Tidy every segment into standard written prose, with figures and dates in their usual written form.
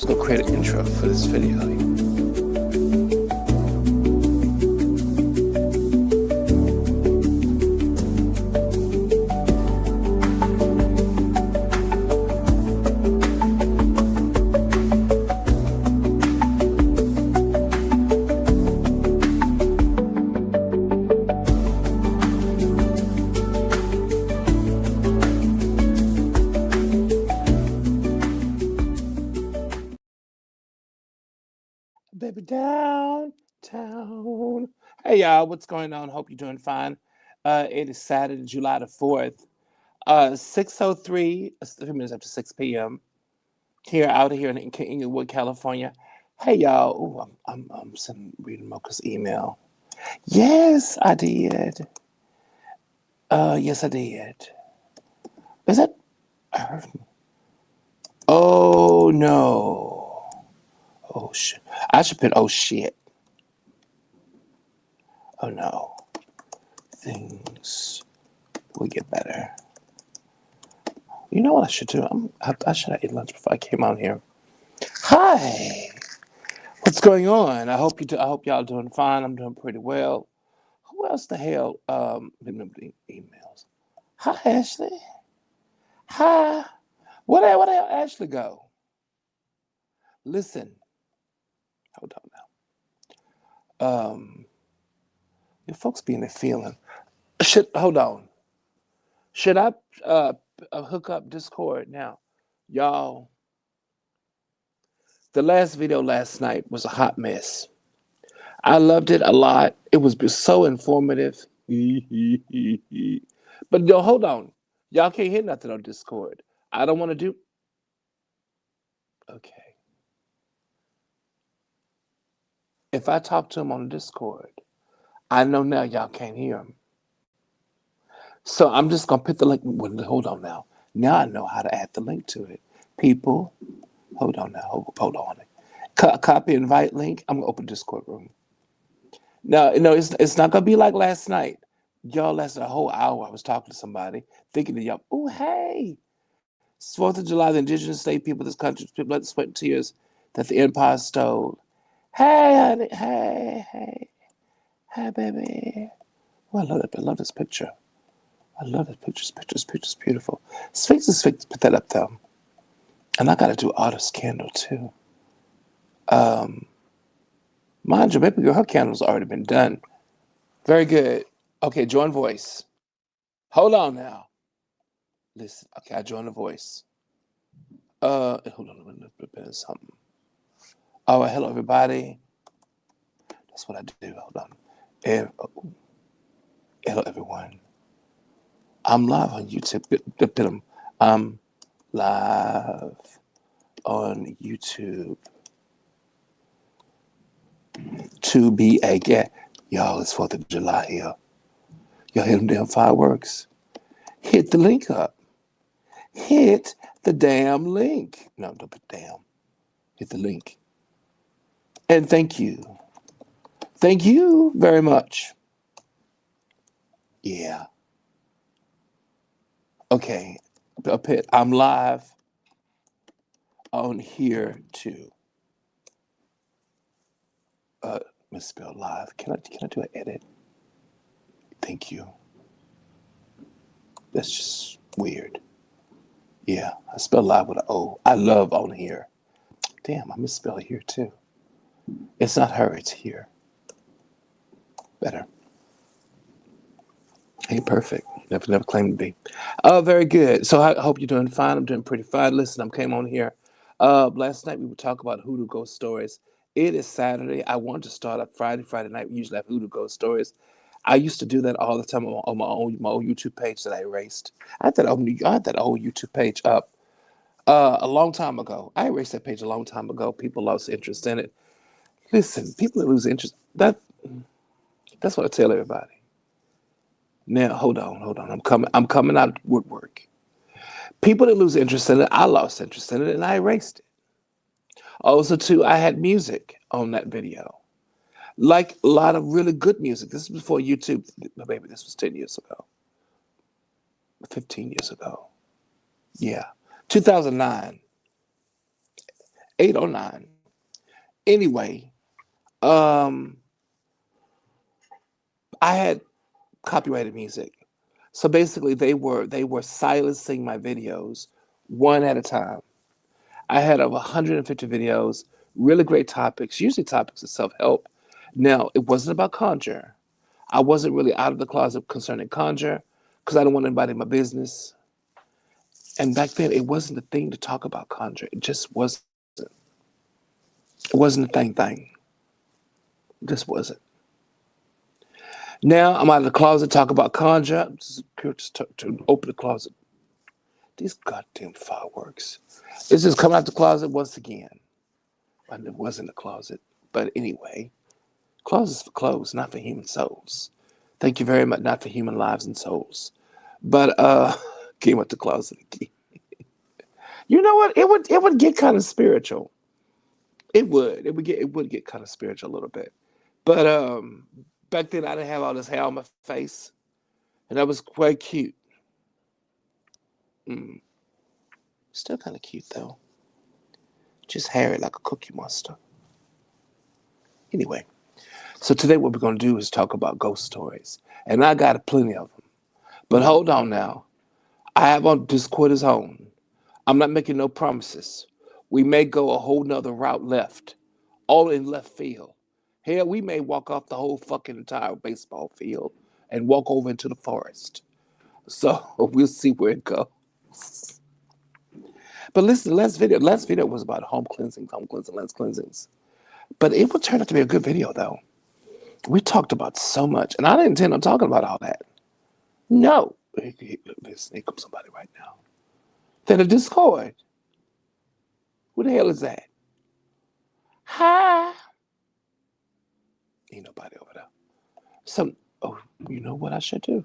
just gonna create an intro for this video. Baby downtown. Hey y'all, what's going on? Hope you're doing fine. It is Saturday, July the 4th. 6:03, 3 minutes after 6 p.m. Here in Inglewood, California. Hey y'all. Ooh, I'm reading Mocha's email. Yes, I did. Yes, I did. Is that her? Oh no. Oh shit. I should put oh shit. Oh no. Things will get better. You know what I should do? I should have ate lunch before I came out here. Hi, what's going on? I hope y'all doing fine. I'm doing pretty well. Who else the hell? Remember the emails. Hi, Ashley. Hi. Where the hell Ashley go? Listen. Hold on now. Your folks be in their feeling. Hold on. Should I hook up Discord now, y'all? The last video last night was a hot mess. I loved it a lot. It was so informative. But yo, hold on. Y'all can't hear nothing on Discord. I don't want to do. Okay. If I talk to him on Discord, I know now y'all can't hear him. So I'm just going to put the link. Hold on now. Now I know how to add the link to it. People, hold on now. Hold on. Copy invite link. I'm going to open Discord room. No, it's not gonna be like last night. Y'all lasted a whole hour. I was talking to somebody, thinking to y'all, oh hey, it's 4th of July, the indigenous state people of this country, people blood, sweat, and tears that the empire stole. Hey, honey, hey, baby. Oh, I love it. I love this picture. I love this picture. This picture's beautiful. Sphinx is Sphinx. Put that up though. And I gotta do artist candle too. Mind you, baby girl, her candle's already been done. Very good. Okay, join voice. Hold on now. Listen, okay, I joined the voice. Hold on, let me prepare something. All right, hello everybody. That's what I do. Hold on. Hello everyone. I'm live on YouTube. I'm live on YouTube. To be a get. Y'all, it's 4th of July here. Y'all hit them damn fireworks. Hit the link up. Hit the damn link. No, don't put damn. Hit the link. And thank you. Thank you very much. Yeah. Okay. I'm live on here too. Misspell live. Can I do an edit? Thank you. That's just weird. Yeah, I spell live with an O. I love on here. Damn, I misspelled here too. It's not her, it's here. Better. Ain't perfect. Never claimed to be. Oh, very good. So I hope you're doing fine. I'm doing pretty fine. Listen, I came on here. Last night we would talk about Hoodoo ghost stories. It is Saturday. I wanted to start up Friday night. We usually have Hoodoo ghost stories. I used to do that all the time on my own YouTube page that I erased. I had that old YouTube page up a long time ago. I erased that page a long time ago. People lost interest in it. Listen, people that lose interest. That's what I tell everybody. Now, hold on. I'm coming out woodwork. People that lose interest in it, I lost interest in it and I erased it. Also, too, I had music on that video. Like a lot of really good music. This is before YouTube. Maybe this was 10 years ago. 15 years ago. Yeah. 2009. 8 or 9. Anyway, um, I had copyrighted music. So basically they were silencing my videos one at a time. I had over 150 videos, really great topics, usually topics of self-help. Now, it wasn't about conjure. I wasn't really out of the closet concerning conjure because I don't want anybody in my business. And back then, it wasn't the thing to talk about conjure. It just wasn't. It wasn't the thing. It just wasn't. Now I'm out of the closet, talk about conjure. Just to open the closet. These goddamn fireworks. It's just coming out the closet once again. And it wasn't a closet. But anyway, closets for clothes, not for human souls. Thank you very much, not for human lives and souls. But came out the closet again. You know what? It would get kind of spiritual. It would. It would get kind of spiritual a little bit. But back then I didn't have all this hair on my face, and I was quite cute. Mm, still kind of cute though. Just hairy like a cookie monster. Anyway, so today what we're gonna do is talk about ghost stories, and I got plenty of them. But hold on now, I have on Discord is on. I'm not making no promises. We may go a whole nother route left, all in left field. Hell, we may walk off the whole fucking entire baseball field and walk over into the forest. So we'll see where it goes. But listen, last video was about home cleansing, lens cleansings. But it would turn out to be a good video though. We talked about so much, and I didn't intend on talking about all that. No. Listen, here comes somebody right now. Then a Discord. Who the hell is that? Hi. Ain't nobody over there. So, oh, you know what I should do?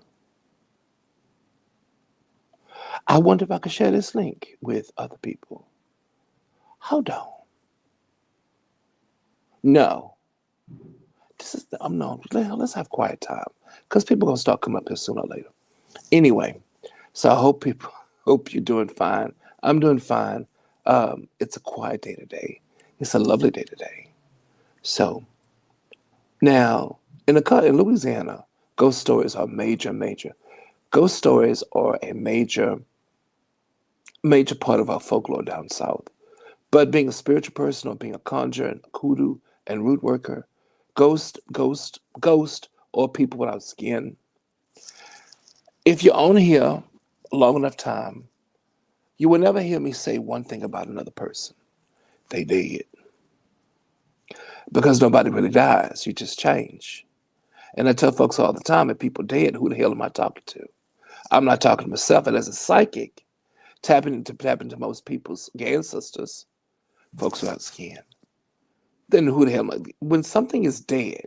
I wonder if I could share this link with other people. Hold on. No. I'm no, let's have quiet time. Because people gonna start coming up here sooner or later. Anyway, so I hope you're doing fine. I'm doing fine. It's a quiet day today. It's a lovely day today. So now in Louisiana, ghost stories are major. Ghost stories are a major part of our folklore down south. But being a spiritual person or being a conjurer and a hoodoo and root worker, ghost, or people without skin, if you're on here long enough time, you will never hear me say one thing about another person. They did. Because nobody really dies. You just change. And I tell folks all the time, if people dead, who the hell am I talking to? I'm not talking to myself. And as a psychic, tapping into most people's ancestors, folks without skin. Then who the hell am I? When something is dead,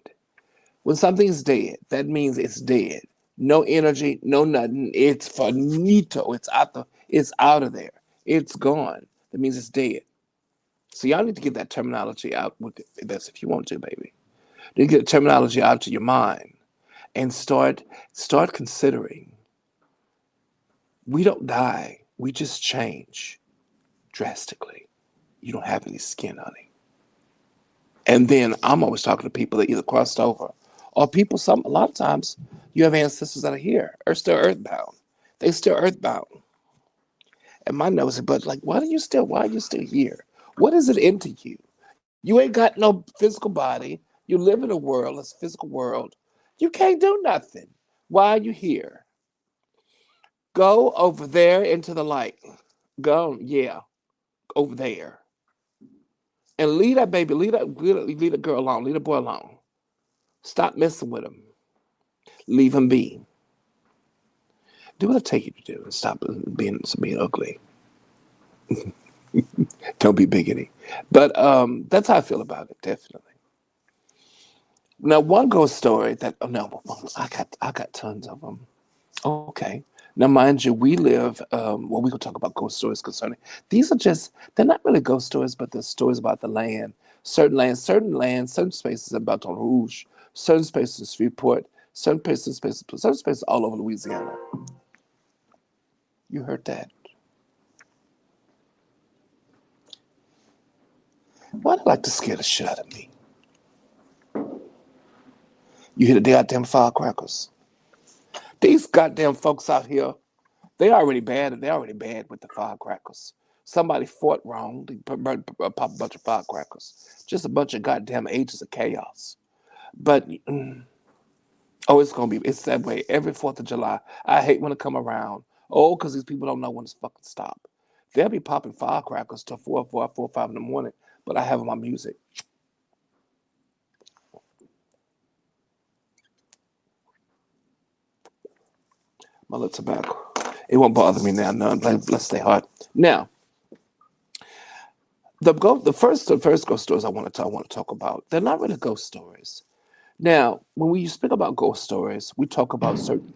that means it's dead. No energy, no nothing. It's finito. It's out of there. It's gone. That means it's dead. So y'all need to get that terminology out with this if you want to, baby. You get the terminology out to your mind and start considering we don't die. We just change drastically. You don't have any skin, honey. And then I'm always talking to people that either crossed over or a lot of times you have ancestors that are here are still earthbound. They still earthbound. And my nose is but like, why are you still here? What is it into you? You ain't got no physical body. You live in a world, this physical world. You can't do nothing. Why are you here? Go over there into the light. Go, yeah, over there. And leave that baby, leave that girl alone, leave the boy alone. Stop messing with him. Leave him be. Do what I take you to do and stop being ugly. Don't be biggity. But that's how I feel about it, definitely. Now, one ghost story that oh no, I got tons of them. Okay. Now, mind you, we live. Well, we can talk about ghost stories concerning. They're not really ghost stories, but they're stories about the land. Certain spaces in Baton Rouge, certain spaces in Shreveport, certain spaces all over Louisiana. You heard that? Why they like to scare the shit out of me? You hear the goddamn firecrackers. These goddamn folks out here, they already bad. They already bad with the firecrackers. Somebody fought wrong. They pop a bunch of firecrackers. Just a bunch of goddamn agents of chaos. But oh, it's that way every 4th of July. I hate when it come around. Oh, because these people don't know when to fucking stop. They'll be popping firecrackers till 5 in the morning. But I have my music. My little tobacco. It won't bother me now. None. Bless their heart. Now, the first ghost stories I want to talk about. They're not really ghost stories. Now, when we speak about ghost stories, we talk about certain.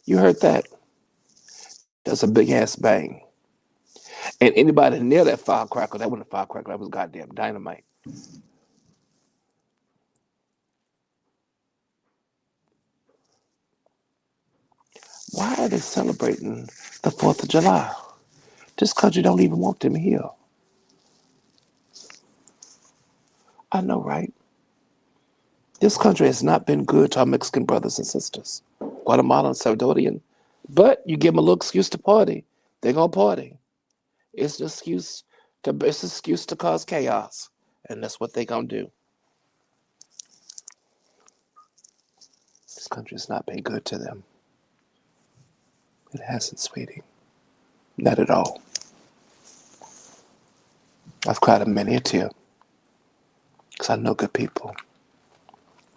You heard that? That's a big ass bang. And anybody near that firecracker, that wasn't a firecracker. That was goddamn dynamite. Why are they celebrating the 4th of July? This country don't even want them here. I know, right? This country has not been good to our Mexican brothers and sisters, Guatemalan, Salvadorian. But you give them a little excuse to party, they're gonna party. It's an excuse to cause chaos, and that's what they're gonna do. This country has not been good to them. It hasn't, sweetie. Not at all. I've cried a many a tear because I know good people.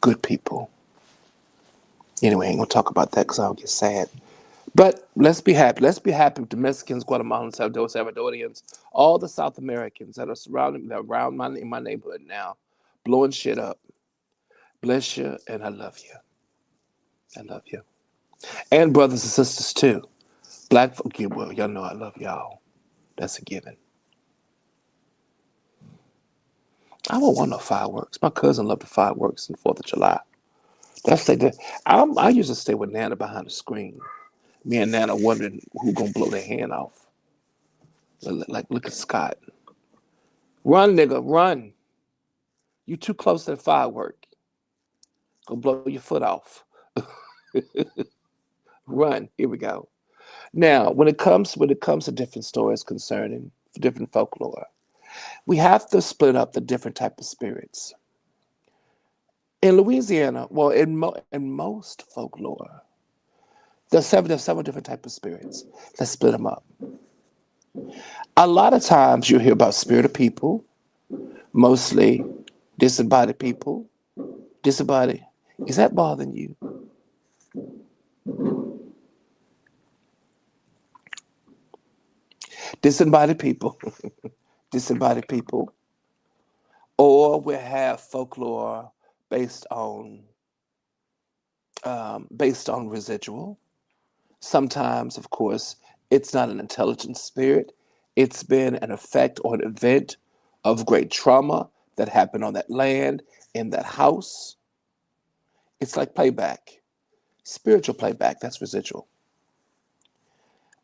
Good people. Anyway, I ain't gonna talk about that because I'll get sad. But let's be happy. Let's be happy with the Mexicans, Guatemalans, Salvadorians, all the South Americans that are surrounding, that are around in my neighborhood now, blowing shit up. Bless you, and I love you. I love you. And brothers and sisters too. Black folk, well, y'all know I love y'all. That's a given. I don't want no fireworks. My cousin loved the fireworks on the 4th of July. That's like that. I used to stay with Nana behind the screen. Me and Nana wondering who gonna blow their hand off. Like, look at Scott. Run, nigga, run. You too close to the firework. Gonna blow your foot off. Run. Here we go. Now, when it comes to different stories concerning different folklore, we have to split up the different type of spirits. In Louisiana, well, in most folklore, there's several different type of spirits. Let's split them up. A lot of times you'll hear about spirit of people, mostly disembodied people. Disembodied. Is that bothering you? Disembodied people. Disembodied people. Or we have folklore based on based on residual. Sometimes, of course, it's not an intelligent spirit. It's been an effect or an event of great trauma that happened on that land, in that house. It's like playback, spiritual playback. That's residual.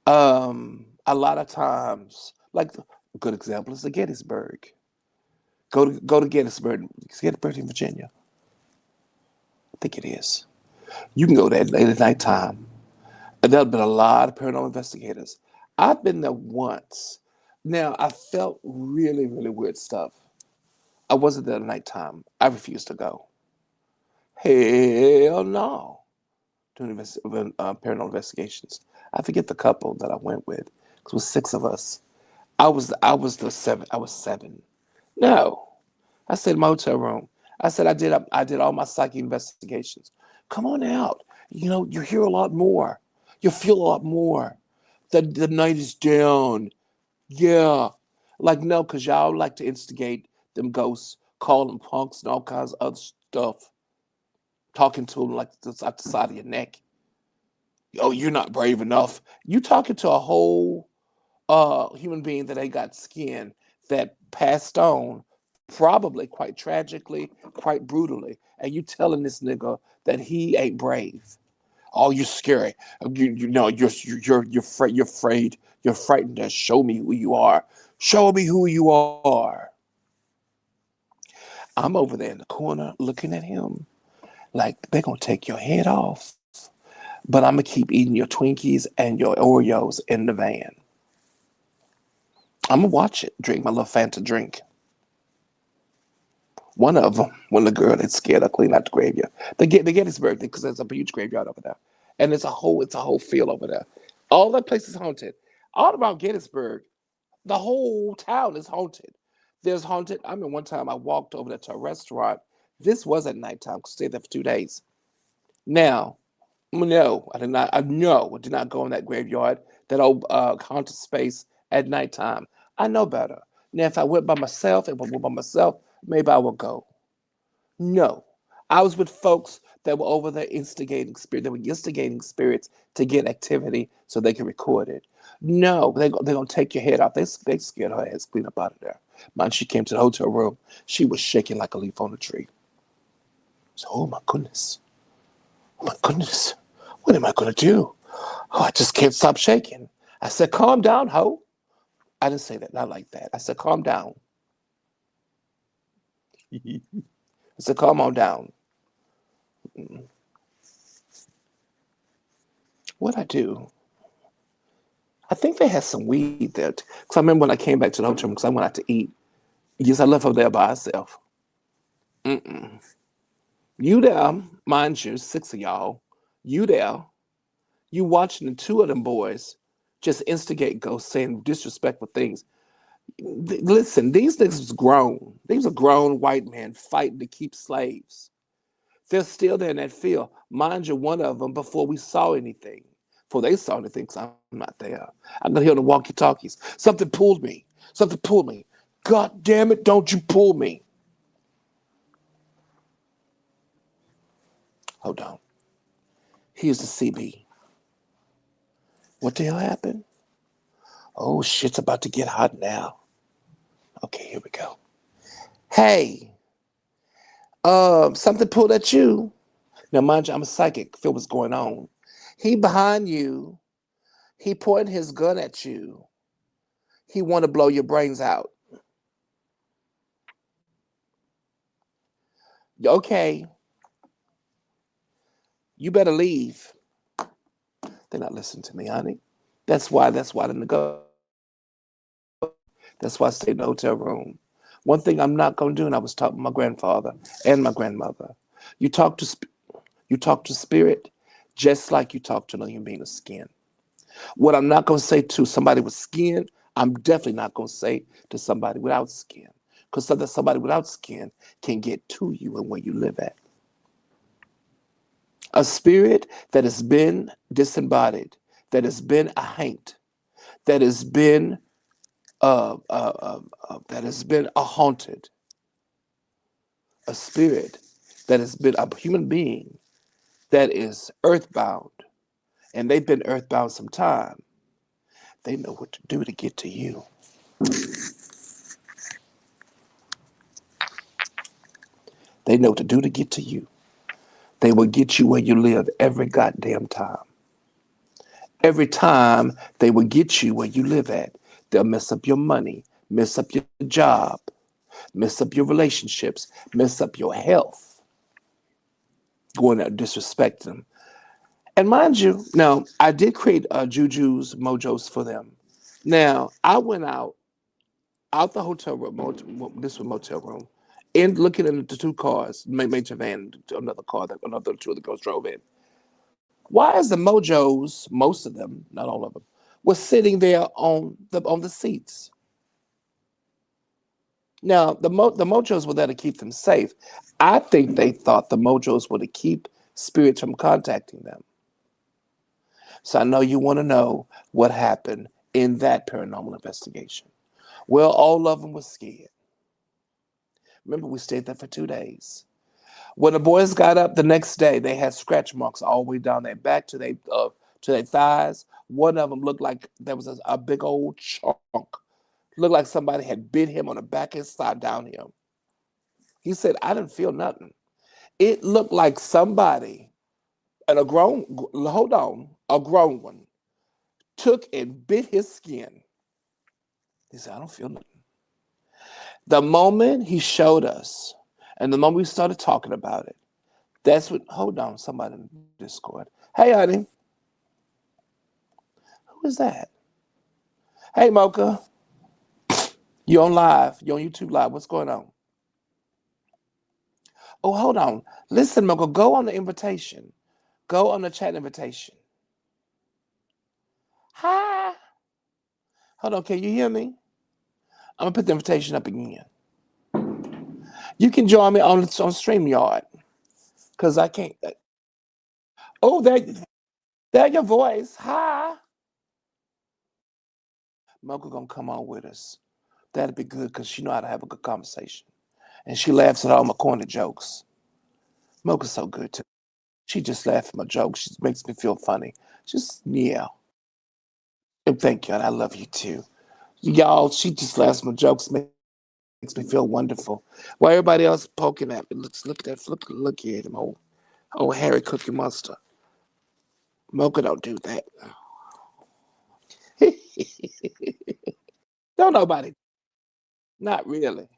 A lot of times, like a good example is the Gettysburg. Go to Gettysburg in Virginia. I think it is. You can go there late at nighttime. And there've been a lot of paranormal investigators. I've been there once. Now I felt really, really weird stuff. I wasn't there at nighttime. I refused to go. Hell no. Doing paranormal investigations. I forget the couple that I went with. It was 6 of us. I was the seven. I was 7. No, I stayed in my hotel room. I said I did all my psychic investigations. Come on out. You hear a lot more. You feel a lot more. The night is down. Yeah. Like no, cause y'all like to instigate them ghosts, call them punks and all kinds of other stuff. Talking to them like this out the side of your neck. Oh, you're not brave enough. You talking to a whole human being that ain't got skin that passed on, probably quite tragically, quite brutally, and you telling this nigga that he ain't brave. Oh, you're scary. You know, you're afraid. You're frightened. To show me who you are. Show me who you are. I'm over there in the corner looking at him like they're gonna take your head off. But I'm gonna keep eating your Twinkies and your Oreos in the van. I'm gonna watch it. Drink my little Fanta drink. One of them, when the girl that's scared, I clean out the graveyard. The Gettysburg thing, because there's a huge graveyard over there, and it's a whole field over there. All that place is haunted. All around Gettysburg, the whole town is haunted. There's haunted. I mean, one time I walked over there to a restaurant. This was at nighttime. Stayed there for 2 days. Now, no, I did not. I know I did not go in that graveyard, that old haunted space at nighttime. I know better. Now, if I went by myself, maybe I would go. No, I was with folks that were over there instigating spirit. They were instigating spirits to get activity so they can record it. No, they're gonna take your head off. They scared her ass clean up out of there. Man, she came to the hotel room. She was shaking like a leaf on a tree. So, oh my goodness, oh my goodness, what am I gonna do? Oh, I just can't stop shaking. I said, calm down, ho. I didn't say that, not like that. I said, calm down. I said, calm on down. What I do? I think they had some weed there. Because I remember when I came back to the hotel room because I went out to eat. Yes, I left her there by herself. Mm-mm. You there, mind you, six of y'all. You there. You watching the two of them boys just instigate ghosts saying disrespectful things. Listen, these niggas was grown. These are grown white men fighting to keep slaves. They're still there in that field. Mind you, one of them, before we saw anything, before they saw anything, because I'm not there, I could hear the walkie talkies. Something pulled me. Something pulled me. God damn it, don't you pull me. Hold on. Here's the CB. What the hell happened? Oh, shit's about to get hot now. Okay, here we go. Hey, something pulled at you. Now, mind you, I'm a psychic. Feel what's going on. He behind you. He pointing his gun at you. He want to blow your brains out. Okay, you better leave. They're not listening to me, honey. That's why I didn't go. That's why I stayed in the hotel room. One thing I'm not going to do, and I was talking to my grandfather and my grandmother. You talk to you talk to spirit, just like you talk to another human being of skin. What I'm not going to say to somebody with skin, I'm definitely not going to say to somebody without skin, because somebody without skin can get to you and where you live at. A spirit that has been disembodied, that has been a haint, that has been a haunted, a spirit that has been a human being that is earthbound, and they've been earthbound some time. They know what to do to get to you. They know what to do to get to you. They will get you where you live every goddamn time. Every time they will get you where you live at. They'll mess up your money, mess up your job, mess up your relationships, mess up your health, going out disrespect them. And mind you, now I did create jujus, mojos for them. Now I went out the hotel room. This was motel room, and looking at the two cars, major van, another car that another two of the girls drove in. Why is the mojos, most of them, not all of them, was sitting there on the seats? Now the mojos were there to keep them safe. I think they thought the mojos were to keep spirits from contacting them. So I know you want to know what happened in that paranormal investigation. Well, all of them were scared. Remember, we stayed there for 2 days. When the boys got up the next day, they had scratch marks all the way down their back to their thighs. One of them looked like there was a big old chunk. Looked like somebody had bit him on the back of his thigh down here. He said, "I didn't feel nothing." It looked like somebody. And hold on, a grown one took and bit his skin. He said, I don't feel nothing. The moment he showed us, and the moment we started talking about it, that's what, hold on, somebody in Discord. Hey, honey, who is that? Hey, Mocha, you on live. You on YouTube live. What's going on? Oh, hold on. Listen, Mocha, go on the invitation. Go on the chat invitation. Hi. Hold on, can you hear me? I'm gonna put the invitation up again. You can join me on StreamYard. Cause I can't. Oh, there your voice. Hi. Mocha gonna come on with us. That'd be good because she know how to have a good conversation. And she laughs at all my corny jokes. Mocha's so good too. She just laughs at my jokes. She makes me feel funny. Just yeah. And thank you, and I love you too. Y'all, she just laughs at my jokes, makes me feel wonderful. While everybody else poking at me, look at him, old Harry Cookie Monster. Mocha don't do that. Don't nobody, not really.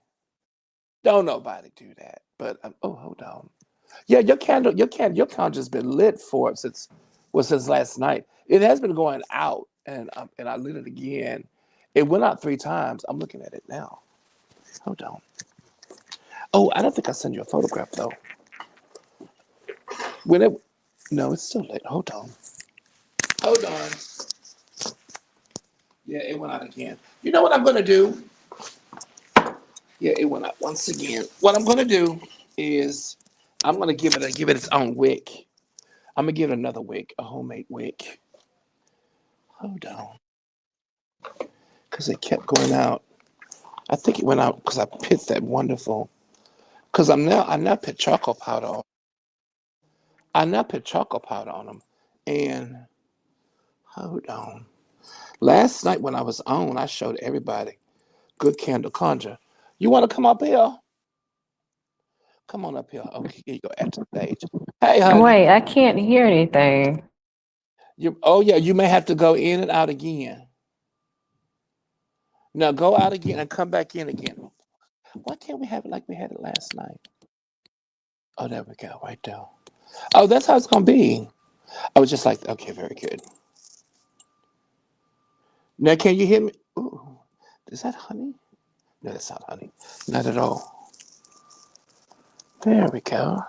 Don't nobody do that. But oh, hold on. Yeah, your candle's been lit for since last night. It has been going out, and I lit it again. It went out 3 times. I'm looking at it now. Hold on. Oh, I don't think I sent you a photograph though. When it, no, it's still lit. Hold on. Hold on. Yeah, it went out again. You know what I'm gonna do? Yeah, it went out once again. What I'm gonna do is I'm gonna give it its own wick. I'm gonna give it another wick, a homemade wick. Hold on, because it kept going out. I think it went out because I put that wonderful. Because I now put charcoal powder on. I now put charcoal powder on them, and hold on. Last night when I was on, I showed everybody good candle conjure. You want to come up here? Come on up here. Okay, here you go at the stage. Hey, honey. Wait, I can't hear anything. Oh yeah, you may have to go in and out again. Now go out again and come back in again. Why can't we have it like we had it last night? Oh, there we go, right there. Oh, that's how it's gonna be. I was just like, okay, very good. Now, can you hear me? Ooh, is that honey? No, that's not honey. Not at all. There we go.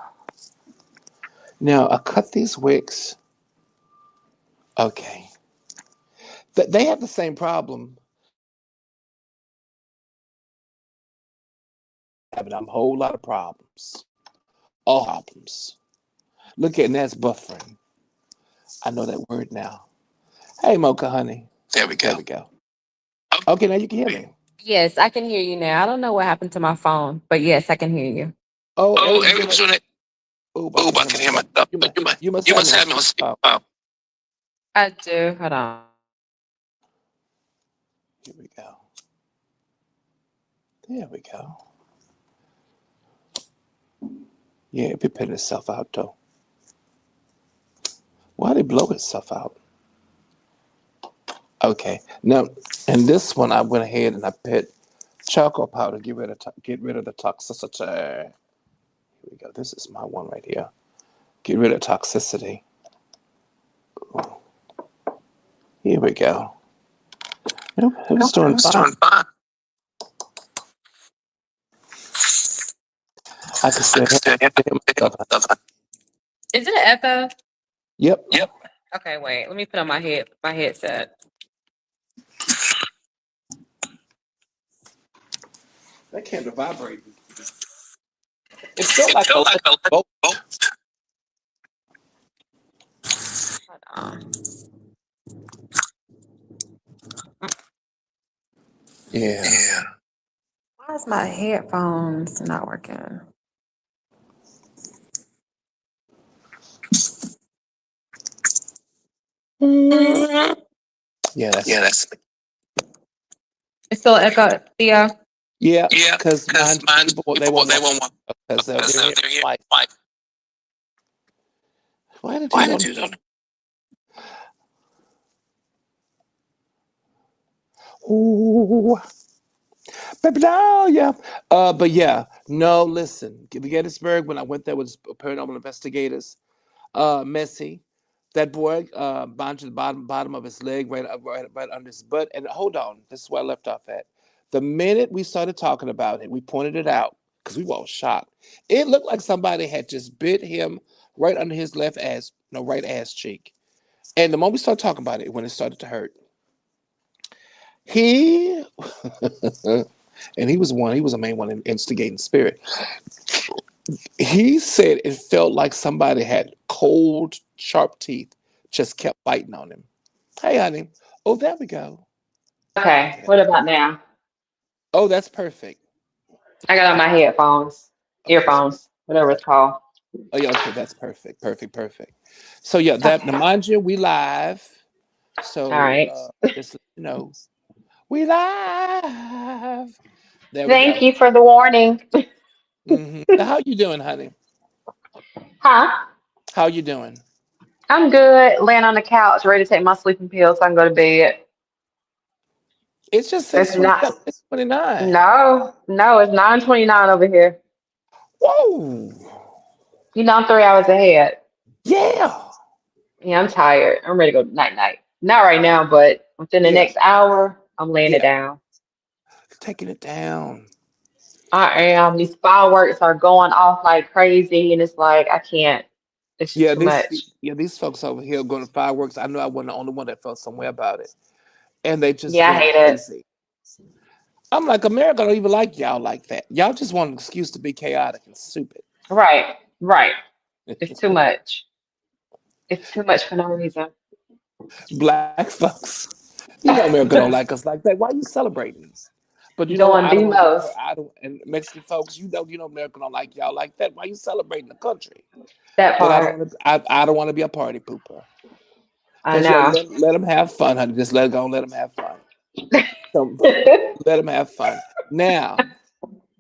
Now, I cut these wicks. Okay. They have the same problem. Having a whole lot of problems. All problems. Look at that's buffering. I know that word now. Hey, Mocha, honey. There we There go. we go. Okay, now you can hear me. Yes, I can hear you now. I don't know what happened to my phone, but yes, I can hear you. Oh, Oh, everything's everything doing was it. doing it. Oh, I Oh, can I hear can hear myself. myself. You But must, you must you have must me on have me on speaker. speaker. I do. Hold on. Here we go. There we go. Yeah, it be putting itself out though. Why did it blow itself out? Okay. Now, in this one, I went ahead and I put charcoal powder. Get rid of the toxicity. Here we go. This is my one right here. Get rid of toxicity. Ooh, here we go. Nope, it was doing It's fine. doing fine. I can I still can still hear hear myself. myself. Is it an echo? Yep, Yep. Okay, wait. Let me put on my headset. that candle vibrating. It felt It like a felt like electric a bolt. bolt. Hold on. Yeah. Yeah. Why is my headphones not working? Yeah, that's Yeah, that's it's still an echo, Theo. yeah. Yeah, Because because mind you, mine's people they people won't they want won't want because they're because hearing they're here like like Attitude on. Ooh, baby doll, yeah. But yeah, no. Listen, the Gettysburg. When I went there with paranormal investigators, Messy, that boy, bound to the bottom of his leg, right under his butt. And hold on, this is where I left off at. The minute we started talking about it, we pointed it out because we were all shocked. It looked like somebody had just bit him right under his left ass, no, right ass cheek. And the moment we started talking about it, when it started to hurt, he and he was one. He was the main one in instigating spirit. He said it felt like somebody had cold, sharp teeth, just kept biting on him. Hey, honey. Oh, there we go. Okay, Okay. what about now? Oh, that's perfect. I got on my headphones, Okay. So, earphones, whatever it's called. oh yeah. Okay, that's perfect. Perfect. Perfect. So yeah, that. Now, Okay. mind you, we live. All So right. just let you know, we live. There we Thank go. you for the warning. So how you doing, honey? Huh? How you doing? I'm good. Laying on the couch, ready to take my sleeping pills so I can go to bed. It's just It's 6:27, not. 6:29. No, it's 9:29 over here. Whoa. You know I'm 3 hours ahead. Yeah. Yeah, I'm tired. I'm ready to go night night. Not right now, but within the Yeah. next hour, I'm laying it Yeah. down. Taking it down. I am. These fireworks are going off like crazy, and it's like I can't. It's just Yeah, too much. these folks over here going to fireworks. I know I wasn't the only one that felt some way about it, and they just Yeah, I going hate it. crazy. I'm like, America don't even like y'all like that. Y'all just want an excuse to be chaotic and stupid. Right, right. It's too much. It's too much for no reason. Black folks, you know America don't like us like that. Why are you celebrating? But you know what? Doing I don't the want to be a part. most. I don't. And Mexican folks, you know America don't like y'all like that. Why you celebrating the country? That But I don't part. want to. I don't want to be a party pooper. I Cause yeah, know. let them have fun, honey. Just let go and let them have fun. So let them have fun. Now,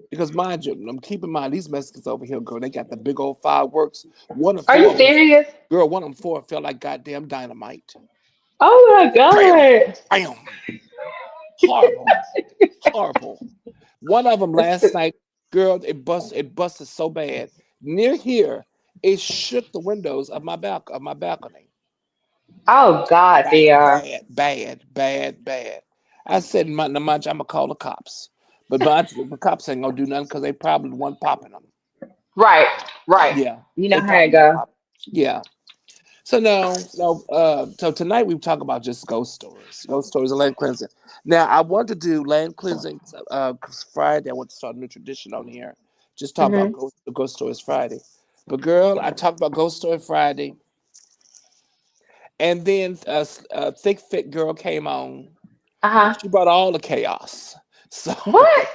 because mind you, keep in mind these Mexicans over here, girl, they got the big old fireworks. One of Are four you of them, serious? girl, one of them four felt like goddamn dynamite. Oh my Bam, God. bam, horrible, horrible. One of them last night, girl, it busted so bad. Near here, it shook the windows of my balcony. Oh God, Bad, they are. bad, bad, bad, bad. I said, now mind you, I'm gonna call the cops. But mind you, the cops ain't gonna do nothing because they probably the one popping them. Right, right. Yeah, You know they how it probably the one go. popping. Yeah. So no, no. So tonight we talk about just ghost stories and land cleansing. Now I want to do land cleansing. 'Cause Friday I want to start a new tradition on here. Just talk about Mhm. ghost stories Friday. But girl, I talked about ghost story Friday, and then a thick fit girl came on. Uh-huh. She brought all the chaos. So What?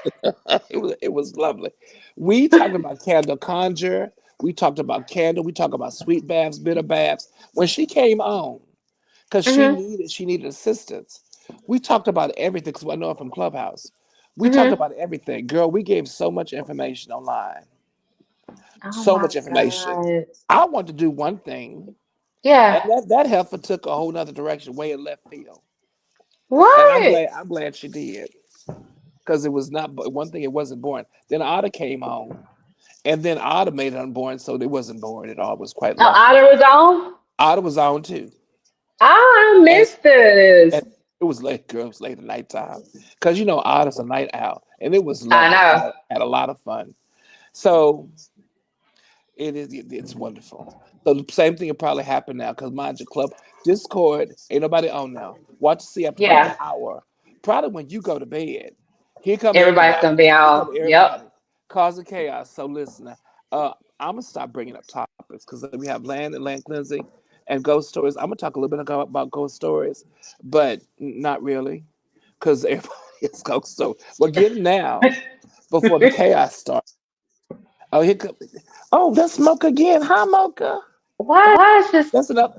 it was lovely. We talked about candle conjure. We talked about candle. We talked about sweet baths, bitter baths. When she came on, because Mhm. she needed assistance. We talked about everything because I know her from Clubhouse. We talked Mhm. about everything. Girl, we gave so much information online. Oh So my much information. God. I want to do one thing, and Yeah. that heifer took a whole nother direction, way in left field. And What? I'm glad she did. Because it was not one thing, it wasn't boring. Then Otter came on, and then Otter made it unboring, so it wasn't boring at all. It was quite Oh, lovely. Otter was on? Otter was on too. I And missed this. and it was late, girl. It was late at nighttime. Because Otter's a night owl. And it was I lovely. know. Had a lot of fun. So it's wonderful. So the same thing will probably happen now, because mind your club Discord, ain't nobody on now. Watch to see after about an Yeah. hour. Probably when you go to bed. Here come Everybody's everybody. gonna be Here come on. Yep. everybody. Causing chaos. So listen, I'm gonna stop bringing up topics because we have land and land cleansing and ghost stories. I'm gonna talk a little bit about ghost stories, but not really, because everybody is ghost stories. Well, get them now before the chaos starts. Oh, here come. Oh, that's Mocha again. Hi, Mocha. Why is this? That's enough.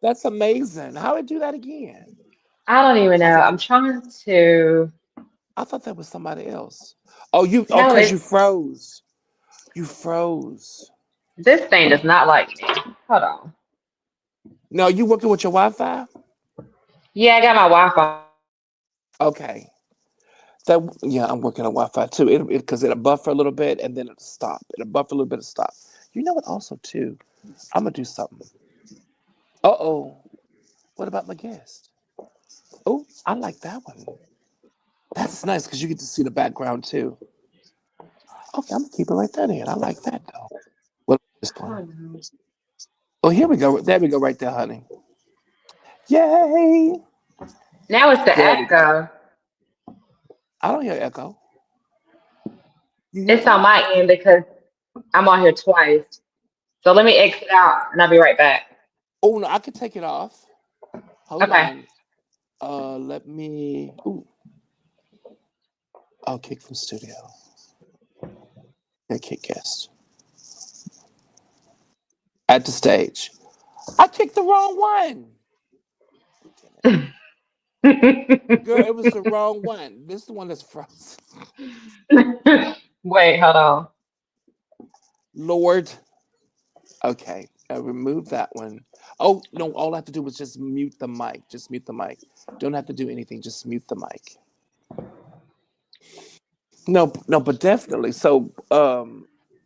That's amazing. How did I do that again? I don't I even know. thought that I'm was trying to. I thought that was somebody else. Oh, No, because you it's. froze. You froze. This thing does not like me. Hold on. No, you working with your Wi-Fi? Yeah, I got my Wi-Fi on. Okay. That yeah, I'm working on Wi-Fi too. Because it'll buffer a little bit and then it'll stop. It'll buffer a little bit and stop. You know what? Also too, I'm gonna do something. Uh oh. What about my guest? Oh, I like that one. That's nice because you get to see the background too. Okay, I'm gonna keep it right there. Then I like that though. What about this one? Hold on. Oh, here we go. There we go, right there, honey. Yay! Now it's the There we go. echo. I don't hear echo. You hear It's on that? my end because I'm on here twice. So let me exit out and I'll be right back. Oh no, I can take it off. Hold Okay. on. Let me. Ooh, I'll kick from studio. Okay, kick guest at the stage. I kicked the wrong one. Damn it, girl! It was the wrong one. This is the one that's frozen. Wait, hold on. Lord. Okay, I remove that one. Oh no! All I have to do was just mute the mic. Just mute the mic. Don't have to do anything. Just mute the mic. No, no, but definitely. So,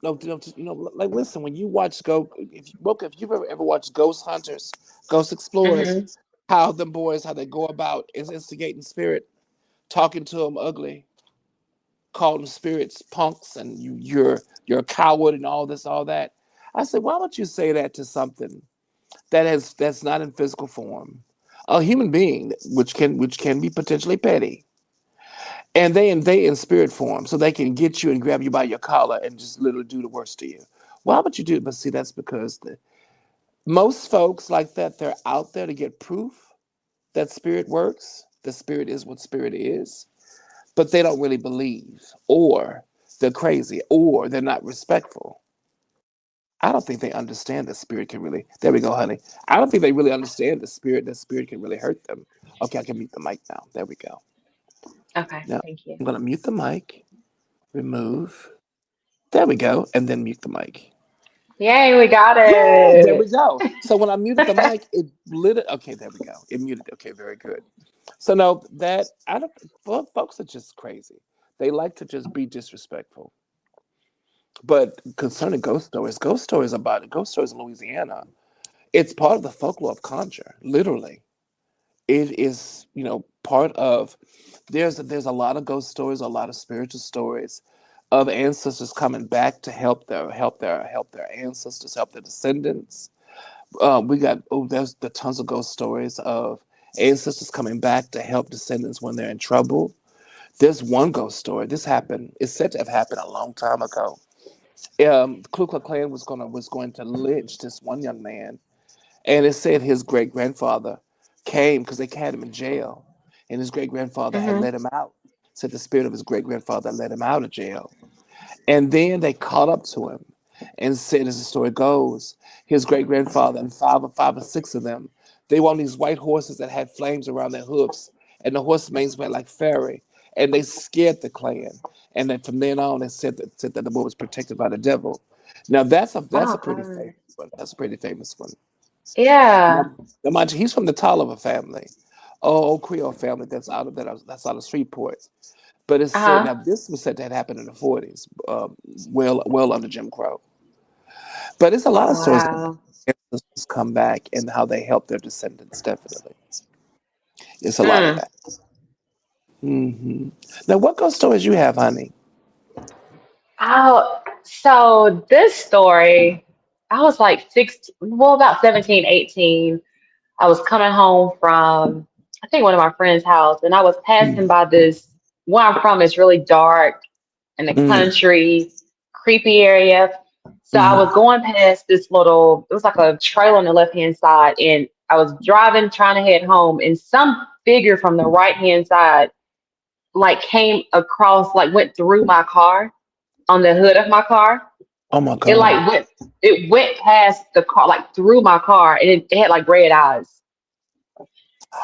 no, like listen, when you watch if you've ever watched Ghost Hunters, Ghost Explorers, Hmm. how them boys, how they go about is instigating spirit, talking to them ugly, calling spirits punks, and you're a coward and all this, all that. I said, why don't you say that to something that's not in physical form, a human being, which can be potentially petty, and they in spirit form, so they can get you and grab you by your collar and just literally do the worst to you. Why would you do it? But see, that's because most folks like that, they're out there to get proof that spirit works. The spirit is what spirit is, but they don't really believe, or they're crazy, or they're not respectful. I don't think they understand that spirit can really. There we go, honey. I don't think they really understand the spirit. That spirit can really hurt them. Okay, I can mute the mic now. There we go. Okay, Now thank you. I'm gonna mute the mic. Remove. There we go, and then mute the mic. Yay, we got Yay! There we it. go. So when I muted the mic, it lit it. Okay, there we go. It muted. Okay, very good. So no, that I don't. Folks are just crazy. They like to just be disrespectful. But concerning ghost stories about it, ghost stories in Louisiana, it's part of the folklore of conjure. Literally, it is. Part of. There's a lot of ghost stories, a lot of spiritual stories of ancestors coming back to help their ancestors, help their descendants. We got there's the tons of ghost stories of ancestors coming back to help descendants when they're in trouble. There's one ghost story. This happened. It's said to have happened a long time ago. The Ku Klux Klan was going to lynch this one young man, and it said his great grandfather came because they had him in jail, and his great grandfather had Hmm. let him out. Said the spirit of his great grandfather let him out of jail. And then they caught up to him and said, as the story goes, his great grandfather and five or six of them, they were on these white horses that had flames around their hoofs, and the horse manes went like fairy, and they scared the clan. And then from then on, they said that the boy was protected by the devil. Now that's a Oh, pretty famous God. one. That's a pretty famous one. Now, Yeah. now mind you, he's from the Tolliver family, old Creole family that's out of Shreveport. But it's said now Uh-huh. this was said to have happened in the 40s, well under Jim Crow. But it's a lot of stories about Wow. ancestors come back and how they help their descendants. Definitely, it's a lot of Mm. that. Now, what ghost stories you have, honey? Oh, so this story, I was like 16, well, about 17, 18. I was coming home from, I think, one of my friend's house, and I was passing Mm, by this, where I'm from is really dark in the mm, country, creepy area. So I was mm. going past this little, it was like a trail on the left-hand side, and I was driving, trying to head home, and some figure from the right-hand side, like, came across, like, went through my car, on the hood of my car. Oh my It God! like went past the car, like through my car, and it had like red eyes.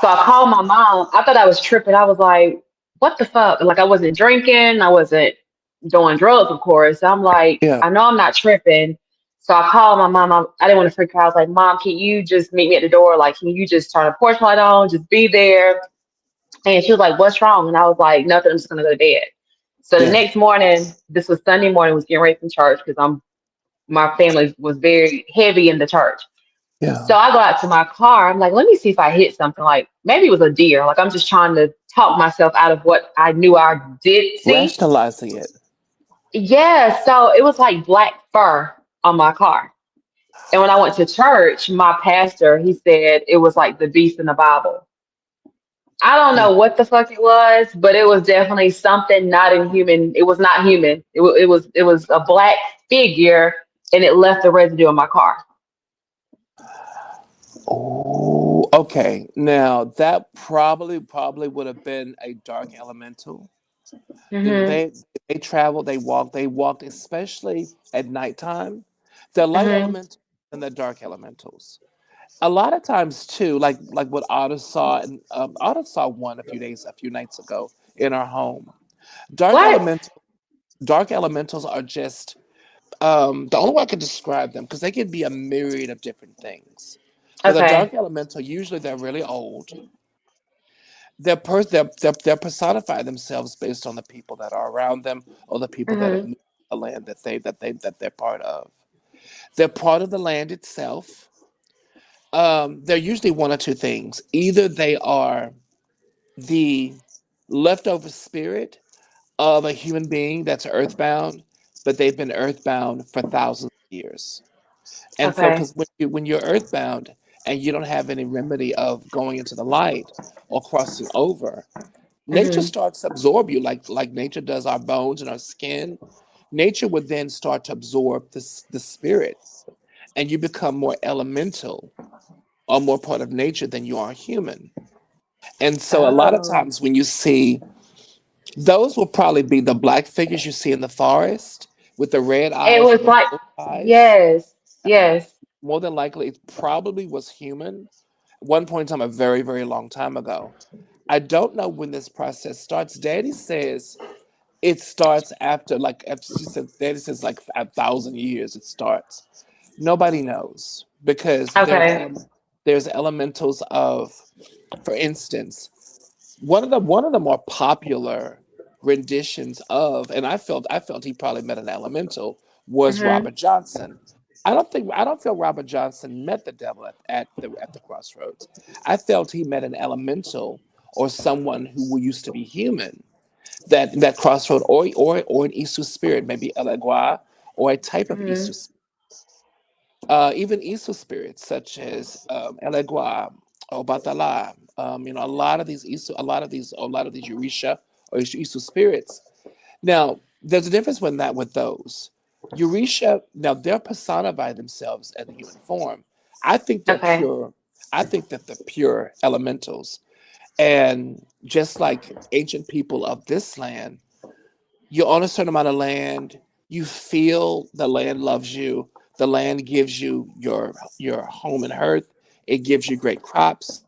So I called my mom. I thought I was tripping. I was like, what the fuck? Like, I wasn't drinking. I wasn't doing drugs, of course. I'm like, Yeah. I know I'm not tripping. So I called my mom. I didn't want to freak her out. I was like, Mom, can you just meet me at the door? Like, can you just turn the porch light on? Just be there. And she was like, What's wrong? And I was like, Nothing. I'm just going to go to bed. So the Yeah. next morning, this was Sunday morning, was getting ready from church because my family was very heavy in the church. Yeah. So I go out to my car. I'm like, let me see if I hit something. Like maybe it was a deer. Like I'm just trying to talk myself out of what I knew I did see. Rationalizing it. Yeah. So it was like black fur on my car. And when I went to church, my pastor, he said it was like the beast in the Bible. I don't Mm. know what the fuck it was, but it was definitely something not in human. It was not human. It was a black figure, and it left a residue in my car. Oh, okay. Now that probably would have been a dark elemental. Mhm. They traveled, they walked, especially at nighttime. The light Mhm. elementals and the dark elementals. A lot of times too, like what Otter saw, and Otter saw one a few nights ago in our home. Dark What? elemental, dark elementals are just the only way I could describe them because they can be a myriad of different things. With a Okay. dark elemental, usually they're really old. They're personify themselves based on the people that are around them or the people that have Mhm. moved the land that they're part of. They're part of the land itself. They're usually one or two things. Either they are the leftover spirit of a human being that's earthbound, but they've been earthbound for thousands of years. And so, Okay. because when you're earthbound and you don't have any remedy of going into the light or crossing over, nature Mhm. starts to absorb you like nature does our bones and our skin. Nature would then start to absorb the spirit, and you become more elemental or more part of nature than you are human. And so, a lot of Oh. times when you see those, will probably be the black figures you see in the forest with the red It eyes or was the like, blue eyes. yes, yes. More than likely, it probably was human. One point in time, a very, very long time ago. I don't know when this process starts. Daddy says it starts after, like, she said, Daddy says, like, 1,000 years it starts. Nobody knows because Okay. there's elementals of, for instance, one of the more popular renditions of, and I felt he probably met an elemental, was Mhm. Robert Johnson. I don't feel Robert Johnson met the devil at the crossroads. I felt he met an elemental or someone who used to be human, that crossroad, or an Isu spirit, maybe Elegua, or a type of Mhm. Isu even Isu spirits such as Elegua, Obatala, a lot of these Eurisha or Isu spirits. Now, there's a difference with those. Eurisha, now they're personified by themselves in human form. I think they're Okay. pure. I think that they're pure elementals. And just like ancient people of this land, you own a certain amount of land, you feel the land loves you, the land gives you your home and hearth, it gives you great crops.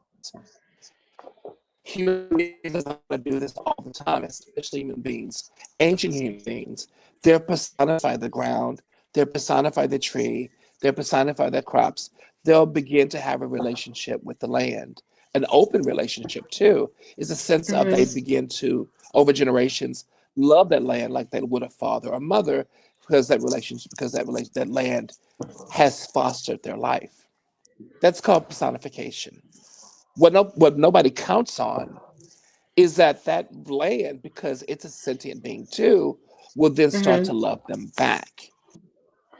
Human beings doesn't want to do this all the time, especially human beings, ancient human beings. They're personify the ground, they're personify the tree, they're personify their crops. They'll begin to have a relationship with the land, an open relationship too. Is a sense of they Mhm. begin to, over generations, love that land like they would a father or mother, because that land has fostered their life. That's called personification. What nobody counts on is that land, because it's a sentient being too, will then start to Mhm. love them back.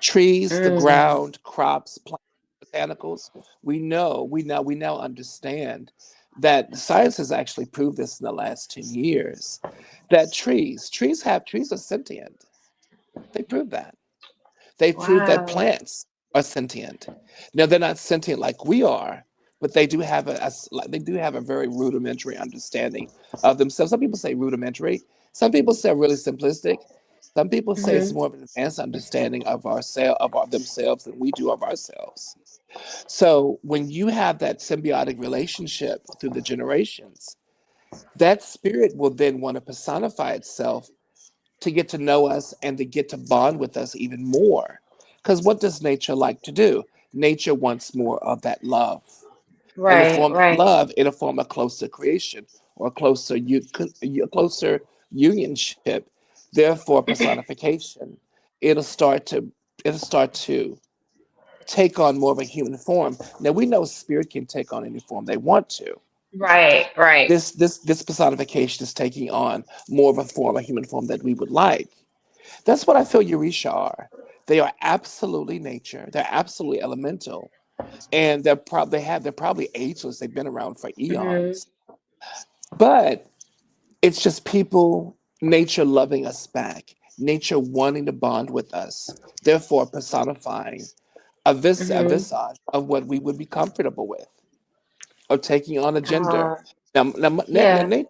Trees, the Mm. ground, crops, plants, botanicals. We now understand that science has actually proved this in the last 10 years, that trees are sentient. They prove that. They prove that Wow. plants are sentient. Now they're not sentient like we are, but they do have a very rudimentary understanding of themselves. Some people say rudimentary. Some people say really simplistic. Some people say it's Mhm. more of an advanced understanding of themselves than we do of ourselves. So when you have that symbiotic relationship through the generations, that spirit will then want to personify itself to get to know us and to get to bond with us even more. Because what does nature like to do? Nature wants more of that love. And to Right, form that right. love, it'll form a closer creation or a closer unionship. Therefore, personification. It'll start to it'll start to take on more of a human form. Now we know spirit can take on any form they want to. Right, right. This personification is taking on more of a form, a human form that we would like. That's what I feel Eurisha are. They are absolutely nature. They're absolutely elemental, and they're probably ageless. They've been around for Hmm. eons. But it's just people, nature loving us back, nature wanting to bond with us, therefore personifying a Hmm. visage of what we would be comfortable with, or taking on a gender. Uh, Now yeah. nature,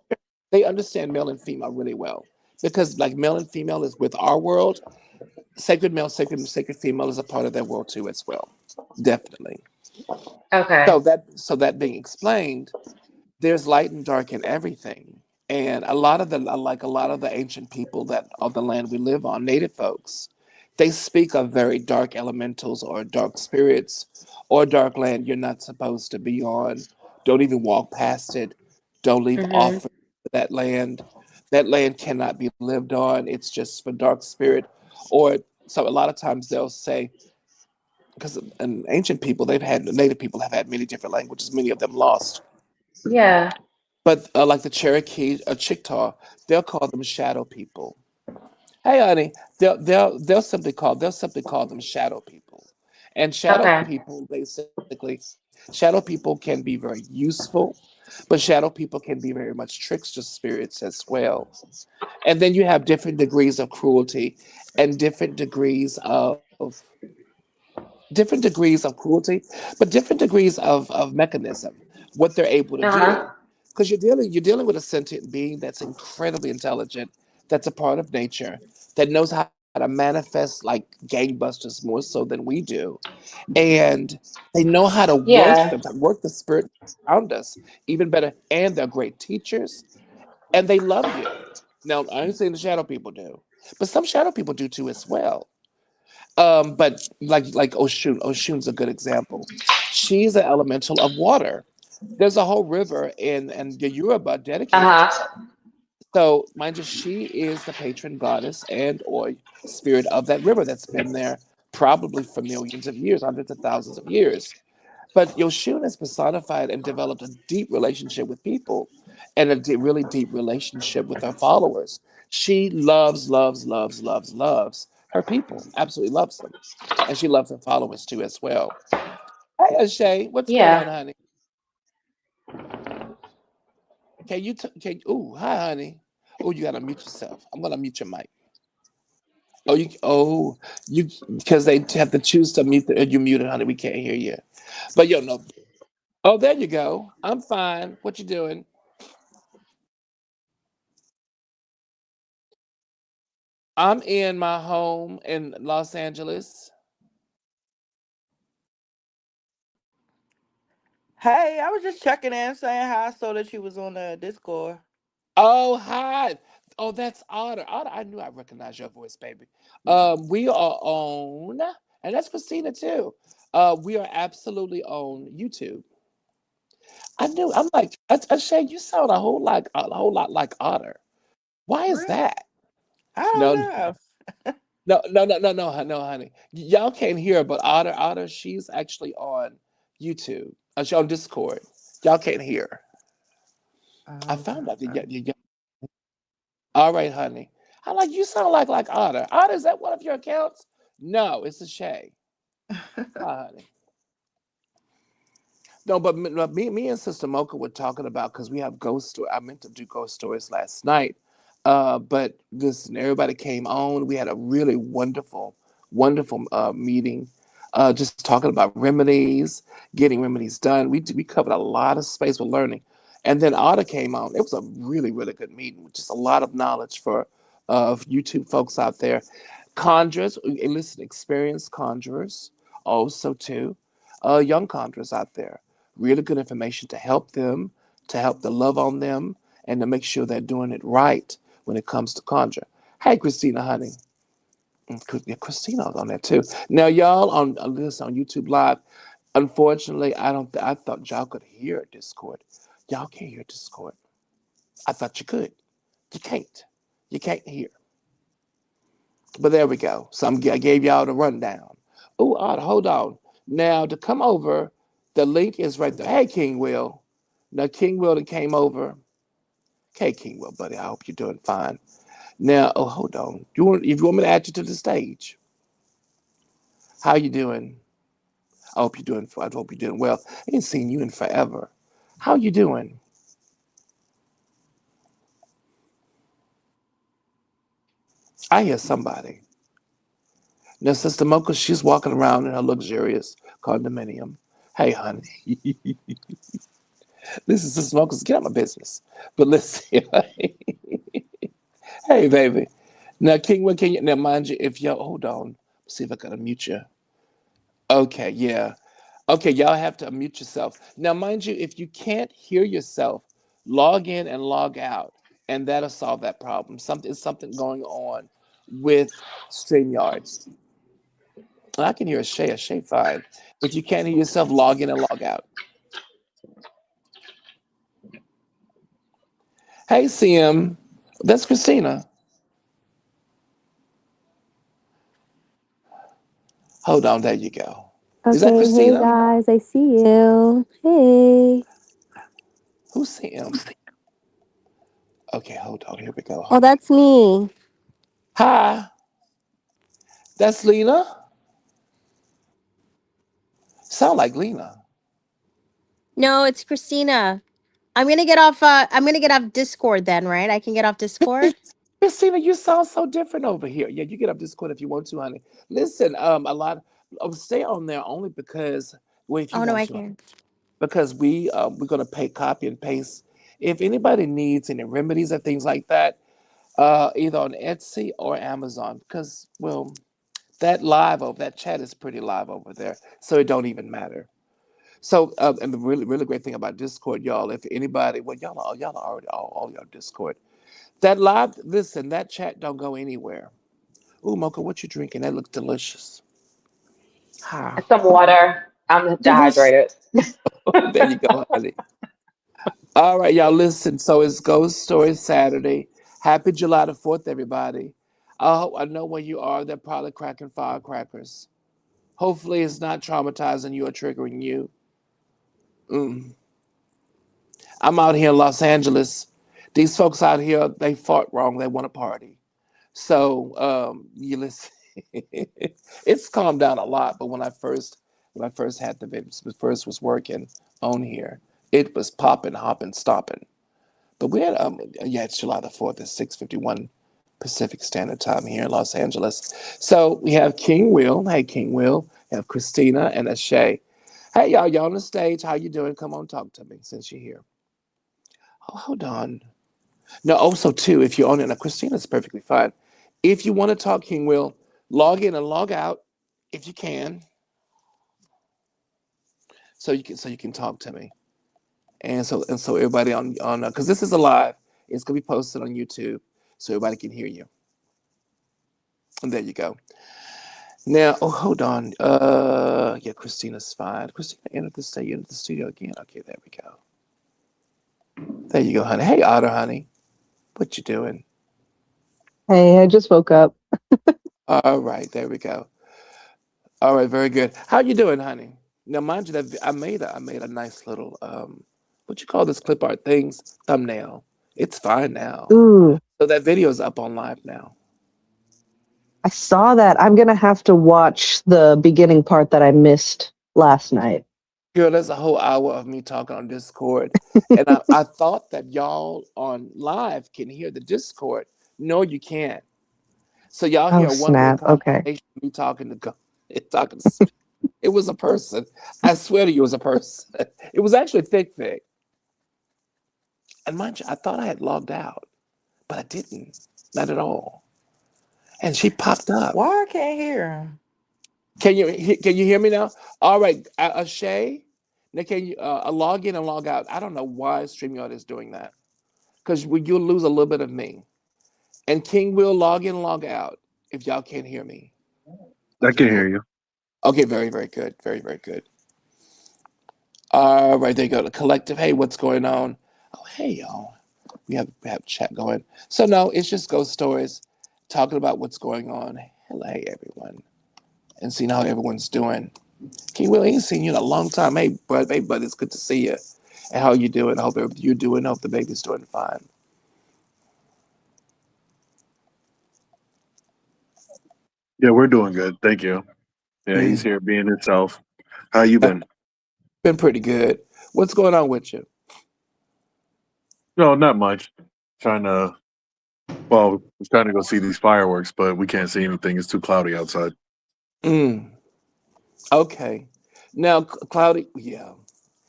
they understand male and female really well because, like, male and female is with our world. Sacred male, sacred female is a part of their world too, as well. Definitely. Okay. So that being explained, there's light and dark in everything. And a lot of the ancient people that of the land we live on, native folks, they speak of very dark elementals or dark spirits or dark land you're not supposed to be on. Don't even walk past it. Don't leave Hmm. offerings to that land. That land cannot be lived on. It's just for dark spirit. Or so a lot of times they'll say, because in ancient people, native people have had many different languages, many of them lost. Yeah. But like the Cherokee or Chickaw, they'll call them shadow people. Hey, honey, they'll simply call them shadow people. And shadow Okay. people, basically, shadow people can be very useful, but shadow people can be very much trickster spirits as well. And then you have different degrees of cruelty and different degrees of mechanism, what they're able to Uh-huh. do. Because you're dealing with a sentient being that's incredibly intelligent, that's a part of nature, that knows how to manifest like gangbusters more so than we do. And they know how to Yeah. work the spirit around us even better. And they're great teachers and they love you. Now, I ain't saying the shadow people do, but some shadow people do too as well. But like Oshun's a good example. She's an elemental of water. There's a whole river in the Yoruba dedicated to her. Uh-huh. So mind you, she is the patron goddess and or spirit of that river that's been there probably for millions of years, hundreds of thousands of years. But Yoshun has personified and developed a deep relationship with people and really deep relationship with her followers. She loves her people, absolutely loves them. And she loves her followers too as well. Hey, Ashay, what's going on, Yeah. honey? Ooh, hi, honey. Oh, you gotta mute yourself. I'm gonna mute your mic. You, because they have to choose to mute you muted, honey. We can't hear you. But yo, no. Oh, there you go. I'm fine. What you doing? I'm in my home in Los Angeles. Hey, I was just checking in, saying hi. I saw that you was on the Discord. Oh, hi. Oh, that's Otter. Otter, I knew I recognized your voice, baby. We are on, and that's Christina too. We are absolutely on YouTube. I knew. I'm like, Shay, you sound a whole lot like Otter. Why is Really? that? I don't No, know. no, honey. Y'all can't hear, but Otter, she's actually on YouTube. She's on Discord. Y'all can't hear. I Oh, found out that okay. all right, honey. I'm like, you sound like Otter. Otter, is that one of your accounts? No, it's a Shay. Hi, honey. No, but me and Sister Mocha were talking about because we have ghost story. I meant to do ghost stories last night, but listen, everybody came on. We had a really wonderful meeting, just talking about remedies, getting remedies done. We covered a lot of space with learning, and then Otter came on. It was a really good meeting with just a lot of knowledge for YouTube folks out there. Conjurers, listen, experienced conjurers also too, young conjurers out there. Really good information to help them, to help the love on them, and to make sure they're doing it right when it comes to conjure. Hey, Christina, honey. Yeah, Christina's on there too. Now, y'all on this on YouTube Live. Unfortunately, I don't. I thought y'all could hear Discord. Y'all can't hear Discord. I thought you could. You can't. You can't hear. But there we go. So I gave y'all the rundown. Oh, hold on. Now to come over, the link is right there. Hey, King Will. Now King Will that came over. Hey, King Will, buddy. I hope you're doing fine. Now, oh, hold on. If you want me to add you to the stage, how you doing? I hope you're doing. I hope you're doing well. I ain't seen you in forever. How you doing? I hear somebody. Now, Sister Mocha, she's walking around in her luxurious condominium. Hey, honey. Listen, Sister Mocha, get out of my business. But listen, hey, baby. Now, King, what can you, now, mind you, if y'all, hold on. See if I can unmute you. Okay, yeah. Okay, y'all have to unmute yourself. Now, mind you, if you can't hear yourself, log in and log out, and that'll solve that problem. Something going on with StreamYard. I can hear a Shay fine. If you can't hear yourself, log in and log out. Hey, CM, that's Christina. Hold on, there you go. Is that Okay, hey Christina? guys, I see you. Hey. Who's CM? Okay, hold on. Here we go, Oh, honey. that's me. Hi, that's Lena. Sound like Lena. No, it's Christina. I'm gonna get off Discord then, right? I can get off Discord? Christina, you sound so different over here. Yeah, you get up Discord if you want to, honey. Listen, a lot. Stay on there only because, well, if you Oh no, want I to, can. because we're gonna pay copy and paste. If anybody needs any remedies or things like that, either on Etsy or Amazon, because well, that chat is pretty live over there, so it don't even matter. So, and the really great thing about Discord, y'all, if anybody, well, y'all are already all y'all Discord. That live, listen, that chat don't go anywhere. Ooh, Mocha, what you drinking? That looks delicious. Ha, Some water. I'm delicious. dehydrated. There you go, honey. All right, y'all, listen. So it's Ghost Story Saturday. Happy July the 4th, everybody. I know where you are. They're probably cracking firecrackers. Hopefully, it's not traumatizing you or triggering you. Mm. I'm out here in Los Angeles. These folks out here, they fought wrong. They want to party. So you listen. It's calmed down a lot. But when I first had the first was working on here, it was popping, hopping, stopping. But we had yeah, it's July the 4th. It's 6:51 Pacific Standard Time here in Los Angeles. So we have King Will. Hey, King Will. We have Christina and Ashay. Hey, y'all on the stage. How you doing? Come on, talk to me since you're here. Oh, hold on. No, also too, if you're on it, now Christina's perfectly fine. If you want to talk, King Will, log in and log out if you can, so you can talk to me. And so everybody on because this is a live, it's gonna be posted on YouTube, so everybody can hear you. And there you go. Now, oh, hold on. Yeah, Christina's fine. Christina entered the studio again. Okay, there we go. There you go, honey. Hey, Otter, honey, what you doing? Hey, I just woke up. All right, there we go. All right, very good. How you doing, honey? Now, mind you, that I made a nice little what you call this clip art things thumbnail. It's fine now. Ooh, So that video is up on live now. I saw that. I'm gonna have to watch the beginning part that I missed last night. Girl, that's a whole hour of me talking on Discord, and I thought that y'all on live can hear the Discord. No, you can't. So y'all Oh, hear a one-way snap. Okay. conversation. Me talking to talking to. It was a person. I swear to you, it was a person. It was actually thick. And mind you, I thought I had logged out, but I didn't. Not at all. And she popped up. Why I can't hear? Can you hear me now? All right, Shay. Now can you log in and log out? I don't know why StreamYard is doing that because you'll lose a little bit of me. And King will log in and log out. If y'all can't hear me. I Okay, can hold. hear you. Okay, very, very good. Very, very good. All right, there you go. The collective. Hey, what's going on? Oh, hey, y'all. We have chat going. So no, it's just ghost stories, talking about what's going on. Hello, hey everyone, and seeing how everyone's doing. King Will, ain't seen you in a long time. Hey, bud, it's good to see you. And how you doing? I hope you're doing. I hope the baby's doing fine. Yeah, we're doing good. Thank you. Yeah, he's Mm. here being himself. How you Uh, been? Been pretty good. What's going on with you? No, not much. Trying to, well, we're trying to go see these fireworks, but we can't see anything. It's too cloudy outside. Mm. Okay. Now, cloudy. Yeah,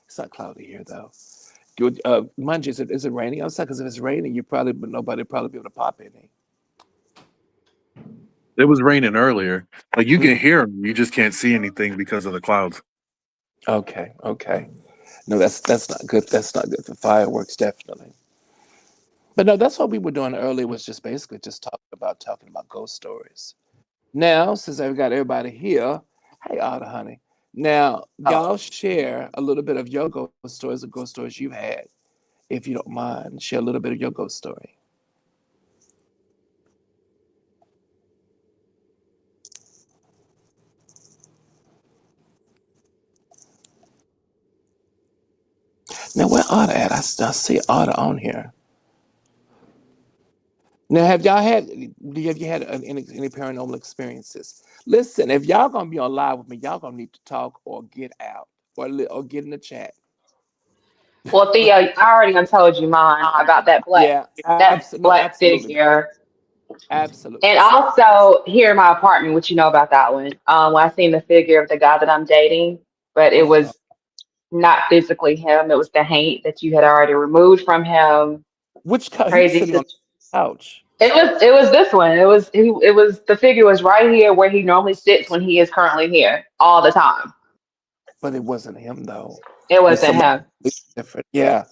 it's not cloudy here though. Mind you, is it raining outside? Because if it's raining, you probably nobody probably be able to pop any. It was raining earlier. Like you can Mm. hear them, you just can't see anything because of the clouds. Okay. Okay. No, that's not good. That's not good for fireworks, definitely. But no, that's what we were doing earlier was just basically just talking about ghost stories. Now, since I've got everybody here, hey Otter honey. Now, y'all share a little bit of your ghost stories or ghost stories you've had, if you don't mind. Share a little bit of your ghost story. Now, where Otter at? I see Otter on here. Now, have you had any paranormal experiences? Listen, if y'all gonna be on live with me, y'all gonna need to talk or get out or get in the chat. Well, Theo, I already done told you mine about Yeah, no, that black absolutely, figure. absolutely. And also here in my apartment, what you know about that one. When I seen the figure of the guy that I'm dating, but it Uh-huh. was not physically him. It was the paint that you had already removed from him. Which couch? He was Crazy. sitting on the couch, It was this one. It was the figure was right here where he normally sits when he is currently here all the time. but it wasn't him though. It It was wasn't somebody him. different. Yeah,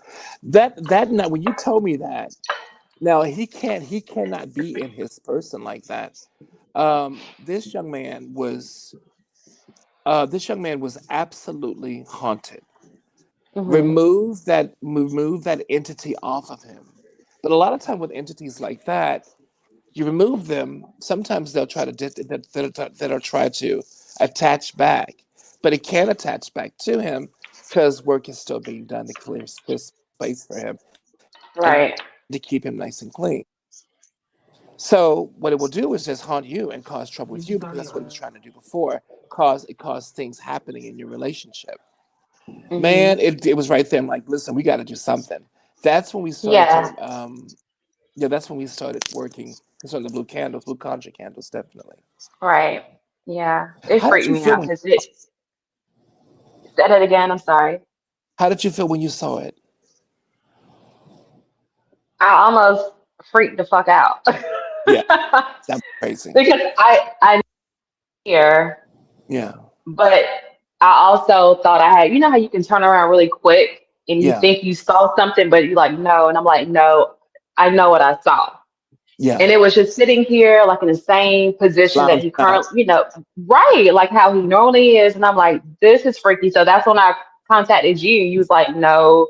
that now when you told me that, now he cannot be in his person like that. This young man was absolutely haunted. Hmm. Remove that entity off of him. But a lot of time with entities like that, you remove them. Sometimes they'll try to that'll try to attach back, but it can't attach back to him because work is still being done to clear space for him and Right. to keep him nice and clean. So what it will do is just haunt you and cause trouble with you because that's what it was trying to do before. Cause things happening in your relationship. Hmm. Man, it was right there. I'm like, listen, we got to do something. That's when we started Yeah. to, yeah, that's when we started working. Concerning the blue conjure candles, definitely. Right. Yeah. It How did freaked you me feel out when? because it said it again. I'm sorry. How did you feel when you saw it? I almost freaked the fuck out Yeah, that was crazy. because I hear, Yeah, but I also thought I had. You know how you can turn around really quick and you yeah, think you saw something, but you're like no, and I'm like no, I know what I saw. And yeah. it was just sitting here like in the same position that Lounge he out. currently, right, like how he normally is. And I'm like, this is freaky. So that's when I contacted you. You was like, no,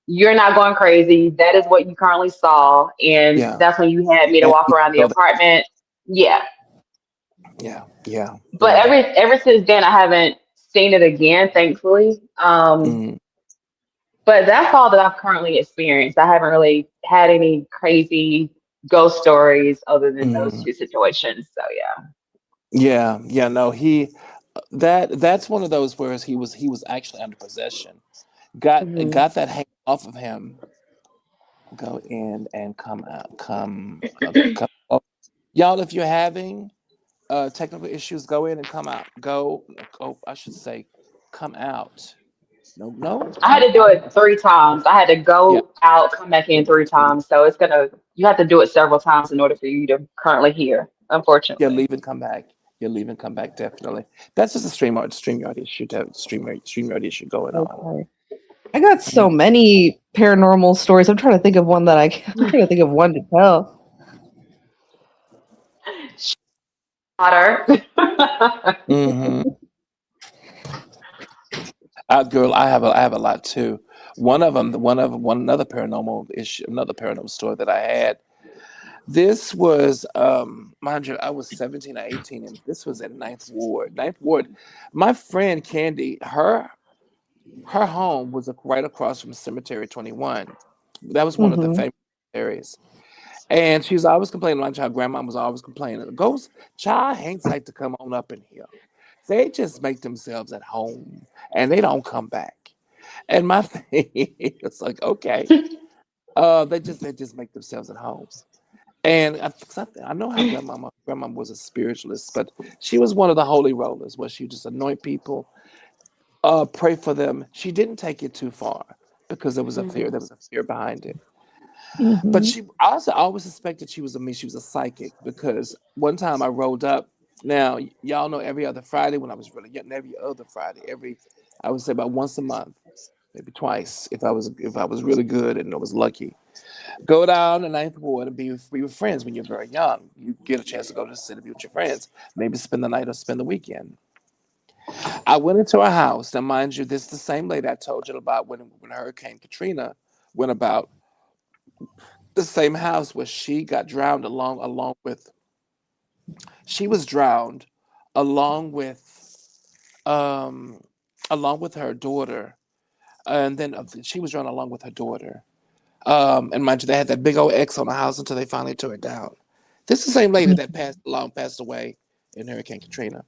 you're not going crazy. That is what you currently saw. And Yeah, that's when you had me to and walk you around the feel that. apartment. Yeah. Yeah, yeah, But yeah. ever since then I haven't seen it again, thankfully. Mm, But that's all that I've currently experienced. I haven't really had any crazy ghost stories other than those mm. two situations. So yeah. Yeah, yeah. No, that's one of those where he was actually under possession. Hmm. Got that hang off of him. Go in and come out. Come. Oh. Y'all, if you're having technical issues, go in and come out. Go. Oh, I should say, come out. No, no, I had come to do out. it 3 times. I had to Yeah, go out, come back in three yeah, times. So you have to do it several times in order for you to currently hear, yeah. unfortunately. Leave and come back. Yeah, leave and come back. Definitely. That's just a StreamYard issue. StreamYard issue going on. Okay. I got Yeah. so many paranormal stories. I'm trying to think of one that I'm trying to think of one to tell. Otter. Mm-hmm. Girl, I have a lot too. One another paranormal issue, another paranormal story that I had. This was, mind you, I was 17 or 18, and this was at Ninth Ward. Ninth Ward, my friend Candy, her home was right across from Cemetery 21. That was one of the Mm-hmm. famous areas. And she was always complaining, my child, grandma was always complaining. The ghost child Hanks like to come on up in here. They just make themselves at home and they don't come back. And my thing is like, okay, they just make themselves at home. And 'cause I know how grandma was a spiritualist, but she was one of the holy rollers where she just anoint people, pray for them. She didn't take it too far because Mhm. there was a fear behind it. But Mm-hmm. she I also always suspected she was a psychic because one time I rolled up. Now y'all know every other Friday when I was really young, every other Friday, I would say about once a month, maybe twice if I was really good and I was lucky. Go down to Ninth Ward and be with friends when you're very young. You get a chance to go to the city, be with your friends, maybe spend the night or spend the weekend. I went into her house. Now, mind you, this is the same lady I told you about when Hurricane Katrina went about. The same house where she got drowned along with she was drowned along um with her daughter, and then she was drowned along with her daughter. And mind you, they had that big old X on the house until they finally tore it down. This is the same lady that passed away in Hurricane Katrina.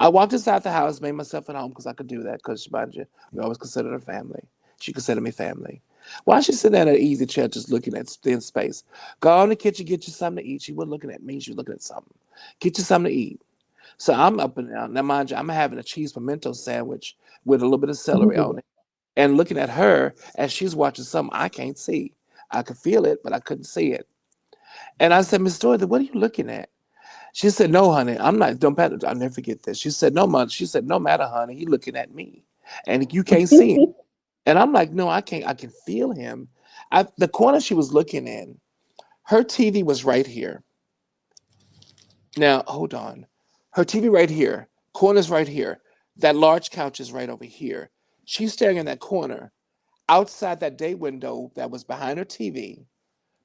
I walked inside the house, made myself at home because I could do that. Because mind you, we always considered her family. She considered me family. Why she sitting there in an easy chair, just looking at thin space? Go in the kitchen, get you something to eat. She wasn't looking at me. She was looking at something. Get you something to eat. So I'm up and down. Now, mind you, I'm having a cheese pimento sandwich with a little bit of celery on Ooh. it, and looking at her as she's watching something I can't see. I could feel it, but I couldn't see it. And I said, Miss Dorothy, what are you looking at? She said, "No, honey, I'm not. Don't matter. I'll never forget this." She said, "No, mother." She said, "No matter, honey. He looking at me, and you can't see him." And I'm like, "No, I can't. I can feel him." The corner she was looking in, her TV was right here. Now, hold on. Her TV right here. Corner's right here. That large couch is right over here. She's staring in that corner. Outside that day window that was behind her TV,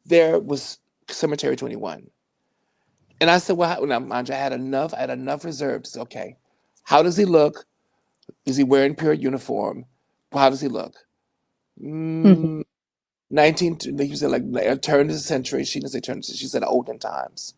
there was Cemetery 21. And I said, "Well, now, mind you, I had enough reserve to say, okay, how does he look? Is he wearing pure uniform? How does he look?" Mm-hmm. Mm, 19, you said like a turn of the century. She didn't say turn, she said olden times.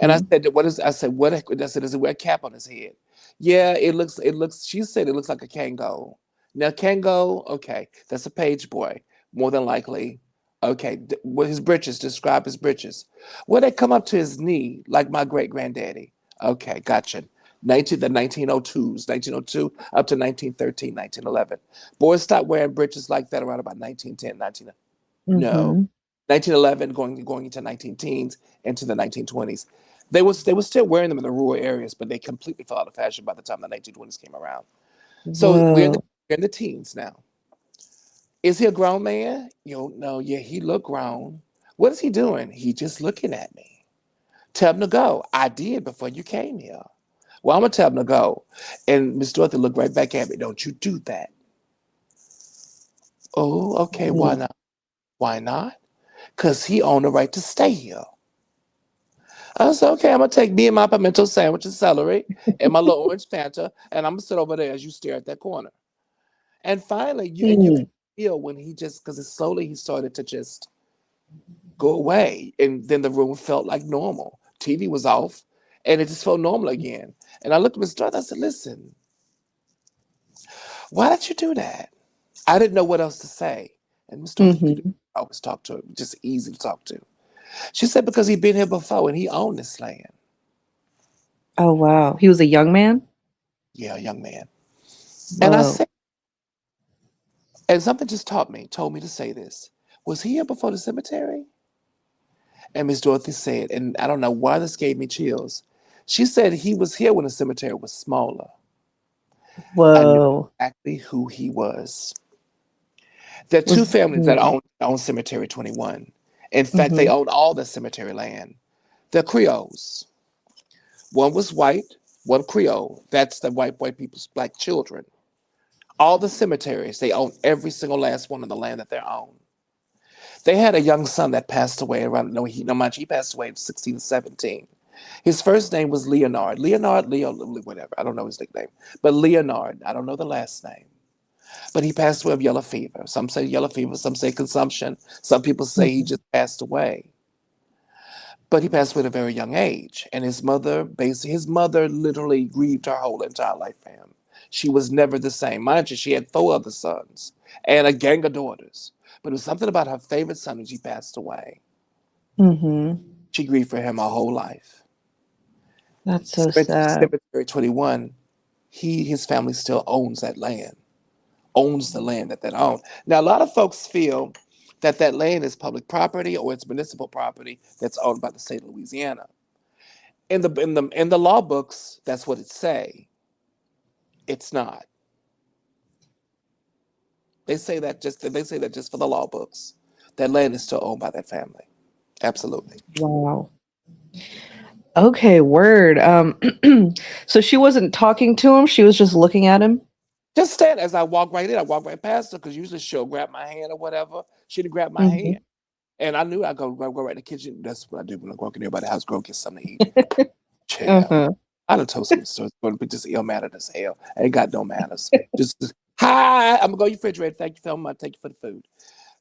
And I Mm-hmm. said, I said, what? I said, does he wear a cap on his head? Yeah, she said it looks like a Kango. Now, Kango, okay, that's a page boy, more than likely. Okay, what his britches, describe his britches. Well, they come up to his knee, like my great granddaddy. Okay, gotcha. The 1902s, 1902 up to 1913, 1911. Boys stopped wearing britches like that around about 1910, 19. No, Mm-hmm. 1911 going into 19 teens into the 1920s. They were still wearing them in the rural areas, but they completely fell out of fashion by the time the 1920s came around. So Whoa. we're in the teens now. Is he a grown man? You don't know. Yeah, he look grown. What is he doing? He just looking at me. Tell him to go. I did before you came here. Well, I'm gonna tell him to go. And Miss Dorothy looked right back at me. Don't you do that. Oh, okay. Why Mm. not? Why not? Because he owned the right to stay here. I said, okay, I'm gonna take me and my pimento sandwich and celery and my little orange Fanta, and I'm gonna sit over there as you stare at that corner. And finally, you can Mm. feel when he just because slowly he started to just go away, and then the room felt like normal. TV was off, and it just felt normal again. And I looked at Miss Dorothy. I said, "Listen, why did you do that?" I didn't know what else to say. And Miss Dorothy, you could Mm-hmm. always talk to him, just easy to talk to. She said because he'd been here before and he owned this land. Oh wow. He was a young man? Yeah, young man. And I Whoa. said. And something just told me to say this. Was he here before the cemetery? And Miss Dorothy said, and I don't know why this gave me chills. She said he was here when the cemetery was smaller. I knew Whoa. exactly who he was. There are two Was families that own Cemetery 21. In fact, they mm-hmm. own all the cemetery land. They're Creoles. One was white, one Creole. That's the white people's black children. All the cemeteries, they own every single last one of the land that they own. They had a young son that passed away around, no, no mind you, he passed away at 16 or 17. His first name was Leonard. Leo, whatever. I don't know his nickname. But Leonard, I don't know the last name. But he passed away of yellow fever. Some say yellow fever, some say consumption. Some people say he Mhm. just passed away. But he passed away at a very young age. And his mother literally grieved her whole entire life for him. She was never the same. Mind you, she had four other sons and a gang of daughters. But it was something about her favorite son when she passed away. Mhm. She grieved for him her whole life. That's so sad. Cemetery 21, his family still owns that land, owns the land that they own. Now, a lot of folks feel that that land is public property or it's municipal property that's owned by the state of Louisiana. In the law books, that's what it say. It's not. They say that just for the law books. That land is still owned by that family. Absolutely. Wow. Okay, word. So she wasn't talking to him. She was just looking at him. Just stand as I walk right in. I walk right past her because usually she'll grab my hand or whatever. She'd grab my hand. Mhm. And I knew I'd go right in the kitchen. That's what I do when I walk in everybody's house, go get something to eat. Chill. Uh-huh. I done told some stories, going to be just ill mannered as hell. I ain't got no manners. Hi, I'm gonna go to your refrigerator. Thank you, Phil. I'll take you for the food.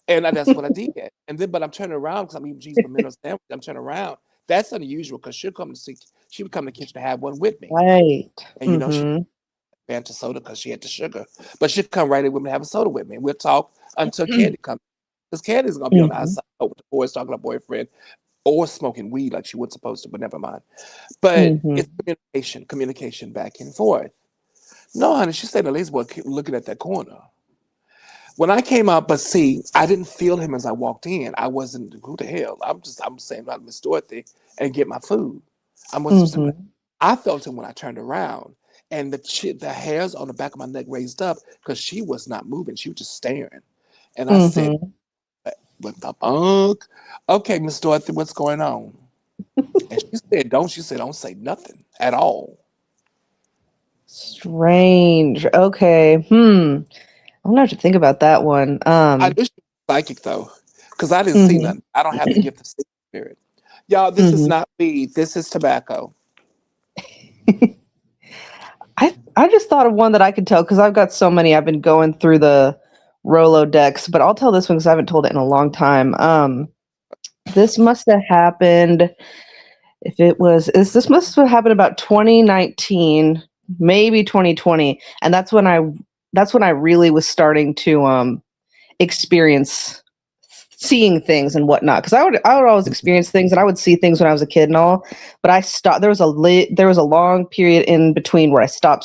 And that's what I did. And then, but I'm turning around because I'm eating cheese pimento sandwich. I'm turning around. That's unusual because she would come to the kitchen to have one with me. Right. And she Mhm. Fanta soda because she had the sugar. But she'd come right in with me and have a soda with me. And we'll talk until Candy comes. Because Candy's gonna be on the Mhm. outside with the boys talking to her boyfriend or smoking weed like she was supposed to, but never mind. But Mhm. it's communication back and forth. No, honey, she said the lazy boy keep looking at that corner. When I came out, but see, I didn't feel him as I walked in. I wasn't, who the hell? I'm saying about Miss Dorothy and get my food. I wasn't just, Mhm. I felt him when I turned around and the hairs on the back of my neck raised up because she was not moving. She was just staring. And I said, Mhm. what the fuck? Okay, Miss Dorothy, what's going on? And she said, don't say nothing at all. Strange. Okay. I don't have to think about that one. I knew she was psychic though, because I didn't see Mhm. nothing. I don't have the gift of seeing spirit. Y'all, this is Mhm. not weed. This is tobacco. I just thought of one that I could tell because I've got so many. I've been going through the Rolodex, but I'll tell this one because I haven't told it in a long time. This must have happened. If it was, this must have happened about 2019, maybe 2020, and that's when I really was starting to experience seeing things and whatnot, because I would always experience things and I would see things when I was a kid and all, but I stopped. There was a long period in between where I stopped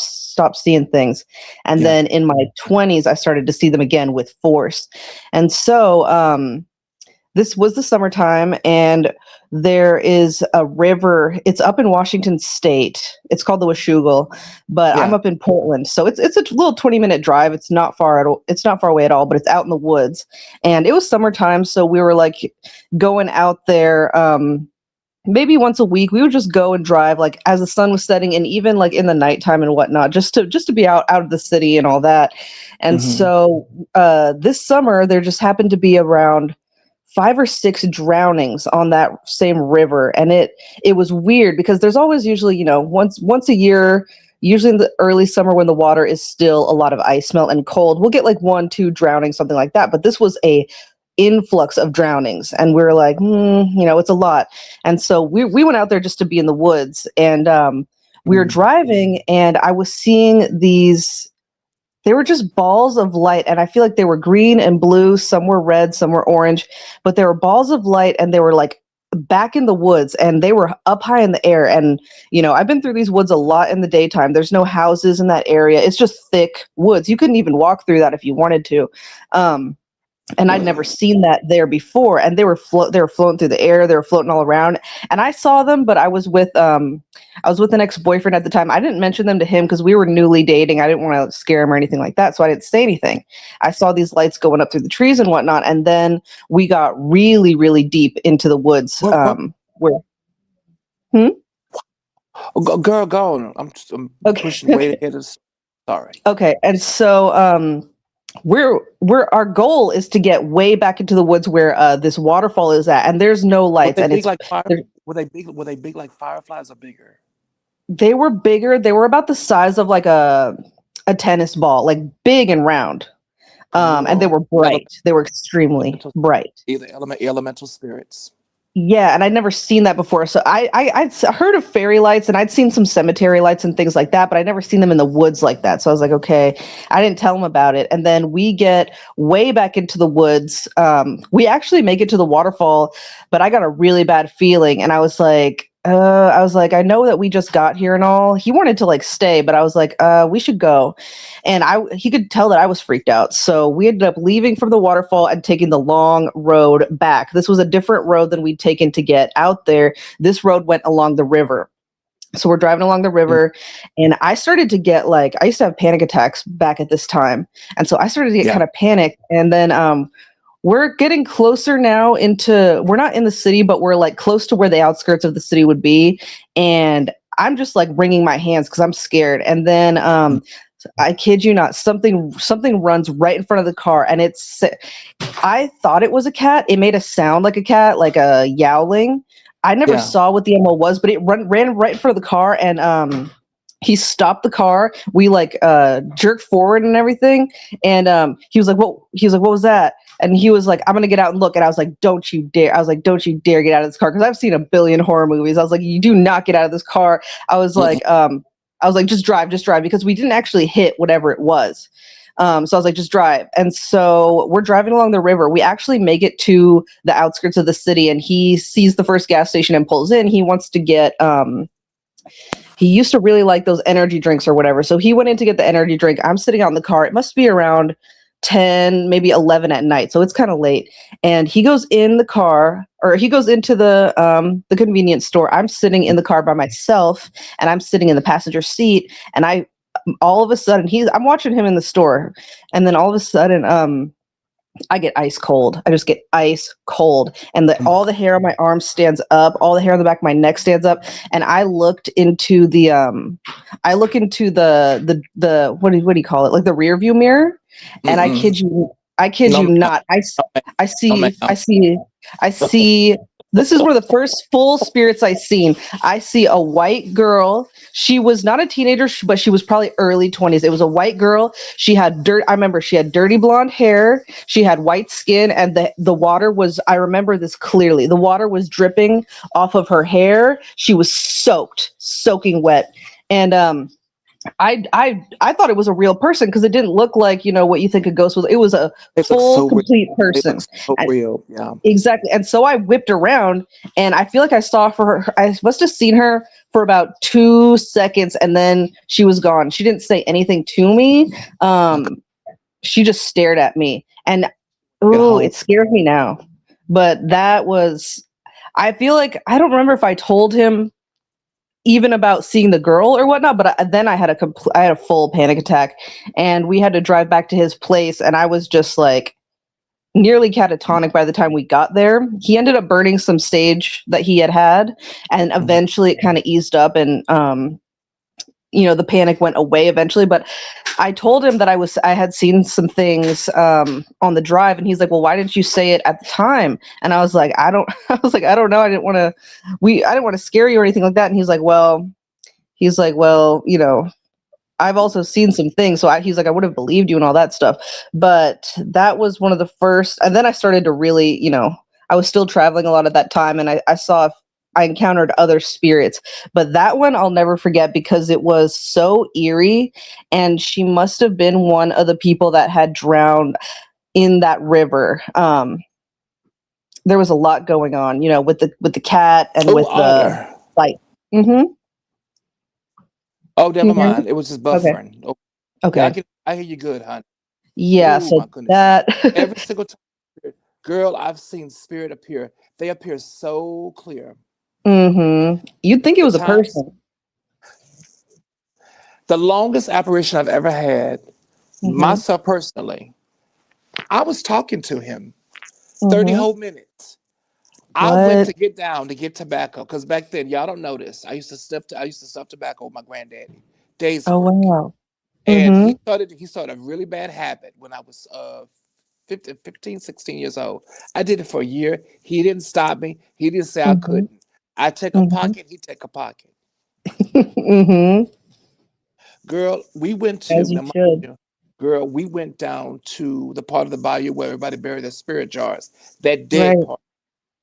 seeing things, and Yeah. then in my 20s I started to see them again with force. And so this was the summertime, and there is a river. It's up in Washington State. It's called the Washougal, but I'm Yeah. up in Portland, so it's a little 20-minute drive. It's not far at all. It's not far away at all, but it's out in the woods. And it was summertime, so we were like going out there. Maybe once a week, we would just go and drive like as the sun was setting, and even like in the nighttime and whatnot, just to be out of the city and all that. And Hmm. so this summer, there just happened to be around 5 or 6 drownings on that same river, and it was weird because there's always usually, once a year, usually in the early summer when the water is still a lot of ice melt and cold, we'll get like 1, 2 drownings, something like that. But this was a influx of drownings, and we were like, it's a lot. And so we went out there just to be in the woods, and we were Hmm. driving, and I was seeing these. They were just balls of light, and I feel like they were green and blue. Some were red, some were orange, but they were balls of light, and they were like back in the woods, and they were up high in the air. And I've been through these woods a lot in the daytime. There's no houses in that area. It's just thick woods. You couldn't even walk through that if you wanted to. And I'd never seen that there before. And they were floating through the air. They were floating all around. And I saw them, but I was with an ex-boyfriend at the time. I didn't mention them to him because we were newly dating. I didn't want to scare him or anything like that, so I didn't say anything. I saw these lights going up through the trees and whatnot, and then we got really, really deep into the woods. What? Where? Hmm? Oh, girl, go on. I'm pushing Okay. way ahead of. Sorry. Okay. And so we're our goal is to get way back into the woods where this waterfall is at, and there's no Were lights, they and big it's like fire? there- Were they big? Were they big like fireflies or bigger? they were bigger. They were about the size of like a tennis ball, like big and round. And they Oh, were bright. They were extremely elemental, bright. either elemental spirits. Yeah, and I'd never seen that before. So heard of fairy lights, and I'd seen some cemetery lights and things like that, but I'd never seen them in the woods like that. So I was like, okay, I didn't tell him about it. And then we get way back into the woods. We actually make it to the waterfall, but I got a really bad feeling, and I was like, I know that we just got here and all. He wanted to like stay, but I was like, we should go. And he could tell that I was freaked out. So we ended up leaving from the waterfall and taking the long road back. This was a different road than we'd taken to get out there. This road went along the river. So we're driving along the Mm, river, and I started to get like, I used to have panic attacks back at this time. And so I started to get yeah. kind of panicked. And then we're getting closer now we're not in the city, but we're like close to where the outskirts of the city would be. And I'm just like wringing my hands because I'm scared. And then Mm, I kid you not, something runs right in front of the car, and I thought it was a cat. It made a sound like a cat, like a yowling. I never yeah. saw what the animal was, but it ran right in front of the car, and he stopped the car. We like jerked forward and everything, and he was like, "What?" He was like, "What was that?" And he was like, "I'm gonna get out and look." And I was like, "Don't you dare!" I was like, "Don't you dare get out of this car," because I've seen a billion horror movies. I was like, "You do not get out of this car." I was Mm-mm. like, just drive, because we didn't actually hit whatever it was. So I was like, just drive. And so we're driving along the river. We actually make it to the outskirts of the city, and he sees the first gas station and pulls in. He wants to get, he used to really like those energy drinks or whatever. So he went in to get the energy drink. I'm sitting out in the car. It must be around 10, maybe 11 at night. So it's kind of late. And he goes in the car, or he goes into the convenience store. I'm sitting in the car by myself, and I'm sitting in the passenger seat. And all of a sudden, I'm watching him in the store. And then all of a sudden, I get ice cold. I just get ice cold, and Mm. all the hair on my arm stands up. All the hair on the back of my neck stands up. And I look into the what do you call it? Like the rear view mirror. And Mm-mm. I kid No, you ma'am. not. No, ma'am. I No, see, I ma'am. see, I see. This is one of the first full spirits I seen. I see a white girl. She was not a teenager, but she was probably early 20s. It was a white girl. She had I remember she had dirty blonde hair. She had white skin, and the water was, I remember this clearly. The water was dripping off of her hair. She was soaking wet. And I thought it was a real person because it didn't look like, what you think a ghost was. It was a They look full so real. complete They look person. so real. Yeah. Exactly. And so I whipped around, and I feel like I must have seen her for about 2 seconds, and then she was gone. She didn't say anything to me. Okay. She just stared at me, and Get ooh, home. it scares me now. But I feel like, I don't remember if I told him even about seeing the girl or whatnot, but then I had a full panic attack, and we had to drive back to his place, and I was just like, nearly catatonic by the time we got there. He ended up burning some sage that he had, and Mhm. eventually it kind of eased up, and the panic went away eventually. But I told him that I had seen some things on the drive, and he's like, "Well, why didn't you say it at the time?" And I was like, "I don't." I was like, "I don't know. I didn't want to scare you or anything like that." And he's like, "Well, I've also seen some things." So he's like, "I would have believed you and all that stuff." But that was one of the first. And then I started to really, I was still traveling a lot at that time, and I encountered other spirits. But that one I'll never forget because it was so eerie. And she must have been one of the people that had drowned in that river. There was a lot going on, with the cat and Oh, with the otter. light. Mm-hmm. Oh, Can you never hear me? mind. It was just Okay. buffering. Oh, yeah, Okay. I hear you good, hon. Yeah. Oh So my goodness. that. Every single time, girl, I've seen spirit appear. They appear so clear. You'd think it The was a times, person. the longest apparition I've ever had, Mm-hmm. myself personally, I was talking to him 30 Mm-hmm. whole minutes. I went What? to get down to get tobacco because back then y'all don't know this. I used to stuff tobacco with my granddaddy. Days Oh work. wow. And Mhm. he started a really bad habit when I was 15, 16 years old. I did it for a year. He didn't stop me. He didn't say I Mhm. couldn't. I take a Mhm. pocket, he take a pocket. Mhm. Girl, we went to As you now, mind should. you, girl, we went down to the part of the bayou where everybody buried their spirit jars, that dead Right. part.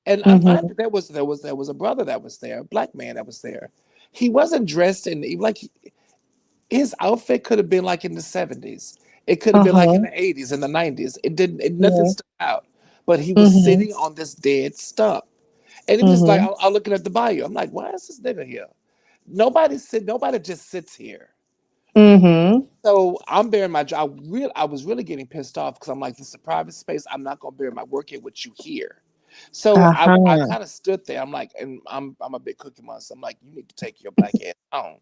And I mind Mhm. you, there was a brother that was there, a black man that was there. He wasn't dressed in like his outfit could have been like in the 70s. It could have Uh been like in huh. the 80s and the 90s. Nothing Yeah. stood out. But he was Mhm. sitting on this dead stump. And he was just like, Mhm. I'm looking at the bayou. I'm like, why is this nigga here? Nobody just sits here. Mhm. So I'm bearing my job. I was really getting pissed off because I'm like, this is a private space. I'm not gonna bear my work here with you here. So Uh I huh. kind of stood there. I'm like, and I'm a big cookie monster. I'm like, you need to take your black ass on.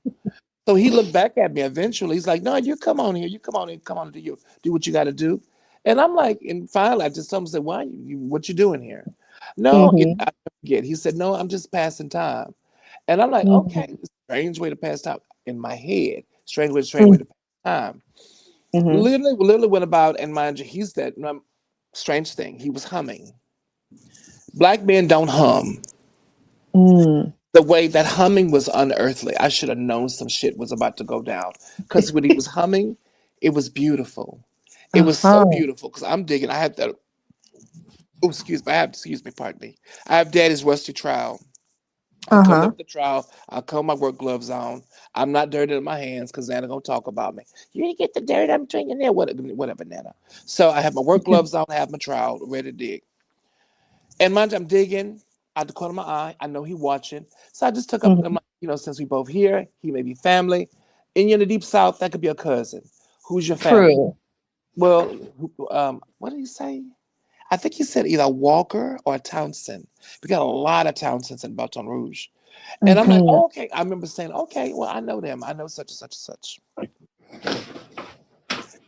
So he looked back at me eventually. He's like, no, you come on here. You come on here. Come on and do what you got to do. And I'm like, and finally I just told him, said, why what you doing here? No, Mhm. I forget. He said, no, I'm just passing time. And I'm like, okay, Mhm. strange way to pass time in my head. Strange way Mhm. to pass time. Mhm. Literally went about, and mind you, he's that strange thing. He was humming. Black men don't hum. Mm. The way that humming was unearthly. I should have known some shit was about to go down. Because when he was humming, it was beautiful. It Uh was so huh. beautiful. Because I'm digging. I have that. Oh, excuse me. Excuse me. Pardon me. I have Daddy's rusty trowel. I Uh come there huh. with the trowel. I come my work gloves on. I'm not dirty in my hands because Nana gonna talk about me. You didn't get the dirt. I'm drinking there. Whatever, Nana. So I have my work gloves on. I have my trowel ready to dig. And mind you, I'm digging out the corner of my eye. I know he watching. So I just took up, I'm Mhm. like, since we both here, he may be family. And you're in the deep south, that could be a cousin. Who's your family? True. Well, what did he say? I think he said either Walker or Townsend. We got a lot of Townsends in Baton Rouge. And I'm like, Mhm. oh, okay. I remember saying, okay, well, I know them. I know such and such and such.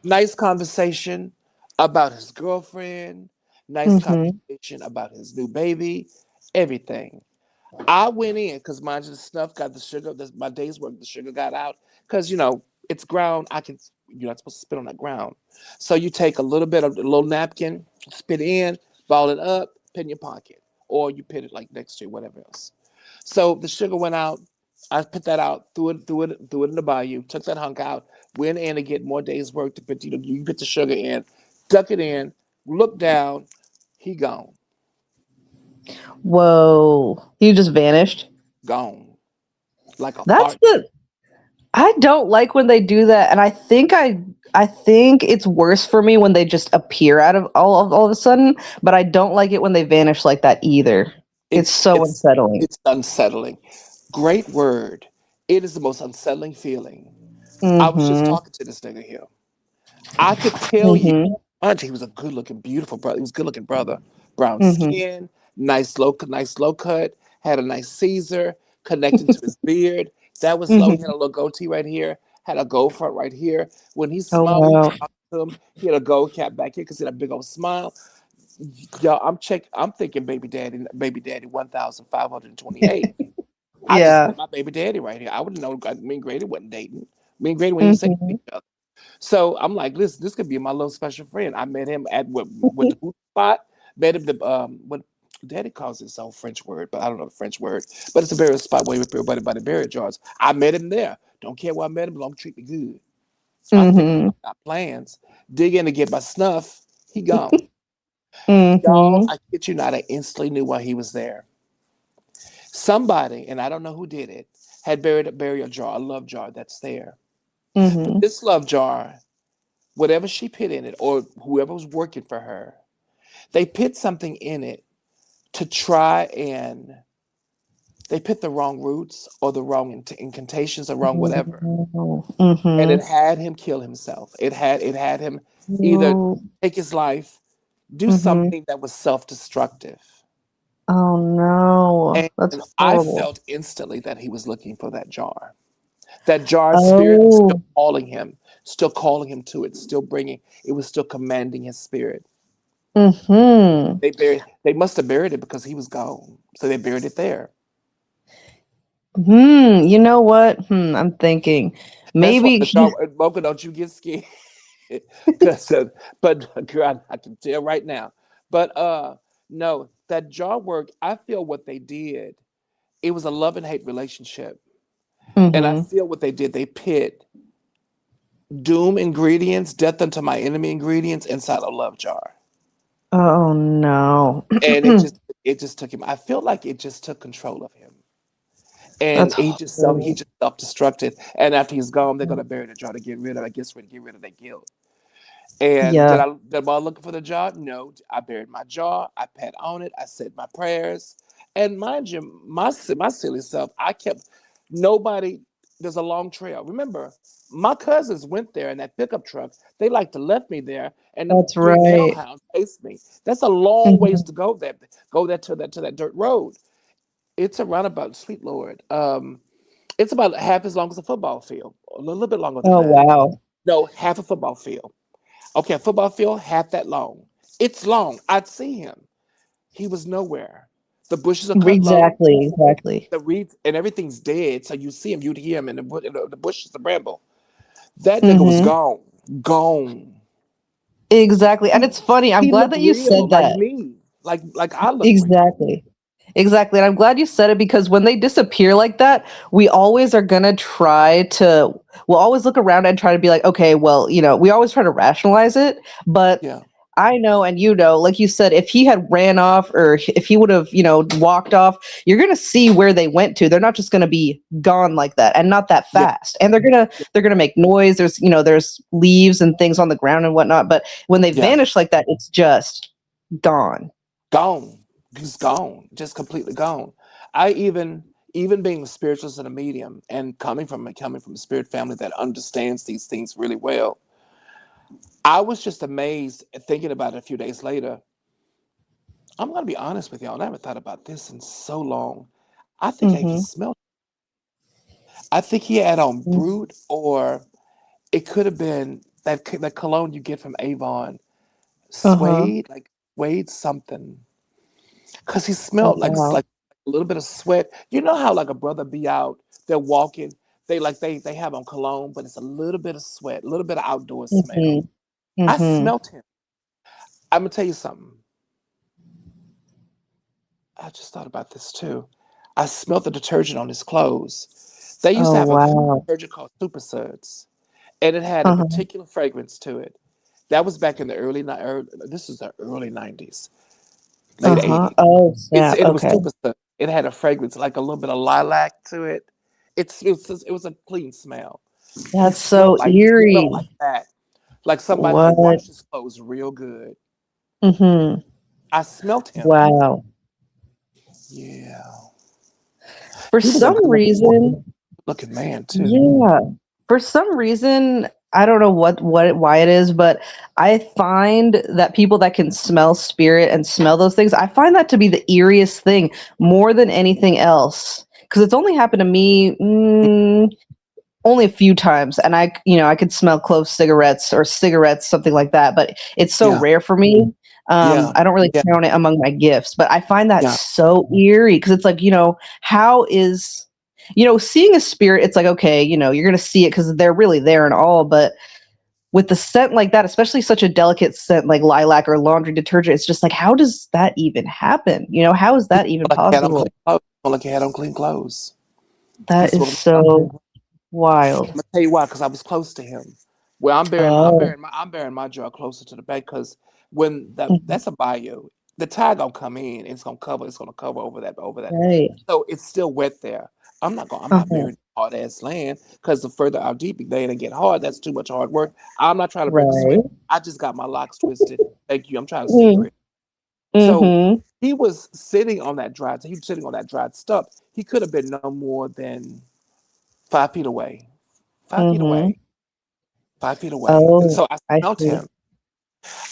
Nice conversation about his girlfriend, nice Mhm. conversation about his new baby, everything. I went in because mind you, the stuff got the sugar. My day's work, the sugar got out because it's ground. You're not supposed to spit on that ground. So you take a little bit of a little napkin, spit in, ball it up, put in your pocket, or you put it like next to you, whatever else. So the sugar went out. I put that out, threw it in the bayou, took that hunk out, went in to get more days work to put you put the sugar in, duck it in, look down, he gone, Whoa. You just vanished. gone like a That's fart. the I don't like when they do that, and I think it's worse for me when they just appear out of all of a sudden, but I don't like it when they vanish like that either. It's It's so it's unsettling. it's unsettling. Great word. It is the most unsettling feeling. I was just Mhm. talking to this nigga here. I could tell you, Mhm. Auntie, he was a good looking, beautiful brother. He was a good looking brother. Brown Mhm. skin, nice low cut, had a nice Caesar connecting to his beard. That was low. He had Mhm. a little goatee right here, had a gold front right here. When he Oh smiled, when you was wow. talking to him, he had a gold cap back here because he had a big old smile. Yo, I'm thinking baby daddy 1,528. I just Yeah. met my baby daddy right here. I wouldn't know. Me and Grady wasn't dating. Me and Grady weren't even seeing each Mhm. other. So I'm like, listen, this could be my little special friend. I met him at with the boot spot. Met him the what Daddy calls it some French word, but I don't know the French word. But it's a burial spot where everybody by the burial jars. I met him there. Don't care where I met him, long treat me good. I'm thinking Mhm. I got plans. Dig in to get my snuff. He gone. Y'all, Mhm. I kid you not, I instantly knew why he was there. Somebody, and I don't know who did it, had buried a burial jar, a love jar that's there. But Mhm. this love jar, whatever she put in it, or whoever was working for her, they put something in it to try and they put the wrong roots or the wrong incantations or wrong whatever. And it Mhm. had him kill himself. It had him either Oh. take his life, do Mhm. something that was self-destructive. Oh no. And That's I horrible. felt instantly that he was looking for that jar. That jar spirit was still Oh. calling him to it, still bringing, it was still commanding his spirit. Mm-hmm. They must have buried it because he was gone. So they buried it there. You know what? I'm thinking That's why maybe the he. dog, Mocha, don't you get scared. Cause, but girl, I can tell right now. But no, that jaw work, I feel what they did, it was a love and hate relationship. And I Mm-hmm. feel what they did, they pit doom ingredients, death unto my enemy ingredients inside a love jar. Oh no. And it just took him. I feel like it just took control of him. And That's he horrible. just self-destructed. And after he's gone, they're gonna bury the jar to get rid of, I guess, to get rid of their guilt. And Yeah, did I looking for the jaw? No. I buried my jaw. I pat on it. I said my prayers. And mind you, my silly self, I kept nobody. There's a long trail. Remember, my cousins went there in that pickup truck. They like to left me there, and them that's three right. hellhounds chased me. That's a long ways Hmm. to go there. Go there to that dirt road. It's around about sweet Lord. It's about half as long as a football field, a little bit longer than Oh that. wow. No, half a football field. Okay, a football field, half that long. It's long. I'd see him. He was nowhere. The bushes are cut low. Exactly, exactly. The reeds and everything's dead. So you see him, you'd hear him in the bushes, the bramble. That nigga was Hmm. gone. Gone. Exactly. And He it's funny. I'm he glad looked that you real, said like that. me. Like I look real. Exactly. Exactly. And I'm glad you said it because when they disappear like that, we always are going to we'll always look around and try to be like, okay, well, we always try to rationalize it. But Yeah. I know, and like you said, if he had ran off or if he would have, walked off, you're going to see where they went to. They're not just going to be gone like that and not that Yeah. fast. And they're going to make noise. There's leaves and things on the ground and whatnot. But when they Yeah. vanish like that, it's just gone. Gone. He's gone. Just completely gone. I even being a spiritualist and a medium and coming from a spirit family that understands these things really well, I was just amazed thinking about it a few days later. I'm going to be honest with y'all. I haven't thought about this in so long. I think I even Hmm. smelled. I think he had on Brute, or it could have been that cologne you get from Avon, Uh-huh. Suede, like Suede something, because he Oh, smelled wow. like a little bit of sweat. You know how like a brother be out, they're walking, they have on cologne, but it's a little bit of sweat, a little bit of outdoor smell. Mhm. I Mhm. smelt him. I'm gonna tell you something. I just thought about this too. I smelled the detergent on his clothes. They used to Oh, have a wow. detergent called Super Suds, and it had a Uh-huh. particular fragrance to it. That was back in the this is the early '90s, late Uh-huh. '80s. Oh, snap. It was Okay. Super Sud. It had a fragrance like a little bit of lilac to it. It was a clean smell. That's so He smelled like eerie. that, like somebody who What? washed his clothes real good. Mhm. I smelt him. Wow. Yeah, For he was a some good reason, looking man too. yeah. For some reason, I don't know why it is, but I find that people that can smell spirit and smell those things, I find that to be the eeriest thing more than anything else. Because it's only happened to me. Only a few times, and I could smell clove cigarettes or cigarettes, something like that, but it's so Yeah, rare for me. yeah, I don't really yeah, count it among my gifts, but I find that yeah. so eerie because it's like, how is, seeing a spirit, it's like, okay, you're going to see it because they're really there and all, but with the scent like that, especially such a delicate scent like lilac or laundry detergent, it's just like, how does that even happen? How is He that even smelled like he had on clean possible? clothes. He smelled like he had on clean clothes. He That is smelled. so wild. I'm gonna tell you why, because I was close to him. Well, Oh, I'm burying my jar closer to the bank because when mhm. that's a bayou, the tide gonna come in, it's gonna cover over that. Right. So it's still wet there. I'm not Uh-huh. burying hard ass land because the further out deep they and get hard, that's too much hard work. I'm not trying to break a sweat. Right. I just got my locks twisted. Thank you. I'm trying to stay Mm. pretty. So Mhm. he was sitting on that dried. He was sitting on that dried stump. He could have been no more than 5 feet away. 5 feet Mhm. away. 5 feet away. And Oh, so I I smelt see. him.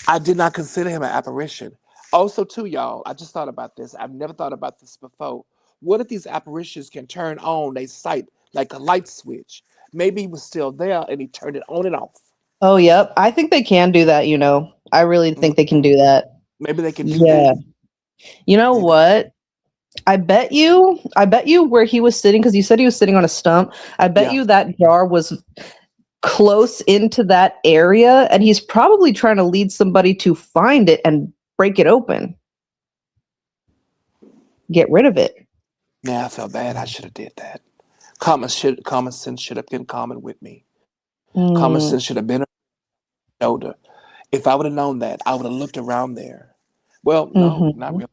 I did not consider him an apparition. Also, too, y'all, I just thought about this. I've never thought about this before. What if these apparitions can turn on they sight like a light switch? Maybe he was still there and he turned it on and off. Oh, yep. I think they can do that. I really think they can Mhm. do that. Maybe they can do Yeah. that. You know Maybe. what? I bet you where he was sitting, because you said he was sitting on a stump. I bet Yeah. you that jar was close into that area, and he's probably trying to lead somebody to find it and break it open, get rid of it. Now I feel bad. I should have did that. Common sense should have been common with me. Common Mm, sense should have been older. If I would have known that, I would have looked around there. Well, no, not hmm really.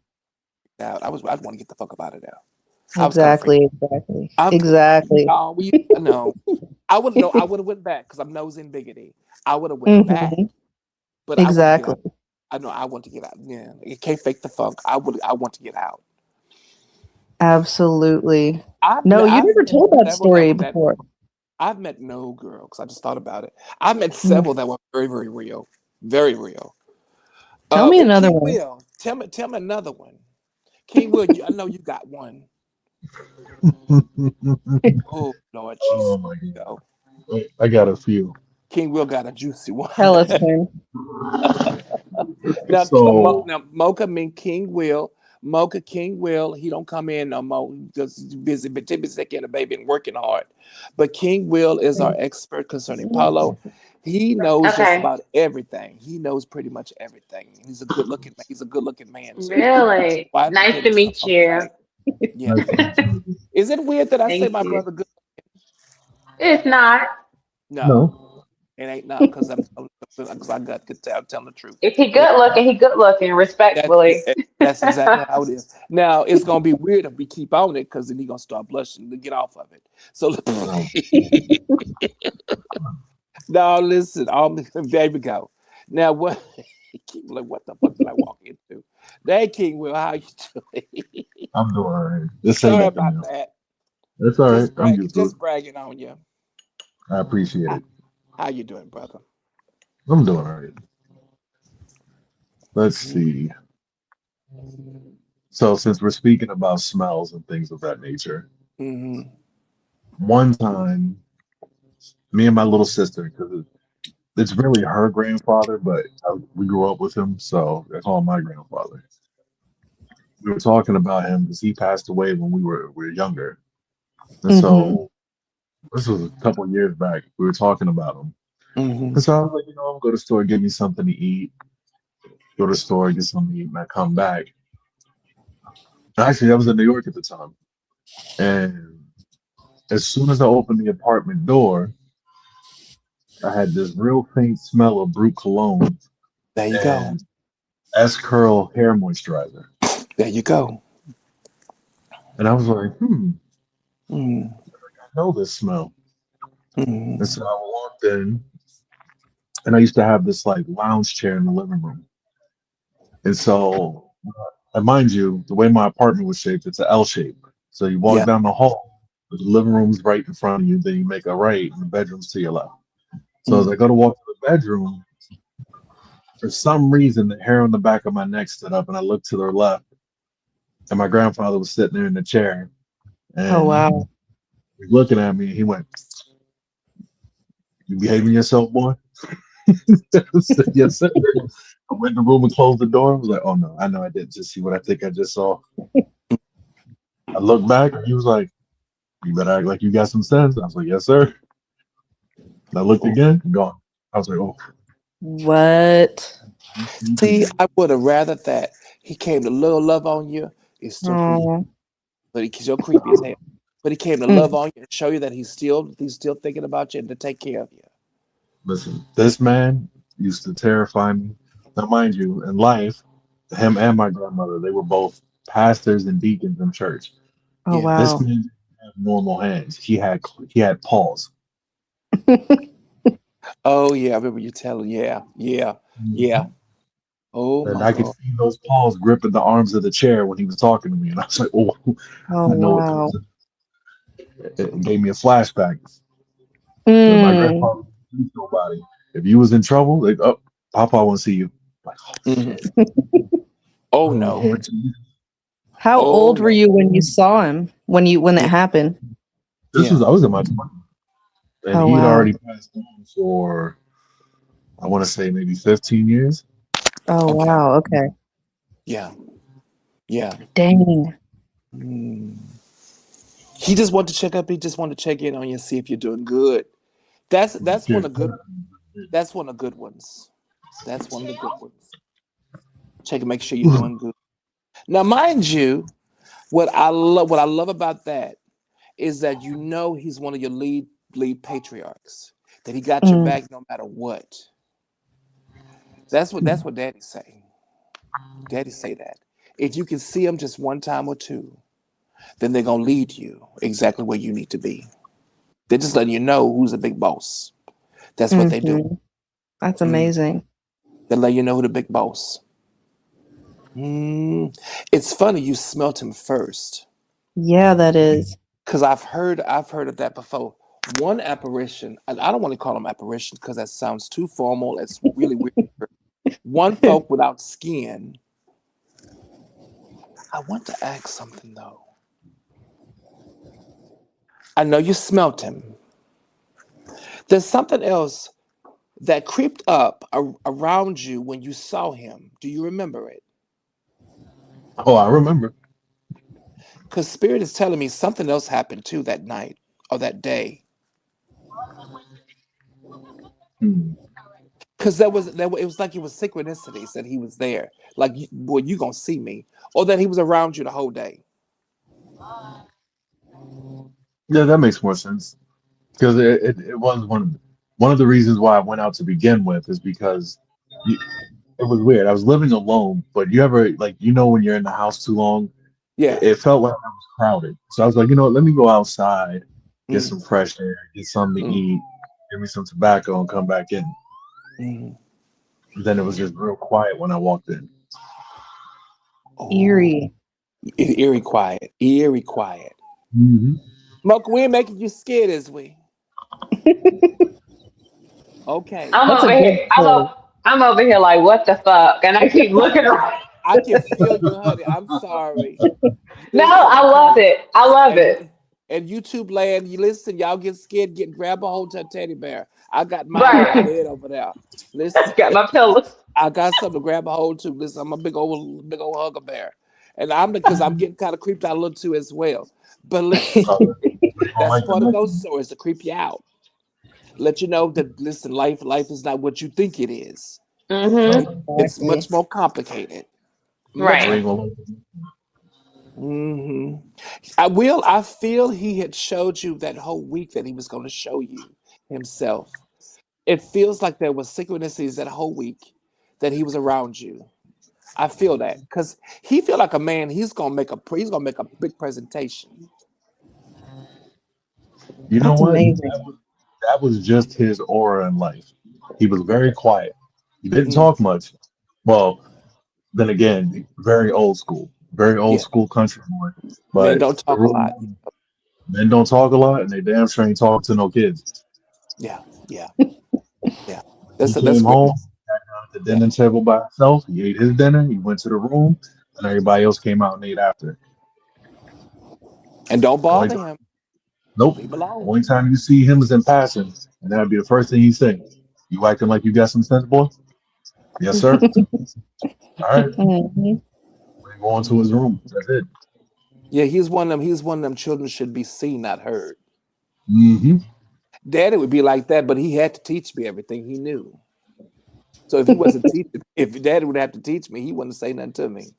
Out. I'd want to get the fuck up out of there. I was kind of freaked. exactly. I'm Exactly. no, we no. I would no. I would have went back because I'm nosy and biggity. I would have went back, hmm but I want to get Exactly. out. I know I want to get out. Yeah, you can't fake the funk. I would. I want to get out. Absolutely. I've No, met, you I've never met told that several that story were that. before. I've met no girl because I just thought about it. I've met Mm. several that were very very real, very real. Tell me Oh, another King one. Will, tell me another one. King Will, I know you got one. Oh Lord Jesus, Oh my go. god. I got a few. King Will got a juicy one. Tell us, Quinn. Now, So now Mocha mean King Will. Mocha King Will. He don't come in no more because he's busy, but busy taking a baby and working hard. But King Will is our expert concerning Paulo. He knows just Okay. about everything. He knows pretty much everything. He's a good looking. He's a good looking man too. Really? Why to Nice get to himself meet off you. track? Yeah. nice to meet you. Is it weird that I say Thank my you. brother good? It's not. No, No. it ain't not because because I got could tell telling the truth. If he It good looking, he good looking, respectfully. that's exactly how it is. Now it's gonna be weird if we keep on it because then he gonna start blushing to get off of it. So No. now listen, there we go. Now what? Keep like what the fuck did I walk into? Hey King Will, how you doing? I'm doing all right. This ain't Sorry nothing about new. that. That's all right. I'm used to it. Just bragging on you. I appreciate How, it. how you doing, brother? I'm doing all right. Let's see. So since we're speaking about smells and things of that nature, Mm-hmm. one time, me and my little sister, because it's really her grandfather, but we grew up with him, so I call him my grandfather. We were talking about him because he passed away when we were younger, and hmm so this was a couple of years back. We were talking about him, Mm-hmm. and so I was like, I'm go to the store, get me something to eat. Go to the store, get something to eat, and I come back. Actually, I was in New York at the time, and as soon as I opened the apartment door, I had this real faint smell of Brute cologne There you go. and S Curl hair moisturizer. There you go. And I was like, Mm-hmm. I know this smell. And Mm-hmm. so I walked in, and I used to have this like lounge chair in the living room. And so, and mind you, the way my apartment was shaped, it's an L shape. So you walk Yeah. down the hall, the living room's right in front of you, then you make a right, and the bedroom's to your left. So as I Mm-hmm. go to walk to the bedroom, for some reason, the hair on the back of my neck stood up, and I looked to the left, and my grandfather was sitting there in the chair, Oh and wow. he was looking at me. And he went, "You behaving yourself, boy?" I said, "Yes, sir." I went in the room and closed the door. I was like, "Oh no, I know I didn't just see what I think I just saw." I looked back, and he was like, "You better act like you got some sense." I was like, "Yes, sir." And I looked Oh. again, gone. I was like, "Oh, What? yes, See, indeed." I would have rather that he came to little love on you. It's still creepy, Oh. but he's still creepy as hell. But he came to love Mm. on you and show you that he's still thinking about you and to take care of you. Listen, this man used to terrify me. Now, mind you, in life, him and my grandmother, they were both pastors and deacons in church. Oh Yeah. This wow. man didn't have normal hands. He had paws. Oh yeah, I remember you telling. Yeah, yeah, yeah. Mhm. Oh And my I could God. see those paws gripping the arms of the chair when he was talking to me. And I was like, oh, Oh I know what wow. comes. It gave me a flashback. And my Mm. grandfather didn't see nobody. If you was in trouble, like, oh, Papa want to see you. Like, oh, Hmm. shit. Oh Oh, no. Lord Jesus. How Oh old were no. you when you saw him? When it Yeah. happened? Yeah. I was in my 20s. And Oh he had wow. already passed on for, I want to say maybe 15 years. Oh Okay. wow. Okay. Yeah, yeah. Dang. Mm. He just wanted to check up. He just wanted to check in on you and see if you're doing good. That's Yeah. one of good. That's one of the good ones. That's one of the good ones. Check and make sure you're doing good. Now, mind you, what I love about that is that you know he's one of your lead patriarchs. That he got your Mm, back no matter what. That's what Daddy say. Daddy say that. If you can see him just one time or two, then they're gonna lead you exactly where you need to be. They're just letting you know who's the big boss. That's what they do. hmm. That's Mm. amazing. They let you know who the big boss. Mm. It's funny you smelt him first Yeah, that is. because I've heard of that before. One apparition, and I don't want to call them apparitions because that sounds too formal. It's really weird. One folk without skin. I want to ask something though. I know you smelt him. There's something else that creeped up around you when you saw him. Do you remember it? Oh, I remember. Because Spirit is telling me something else happened too that night or that day. Hmm. Because it was like it was synchronicities that he was there. Like, boy, you gonna see me, or that he was around you the whole day. Yeah, that makes more sense because it was one of the reasons why I went out to begin with is because you, it was weird. I was living alone, but you ever like when you're in the house too long, Yeah. it felt like I was crowded. So I was like, let me go outside, get some Mm-hmm. fresh air, get something to Mm-hmm. eat, give me some tobacco, and come back in. Mm-hmm. Then it was just real quiet when I walked in. Oh, Eerie. eerie quiet, eerie quiet. Hmm. Smoke, we ain't making you scared, is we? Okay. I'm That's a over good here. pull. I'm over here like, what the fuck? And I keep looking around. I can feel you, honey. I'm sorry. No, Listen, I love okay. it. I love And it. you and YouTube land, you listen, y'all get scared, grab a hold to a teddy bear. I got mine on my Right. bed over there. Listen, Got my pillows. I got something to grab a hold to. Listen, I'm a big old hugger bear. And I'm because I'm getting kind of creeped out a little too as well. But listen, So you gonna that's like the part of next ghost one? stories to creep you out. Let you know that listen, life is not what you think it is. It, Mm-hmm. it's Exactly. much more complicated. Much You Right. ain't more. gonna like Hmm. I feel he had showed you that whole week that he was going to show you himself. It feels like there was synchronicities that whole week that he was around you. I feel that because he feel like a man. He's gonna make a big presentation. You know That's what? amazing. That was just his aura in life. He was very quiet. He didn't Mm, talk much. Well, then again, very old yeah, school country boy. men But don't the talk a rule lot. men don't talk a lot, and they damn sure ain't talk to no kids. Yeah, yeah, yeah. He That's came great. home at the Yeah, dinner table by himself. He ate his dinner. He went to the room, and everybody else came out and ate after. and don't The only bother time, him. nope. Leave him alone. Only time you see him is in passing, and that'd be the first thing he say. You acting like you got some sense, boy? Yes, sir. All right. Mhm. We go on to his Mhm. room. That's it. Yeah, he's one of them. He's one of them children should be seen, not heard. Hmm. Daddy would be like that, but he had to teach me everything he knew. So if he wasn't teaching, if Daddy would have to teach me, he wouldn't say nothing to me.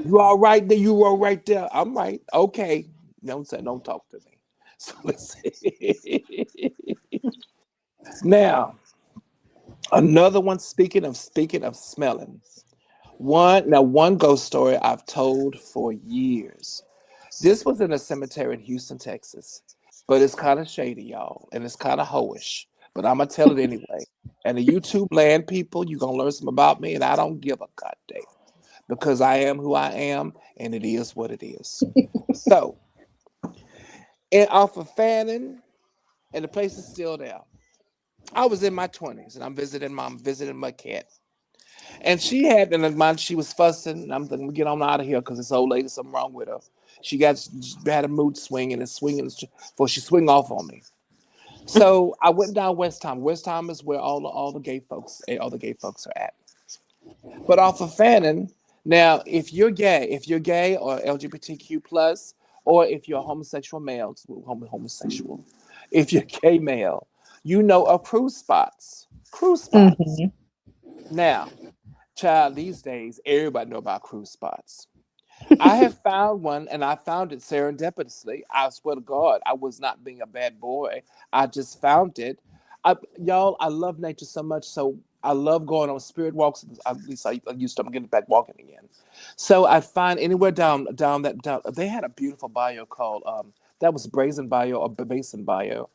You all right there? You all right there? I'm right. Okay. Don't say. Don't talk to me. So let's see. Now another one. Speaking of smelling. One ghost story I've told for years. This was in a cemetery in Houston, Texas, but it's kind of shady, y'all, and it's kind of hoish. But I'm gonna tell it anyway. And the YouTube land people, you gonna learn some about me, and I don't give a goddamn because I am who I am, and it is what it is. So, and off of Fannin, and the place is still there. I was in my 20s, and I'm visiting my cat, and she had in her mind she was fussing. And I'm thinking, get on out of here because this old lady something wrong with her. She had a mood swing and it's swinging before she swing off on me. So I went down West Time. West Time is where all the gay folks are at. But off of Fannin, Now, if you're gay or LGBTQ plus, or if you're a homosexual male, homosexual, if you're gay male, you know of cruise spots. Cruise spots. Hmm. Now, child, these days everybody know about cruise spots. I have found one, and I found it serendipitously. I swear to God, I was not being a bad boy. I just found it. Y'all, I love nature so much, so I love going on spirit walks. At least I used to. I'm getting back walking again. So I find anywhere down that down. They had a beautiful bio called that was Brazen Bio or Basin Bio,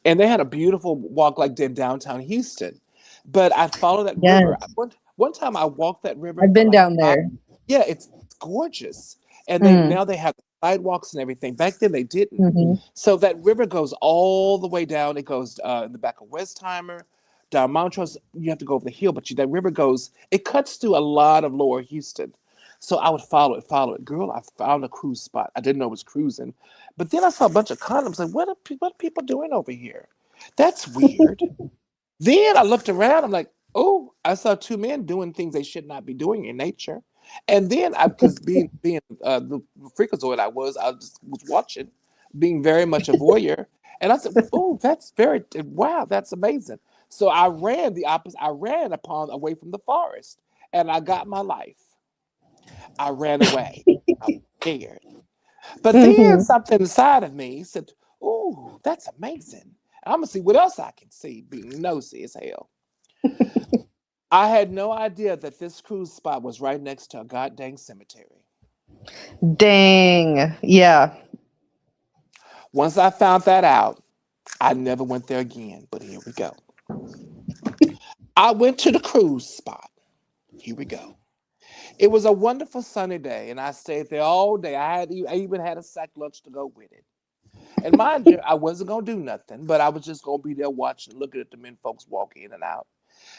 and they had a beautiful walk like in downtown Houston. But I followed that river. Yes, One time I walked that river I've for been like down there. yeah, it's gorgeous. And they Mm. now they have sidewalks and everything. Back then they didn't. Hmm. So that river goes all the way down. It goes in the back of Westheimer, down Montrose. You have to go over the hill, but that river goes. It cuts through a lot of Lower Houston. So I would follow it. Girl, I found a cruise spot. I didn't know it was cruising, but then I saw a bunch of condoms. Like, what are people doing over here? That's weird. Then I looked around. I'm like, oh, I saw two men doing things they should not be doing in nature. And then I, because being the freakazoid I just was watching, being very much a voyeur, and I said, oh, that's very wow, that's amazing. So I ran the opposite. I ran upon away from the forest, and I got my life. I ran away. I was scared. But then Hmm. something inside of me said, oh, that's amazing. I'm gonna see what else I can see, being nosy as hell. I had no idea that this cruise spot was right next to a goddamn cemetery. Dang. Yeah. Once I found that out, I never went there again. But here we go. I went to the cruise spot. Here we go. It was a wonderful sunny day, and I stayed there all day. I even had a sack lunch to go with it. And mind you, I wasn't gonna do nothing, but I was just gonna be there watching, looking at the men folks walk in and out.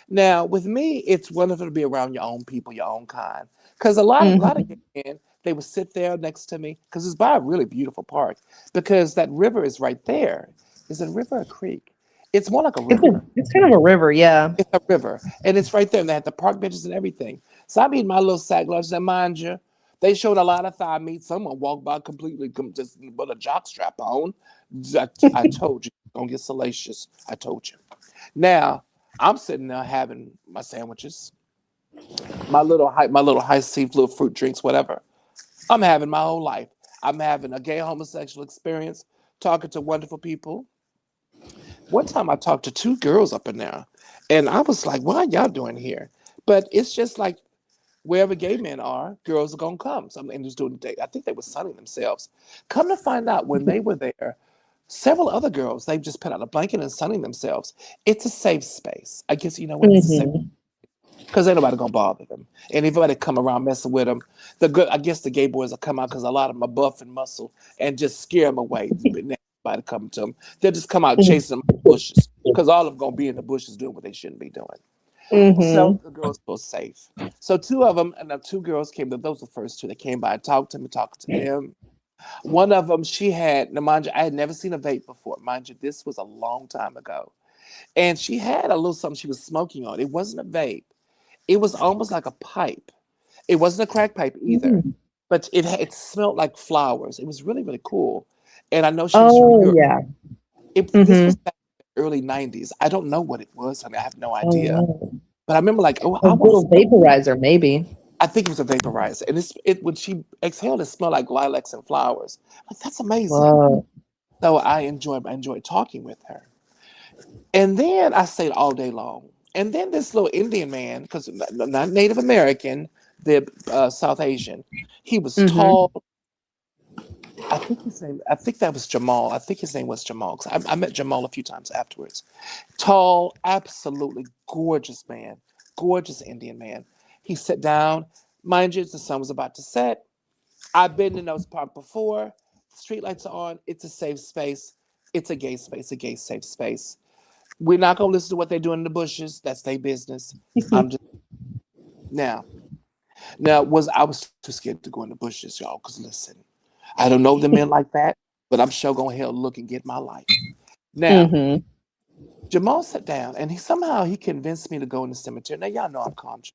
Now, with me, it's wonderful to be around your own people, your own kind. Because a lot of Hmm. gay men, they would sit there next to me because it's by a really beautiful park. Because that river is right there. Is it a river or a creek? It's more like a river. It's kind of a river. Yeah. It's a river, and it's right there. And they had the park benches and everything. So I'm eating my little sack lunch. And mind you, they showed a lot of thigh meat. Someone walked by completely just with a jock strap on. I told you, don't get salacious. I told you. Now I'm sitting there having my sandwiches, my little high seafood fruit drinks, whatever. I'm having my whole life. I'm having a gay homosexual experience, talking to wonderful people. One time I talked to two girls up in there, and I was like, "What are y'all doing here?" But it's just like wherever gay men are, girls are gonna come. Some and just doing date. I think they were sunning themselves. Come to find out, when they were there, several other girls they just put out a blanket and sunning themselves. It's a safe space. I guess you know what it's a safe Hmm. because ain't nobody gonna bother them. And if anybody come around messing with them, I guess the gay boys will come out because a lot of them are buff and muscle and just scare them away. Nobody coming to them, they'll just come out chasing them in the bushes because all of them gonna be in the bushes doing what they shouldn't be doing. So Hmm. the girls feel safe. So two of them and the two girls came. Those were the first two that came by and talked to me, talked to them. One of them, she had, now mind you, I had never seen a vape before. Mind you, this was a long time ago. And she had a little something she was smoking on. It wasn't a vape. It was almost like a pipe. It wasn't a crack pipe either, but it smelled like flowers. It was really really cool. And I know she was from Oh Europe. yeah. This Hmm. was back in the early '90s. I don't know what it was. I mean, I have no Oh idea. wow. But I remember like, oh, A I want to little smell. vaporizer, maybe. I think it was a vaporizer, and it when she exhaled, it smelled like lilacs and flowers. Like that's amazing. Wow. So I enjoyed talking with her. And then I stayed all day long. And then this little Indian man, because not Native American, the South Asian, he was Hmm. tall. I think that was Jamal. I think his name was Jamal. 'Cause I met Jamal a few times afterwards. Tall, absolutely gorgeous man, gorgeous Indian man. He sat down. Mind you, the sun was about to set. I've been in those parks before. Streetlights are on. It's a safe space. It's a gay space, a gay safe space. We're not gonna listen to what they're doing in the bushes. That's their business. I'm just now. Now was I was too scared to go in the bushes, y'all. Cause listen, I don't know the men like that, but I'm sure gonna hell look and get my life. Now Hmm. Jamal sat down and he convinced me to go in the cemetery. Now y'all know I'm conscious.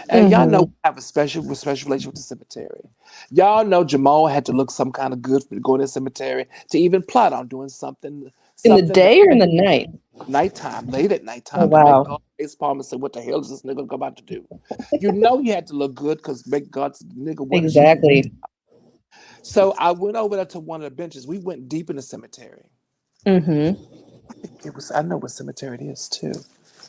And y'all know we Mm-hmm. have a special relationship with the cemetery. Y'all know Jamal had to look some kind of good for to go to the cemetery to even plot on doing In the something that day or in the night? nighttime, late at Oh nighttime, to make wow. God face palm and say, "What the hell is this nigga about to do?" You know he had to look good because make God's nigga, what is you doing? Exactly. So I went over there to one of the benches. We went deep in the cemetery. Mm-hmm. It was I know what cemetery it is too,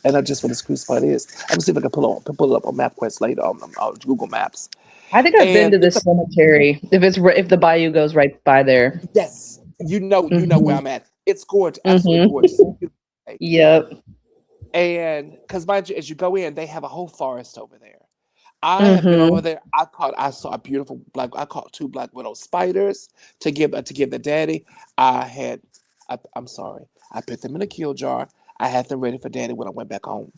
and I just what this cruise spot is. I'm gonna see if I can pull it up on MapQuest later on Google Maps. I think I've been And to it's this cemetery. If the bayou goes right by there. yes, you know where Mm-hmm. I'm at. It's gorgeous, absolutely gorgeous. Mm-hmm. Beautiful day. Yep. And because mind you, as you go in, they have a whole forest over there. I have been over Mm-hmm. there. I saw a beautiful black. I caught two black widow spiders to give the daddy. I had. I'm sorry. I put them in a kill jar. I had them ready for daddy when I went back home.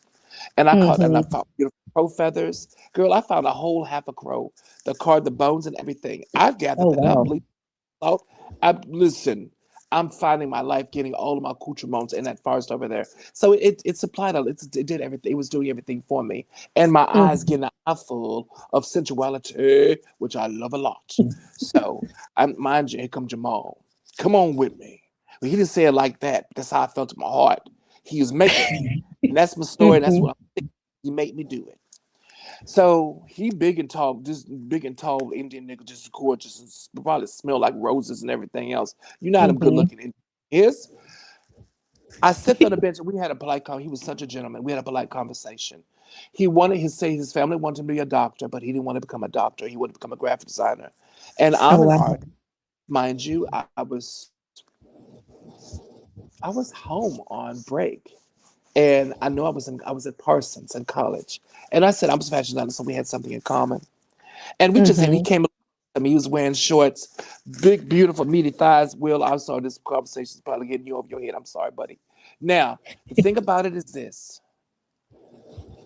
And I Mm-hmm. found beautiful crow feathers. Girl, I found a whole half a crow. The card, the bones, and everything. I gathered Oh that up. wow. Out. Listen, I'm finding my life getting all of my accoutrements in that forest over there. So it supplied it did everything. It was doing everything for me, and my eyes Mm-hmm. getting an eyeful of sensuality, which I love a lot. So I mind you, here come Jamal. Come on with me. Well, he didn't say it like that. But that's how I felt in my heart. He was making me, and that's my story. And that's Mm-hmm. what he made me do it. So he big and tall, just big and tall Indian nigga, just gorgeous and probably smell like roses and everything else. You know how them good Mm-hmm. looking Indian is. I sat on the bench and we had a polite he was such a gentleman. We had a polite conversation. He wanted his family wanted him to be a doctor, but he didn't want to become a doctor. He wanted to become a graphic designer. And Oh I'm an wow. artist, mind you. I was home on break. And I know I was at Parsons in college. And I said I was a fashion designer, so we had something in common. And we just and he Mm-hmm. came. I mean, he was wearing shorts, big, beautiful, meaty thighs. Will, I'm sorry, this conversation is probably getting you over your head. I'm sorry, buddy. Now, the thing about it is this: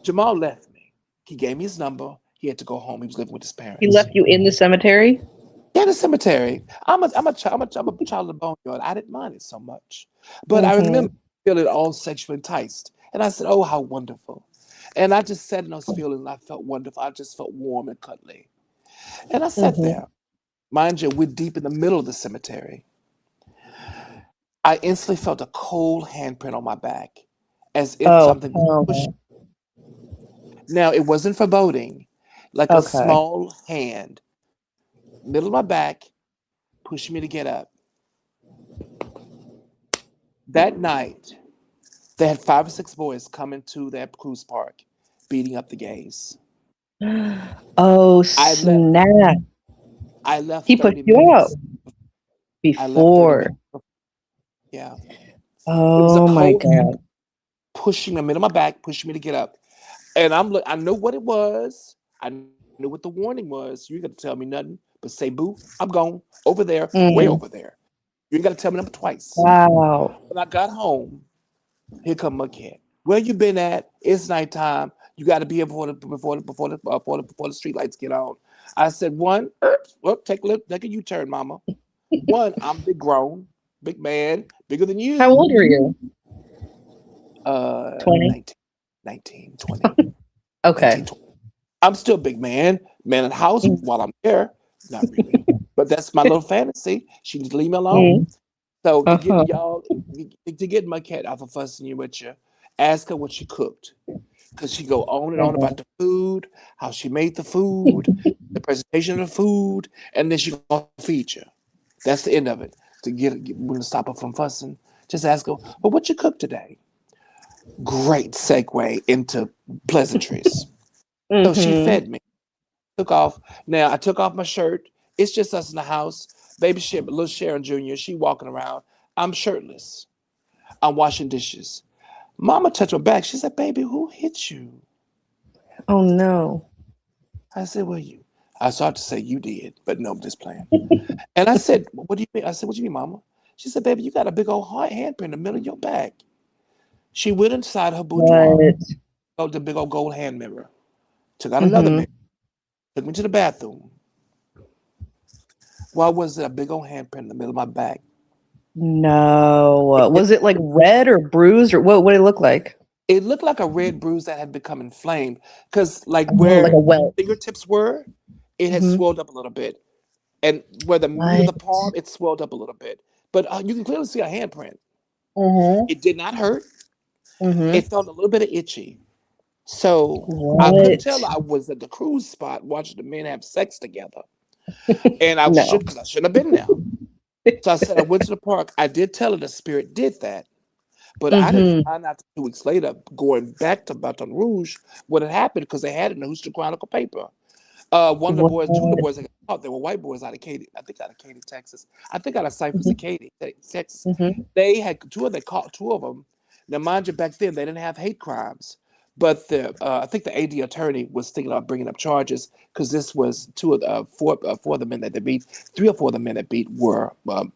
Jamal left me. He gave me his number. He had to go home. He was living with his He parents. left you in the cemetery? Yeah, the cemetery. I'm a child of the boneyard. I didn't mind it so much, but I remember Mm-hmm. feeling all sexually enticed, and I said, "Oh, how wonderful!" And I just sat in those feelings. And I felt wonderful. I just felt warm and cuddly, and I sat Mm-hmm. there. Mind you, we're deep in the middle of the cemetery. I instantly felt a cold handprint on my back, as if Oh something was hell pushing. no. Now, it wasn't foreboding, like a Okay. small hand, middle of my back, pushing me to get up. That night, they had 5 or 6 boys coming to that cruise park, beating up the gays. Oh I left. snap. I left He pushed 30 you out minutes. I left 30 before. minutes. Yeah. It was a Oh my cold hand god. pushing me, middle of my back, pushing me to get up. And I know what it was. I knew what the warning was. You ain't got to tell me nothing, but say, boo, I'm gone over there, way over Mm. there. You ain't got to tell me number twice. Wow. When I got home, here come my cat. Where you been at? It's nighttime. You got to be here before the street lights get on. I said, one, well, take a U-turn, mama. One, I'm big grown, big man, bigger than How old you. were you? 20? 19, 19, 20, Okay. 19, 20. I'm still a big man, man in the house Mm. while I'm there. Not really. But that's my little fantasy. She needs to leave me alone. Mm. So Uh-huh. to get my cat off of fussing you with you, ask her what she cooked. Because she go on and on about Mhm. the food, how she made the food, the presentation of the food, and then she gonna feed you. That's the end of it. When to stop her from fussing, just ask her, "Well, what you cook today?" Great segue into pleasantries. So she Mhm. fed me. Took off. Now I took off my shirt. It's just us in the house. Baby little Sharon Jr. She walking around. I'm shirtless. I'm washing dishes. Mama touched my back. She said, "Baby, who hit you?" Oh no. I said, "Well, you." I started to say you did, but no, I'm just playing. And I said, "What do you mean?" I said, "What do you mean, Mama?" She said, "Baby, you got a big old hard handprint in the middle of your back." She went inside her boudoir, What? got the big old gold hand mirror, took out another mirror, Mhm. took me to the bathroom. Why was there a big old handprint in the middle of my back? No. Was it like red or bruised or what did it look like? It looked like a red bruise that had become inflamed because, like, Oh, like where a welt. fingertips were, it had Hmm. swelled up a little bit, and where the meat of What? the palm, it swelled up a little bit. But you can clearly see a handprint. Mm-hmm. It did not hurt. Mm-hmm. It felt a little bit of itchy. So I couldn't What? tell I was at the cruise spot watching the men have sex together, and I No. should because I shouldn't have been there. So I said I went to the park. I did tell her the spirit did that. But I didn't Mm-hmm. find out 2 weeks later, going back to Baton Rouge, what had happened because they had it in the Houston Chronicle paper. One of the boys, two of the What? boys that got caught, they were white boys out of Katy, I think out of Katy, Texas. I think out of Cypress Mm-hmm. and Katy, Texas. Mm-hmm. They had they caught two of them. Now, mind you, back then they didn't have hate crimes, but the I think the AD attorney was thinking about bringing up charges because this was two of the four of the men that they beat. Three or four of the men that beat were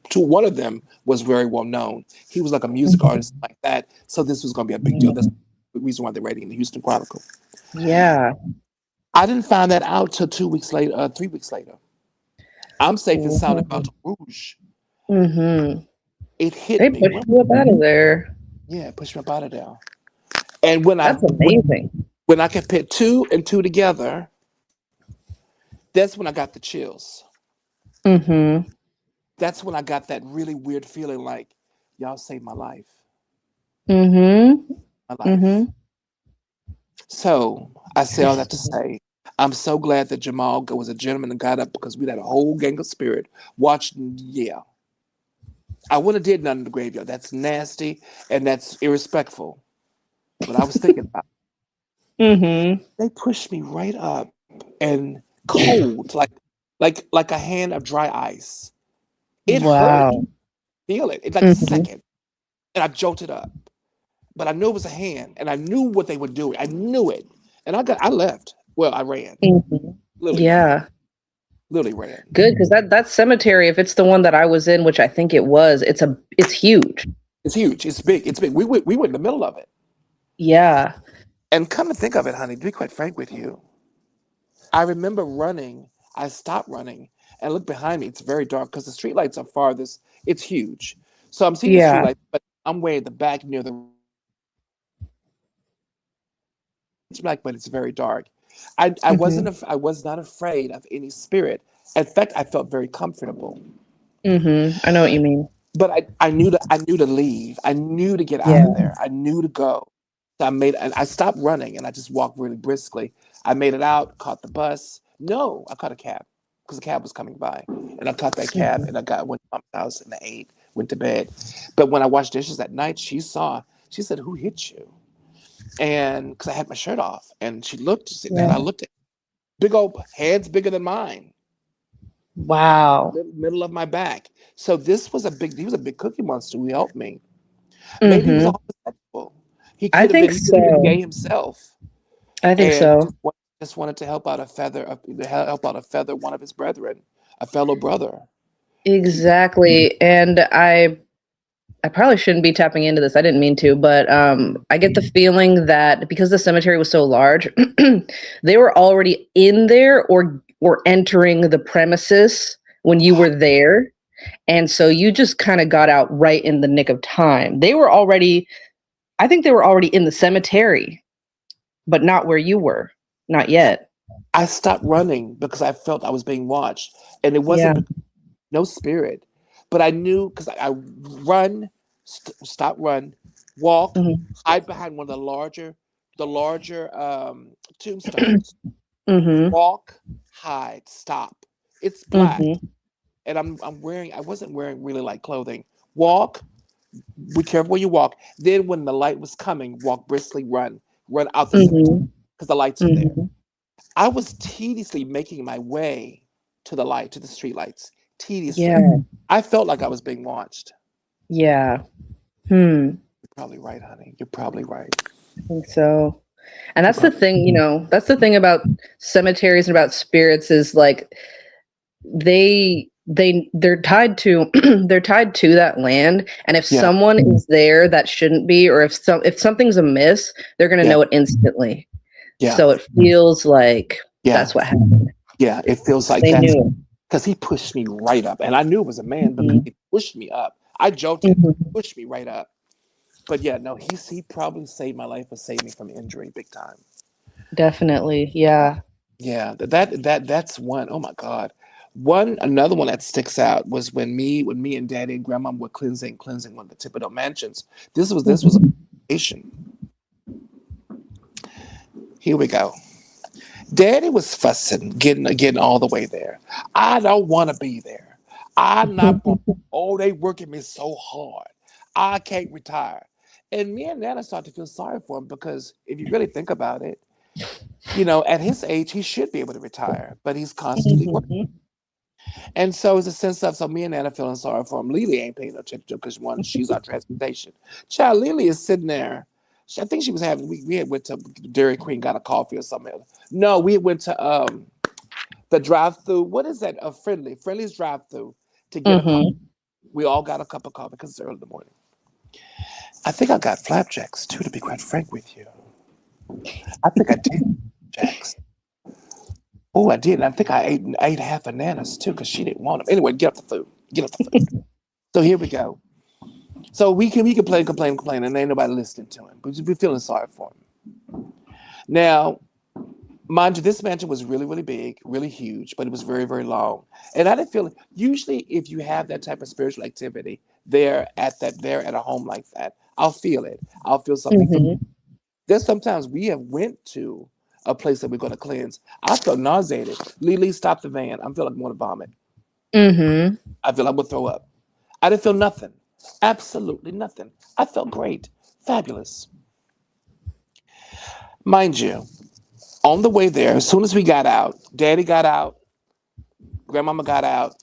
two. One of them was very well known. He was like a music artist like that. So this was going to be a big deal. That's Mm-hmm. the reason why they're writing in the Houston Chronicle. Yeah. I didn't find that out till 2 weeks later, 3 weeks later. I'm safe and sound in Mm-hmm. Baton Rouge. Mm-hmm. It hit They me. pushed you up out of there. Yeah, it pushed me up out of there. And when I That's amazing. when I can put two and two together, that's when I got the chills. Mm-hmm. That's when I got that really weird feeling like y'all saved my life. Mm-hmm. My Mm-hmm. life. So I say all that to say I'm so glad that Jamal was a gentleman and got up because we had a whole gang of spirit watching. Yeah, I wouldn't have did nothing in the graveyard. That's nasty and that's irrespectful. But I was thinking about Mm-hmm. they pushed me right up and cold, like a hand of dry ice. It hurt. Wow. Feel it. It's like a Mm-hmm. second, and I jolted up. But I knew it was a hand, and I knew what they were doing. I knew it, and I left. Well, I ran. Mm-hmm. Literally ran. Yeah. Literally ran. Good, because that cemetery, if it's the one that I was in, which I think it was, it's huge. It's huge. It's big. It's big. We were in the middle of it. Yeah. And come to think of it, honey, to be quite frank with you, I remember running. I stopped running and looked behind me. It's very dark because the streetlights are farthest. It's huge. So I'm seeing the Yeah. streetlights, but I'm way at the back near the it's black, but it's very dark. Mm-hmm. I was not afraid of any spirit. In fact, I felt very comfortable. Mm-hmm. I know what you mean. But I knew to leave. I knew to get out of Yeah. there. I knew to go. So and I stopped running and I just walked really briskly. I made it out, caught the bus. No, I caught a cab because the cab was coming by. And I caught that cab Mm-hmm. and went to mom's house and I ate, went to bed. But when I washed dishes at night, she said, "Who hit you?" And because I had my shirt off. And she looked sitting there and I Yeah. looked at big old hands bigger than mine, Wow. middle of my back. So he was a big cookie monster who helped me. Maybe he was Mm-hmm. homosexual. He I could have been. think He could have been so. gay himself, I think and so. just wanted to help out a feather one of his brethren, a fellow brother. He, Exactly. And I probably shouldn't be tapping into this. I didn't mean to, but I get the feeling that because the cemetery was so large, they were already in there or entering the premises when you were there. And so you just kind of got out right in the nick of time. I think they were already in the cemetery, but not where you were. Not yet. I stopped running because I felt I was being watched, and it Yeah. wasn't no spirit, but I knew because I run, stop, run, walk, Hmm. hide behind one of the larger tombstones. Hmm. Walk, hide, stop. It's black, Hmm. and I'm wearing. I wasn't wearing really light clothing. Walk. Be careful where you walk. Then when the light was coming, walk briskly, run out the cemetery Hmm. because the lights are there. Hmm. I was tediously making my way to the light, to the street lights, tediously. Yeah. I felt like I was being watched. Yeah. Hmm. You're probably right, honey. You're probably right. I think so. And You're that's the probably thing, that's the thing about cemeteries and about spirits is like they're tied to they're tied to that land. And if yeah, someone is there that shouldn't be, or if something's amiss, they're gonna yeah, know it instantly. yeah, So it feels like yeah, that's what happened. yeah. It feels like They that's knew because he pushed me right up, and I knew it was a man because it. he pushed me up. I jolted, Hmm. pushed me right up. But yeah, no, he probably saved my life or saved me from injury big time. Definitely. Yeah. Yeah, that's one. Oh my God. Another one that sticks out was when me and Daddy and Grandma were cleansing one of the Thibodeau mansions. This was a Mhm. patient. Here we go. Daddy was fussing, getting all the way there. I don't want to be there. I'm not. Oh, they working me so hard. I can't retire. And me and Nana start to feel sorry for him because if you really think about it, at his age, he should be able to retire, but he's constantly working. Mhm. And so it's a sense of, so me and Nana feeling sorry for him. Lily ain't paying no attention to him because one, she's our transportation. Child, Lily is sitting there. I think she was having, we had went to Dairy Queen, got a coffee or something. No, we went to the drive-through. What is that? Friendly's drive-through to get a cup. Mhm. We all got a cup of coffee because it's early in the morning. I think I got flapjacks too, to be quite frank with you. I think I did flapjacks. Oh, I did. And I think I ate half bananas too because she didn't want them. Anyway, get up the food. Get up the food. So here we go. So we complain, and ain't nobody listening to him. But we feeling sorry for him. Now, mind you, this mansion was really, really big, really huge, but it was very, very long. And I didn't feel it. Usually, if you have that type of spiritual activity there at a home like that, I'll feel it. I'll feel something. Mhm. There's sometimes we have went to a place that we're going to cleanse. I felt nauseated. Lee, stop the van. I feel like I want to vomit. Mhm. I feel like I would throw up. I didn't feel nothing. Absolutely nothing. I felt great. Fabulous. Mind you, on the way there, as soon as we got out, Daddy got out, Grandmama got out.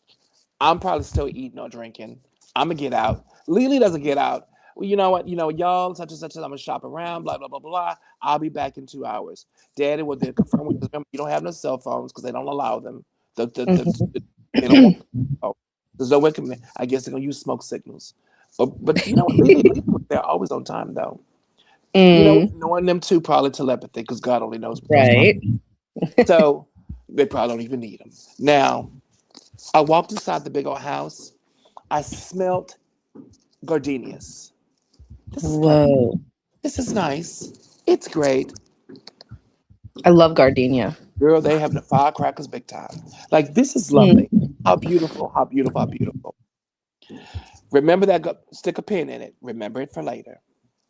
I'm probably still eating or drinking. I'm gonna get out. Lily doesn't get out. Well, you know what? Y'all, such and such. I'm gonna shop around. Blah blah blah blah. I'll be back in 2 hours. Daddy will then confirm with us. Remember, you don't have no cell phones because they don't allow them. Mhm. They don't want. Oh, there's no way. I guess they're gonna use smoke signals. But you know what? Lily was there always on time though. Mm. Knowing them two probably telepathy because God only knows what those girls. Right. So they probably don't even need them. Now I walked inside the big old house. I smelt gardenias. This is pleasant. Whoa. This is nice. It's great. I love gardenia. Girl, they have the firecrackers big time. Like, this is lovely. Mm. How beautiful, how beautiful, how beautiful. Remember that, stick a pin in it. Remember it for later.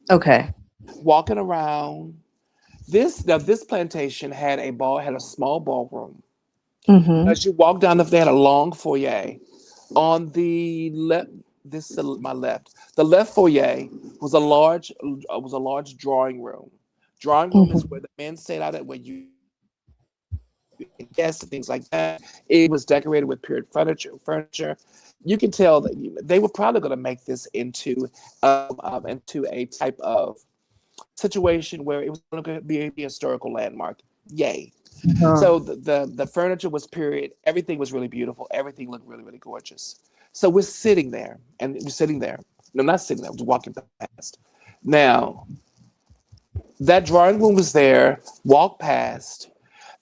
Okay. Walking around. This plantation had a small ballroom. Mhm. As you walk down, they had a long foyer. On the left, this is my left. The left foyer was a large drawing room. Drawing room is where Mhm. the men stayed out at, where you and guests and things like that. It was decorated with period furniture. You can tell that they were probably going to make this into a type of situation where it was going to be a historical landmark. Yay! Uh-huh. So the furniture was period. Everything was really beautiful. Everything looked really, really gorgeous. So we're sitting there, and we're sitting there. No, not sitting there. We're walking past. Now that drawing room was there. Walk past.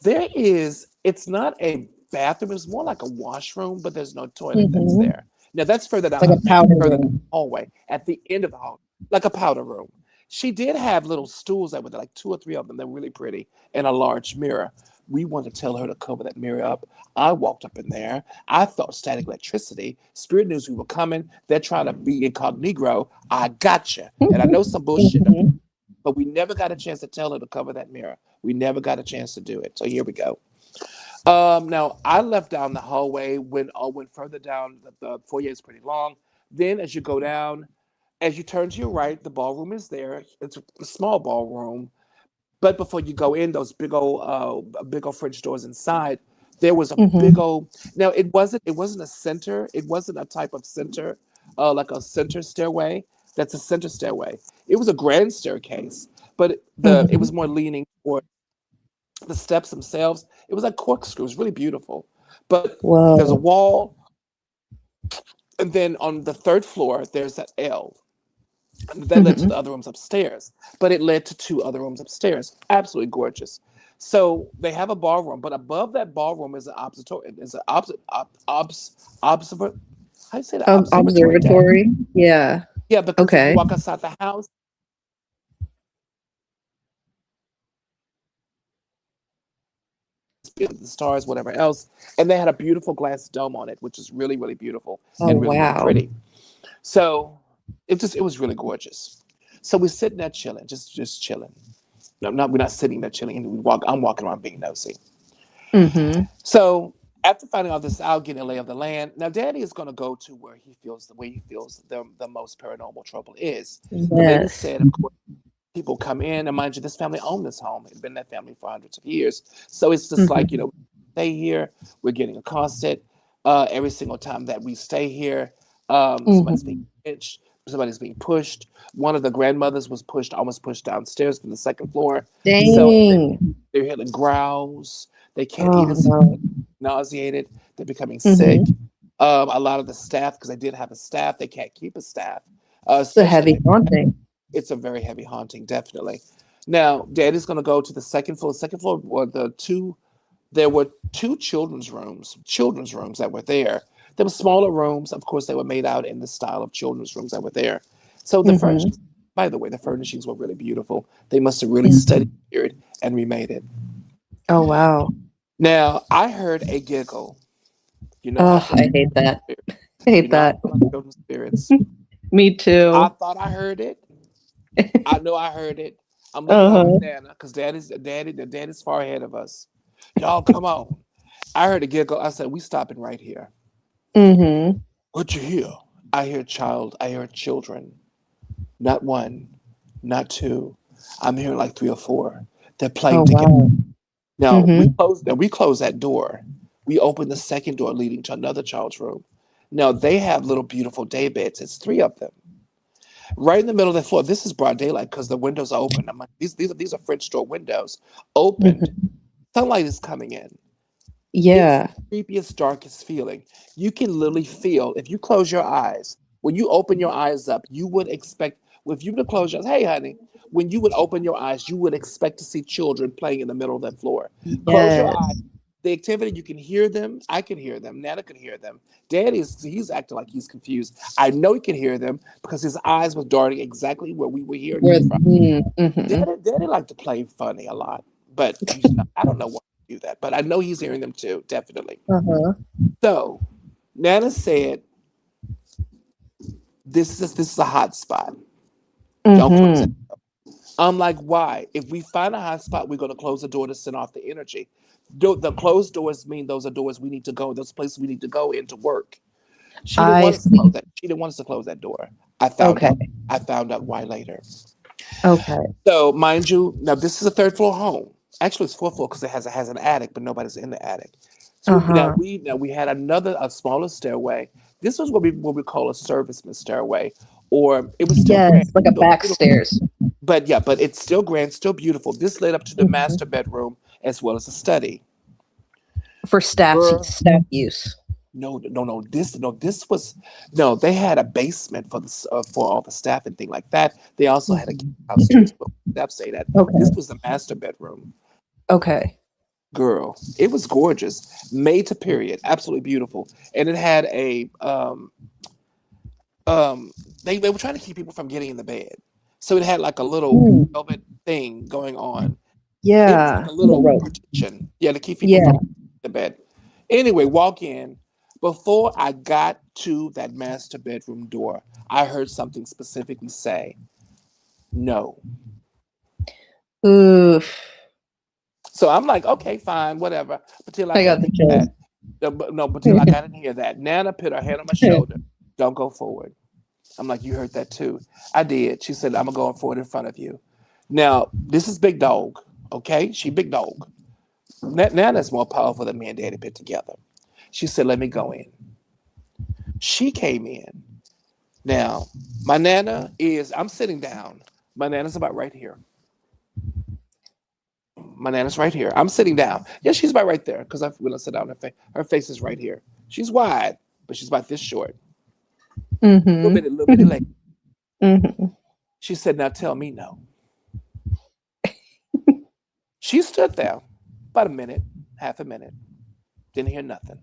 There is. It's not a bathroom. It's more like a washroom, but there's no toilet that's Mhm. there. Now that's further down. Like a powder Further down room. the hallway, at the end of the hall, like a powder room. She did have little stools that were like two or three of them. They're really pretty, and a large mirror. We wanted to tell her to cover that mirror up. I walked up in there. I felt static electricity. Spirit news we were coming. They're trying to be incognito. I gotcha. And I know some bullshit, Mhm. but we never got a chance to tell her to cover that mirror. We never got a chance to do it. So here we go. Now I left down the hallway. Went further down. The foyer is pretty long. Then as you go down, as you turn to your right, the ballroom is there. It's a small ballroom, but before you go in, those big old French doors inside, there was a big Mhm. old. Now it wasn't a center. It wasn't a type of center, like a center stairway. That's a center stairway. It was a grand staircase, but it was Mhm. more leaning toward the steps themselves. It was like corkscrews, really beautiful. But there's a Whoa. wall, and then on the third floor, there's that L that led to the Mhm. other rooms upstairs, but it led to two other rooms upstairs. Absolutely gorgeous. So they have a ballroom, but above that ballroom is an observatory. Is an observer. How do you say that? Observatory deck. Observatory. Yeah. Yeah, because if you Okay. walk outside the house, the stars, whatever else. And they had a beautiful glass dome on it, which is really, really beautiful Oh and really, really wow. pretty. So it was really gorgeous. So we're sitting there chilling, just chilling. No, not we're not sitting there chilling. I'm walking around being nosy. Mm-hmm. So after finding all this out, getting a lay of the land, now Daddy is going to go to where he feels the way he feels the most paranormal trouble is. The lady Yes. said, of course, people come in, and mind you, this family owned this home. It's been that family for hundreds of years. So it's just like, Mm-hmm. stay here. We're getting accosted every single time that we stay here. Somebody's being Mm-hmm. pinched. Somebody's being pushed. One of the grandmothers was pushed, almost pushed downstairs from the second floor. So Dang. they're hearing growls. They can't eat Oh and sleep. no. Nauseated. They're becoming sick. Mm-hmm. A lot of the staff, because they did have a staff, they can't keep a staff, It's a especially heavy haunting. it's a very heavy haunting, definitely. Now, Daddy's going to go to the second floor. Second floor were there were two children's rooms that were there. There were smaller rooms. Of course, they were made out in the style of children's rooms that were there. So the Mm-hmm. furnishings, by the way, the furnishings were really beautiful. They must have really studied it and remade it. Oh wow. Now, I heard a giggle. You know how I Oh, feel I hate that. about I you hate know how I that. feel about children's spirits. Me I too. thought I heard it. I know I heard it. I'm looking over at Uh-huh. Nana because daddy's far ahead of us. Y'all come on. I heard a giggle. I said, we stopping right here. Mm-hmm. What you hear? I hear children. Not one, not two. I'm hearing like three or four. They're Oh playing together. wow. Mm-hmm. We close that door. We open the second door leading to another child's room. Now they have little beautiful day beds. It's three of them. Right in the middle of the floor. This is broad daylight because the windows are open. I'm like, these are French door windows. Opened. Mm-hmm. Sunlight is coming in. It's Yeah. the creepiest, darkest feeling. You can literally feel if you close your eyes. When you open your eyes up, you would expect. If you would close your eyes, hey honey, when you would open your eyes, you would expect to see children playing in the middle of that floor. Close your eyes. Yes. The activity, you can hear them. I can hear them. Nana can hear them. He's acting like he's confused. I know he can hear them because his eyes was darting exactly where we were hearing them Where from. mm-hmm. Daddy liked to play funny a lot, but I don't know why he do that. But I know he's hearing them too, definitely. Uh-huh. So Nana said, "This is a hot spot. Don't close it." Mm-hmm. I'm like, "Why? If we find a hot spot, we're going to close the door to send off the energy. The closed doors mean those are doors we need to go. Those places we need to go in to work." She didn't I want us to close see. that. She didn't want us to close that door. I found Okay. out. I found out why later. Okay. So, mind you, now this is a third floor home. Actually, it's fourth floor because it has an attic, but nobody's in the attic. So Uh-huh. we had a smaller stairway. This was what we call a serviceman stairway, or it was still grand, Yes, like a still back beautiful. stairs But yeah, but it's still grand, still beautiful. This led up to the master bedroom as well as a study. for Girl, staff use. no, no, no. This was no. They had a basement for all the staff and thing like that. They also had a guest house too. So staff say that this Okay. was the master bedroom. Okay. Girl, it was gorgeous, made to period, absolutely beautiful, and it had a um. They were trying to keep people from getting in the bed, so it had like a little Mm, velvet thing going on. It was like yeah. a The little rope. partition, yeah, to keep people Yeah. from the bed. Anyway, walk in. Before I got to that master bedroom door, I heard something specifically say, "No." Oof. So I'm like, okay, fine, whatever. Until I I got got in the here chills. that, no, until I got in here that Nana put her hand on my shoulder. Don't go forward. I'm like, you heard that too. I did. She said, I'm gonna go forward in front of you. Now, this is Big Dog. Okay, she Big Dog. Nana's more powerful than me and Daddy put together. She said, let me go in. She came in. Now, I'm sitting down. My Nana's about right here. My Nana's right here. I'm sitting down. Yeah, she's about right there because when I sit down, her face is right here. She's wide, but she's about this short. Mm-hmm. Little bitty leg. Mm-hmm. She said, now tell me no. She stood there about a minute, half a minute, didn't hear nothing.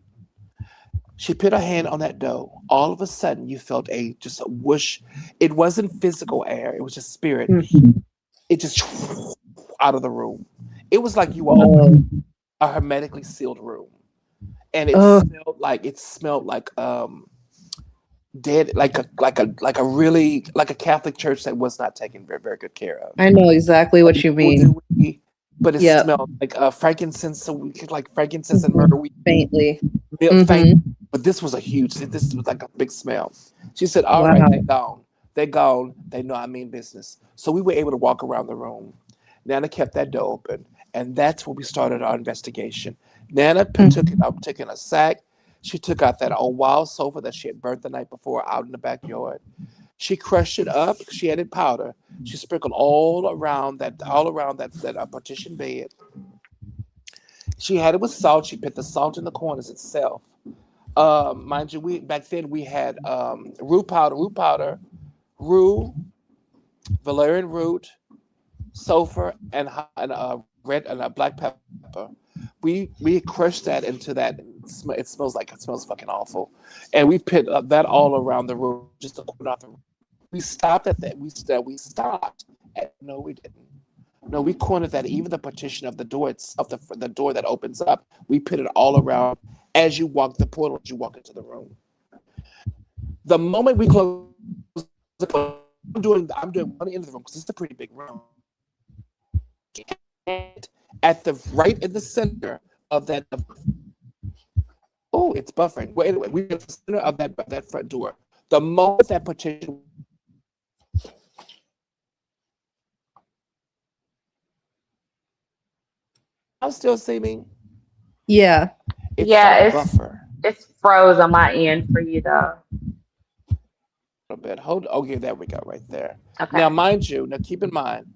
She put her hand on that door. All of a sudden, you felt just a whoosh. It wasn't physical air; it was just spirit. Mm-hmm. It just out of the room. It was like you were opening Oh. a hermetically sealed room, and Oh, it smelled like dead, like a really like a Catholic church that was not taken very very good care of. I know exactly what you mean. Mildewy, but it Yep. smelled like frankincense. So we could like frankincense and myrrh. Hmm. Faintly. Faint, Hmm. but this was a huge. This was like a big smell. She said, "All right, they're Wow. gone. They're gone. They know I mean business." So we were able to walk around the room. Nana kept that door open, and that's where we started our investigation. Nana took it Mhm. out, took in a sack. She took out that old wild sofa that she had burnt the night before out in the backyard. She crushed it up. She added powder. She sprinkled all around that partition bed. She had it with salt. She put the salt in the corners itself. Mind you, we back then we had rue, valerian root, sulfur, and red and black pepper. We crushed that into that. It smells fucking awful, and we put that all around the room, just a corner off the room. We stopped at that. We stopped at no, we didn't. No, we cornered that. Even the partition of the door, the door that opens up, we put it all around as you walk the portal, as you walk into the room. The moment we close the door, I'm doing one end of the room because it's a pretty big room. At the right in the center of that. Oh, it's buffering. Well, anyway, we're at the center of that front door. The moment that partition, I'll still see me. Yeah. It Yeah, started to buffer it's froze on my end for you though. a bit. Hold. Okay, there we go. Right there. Okay. Now, mind you. Now, keep in mind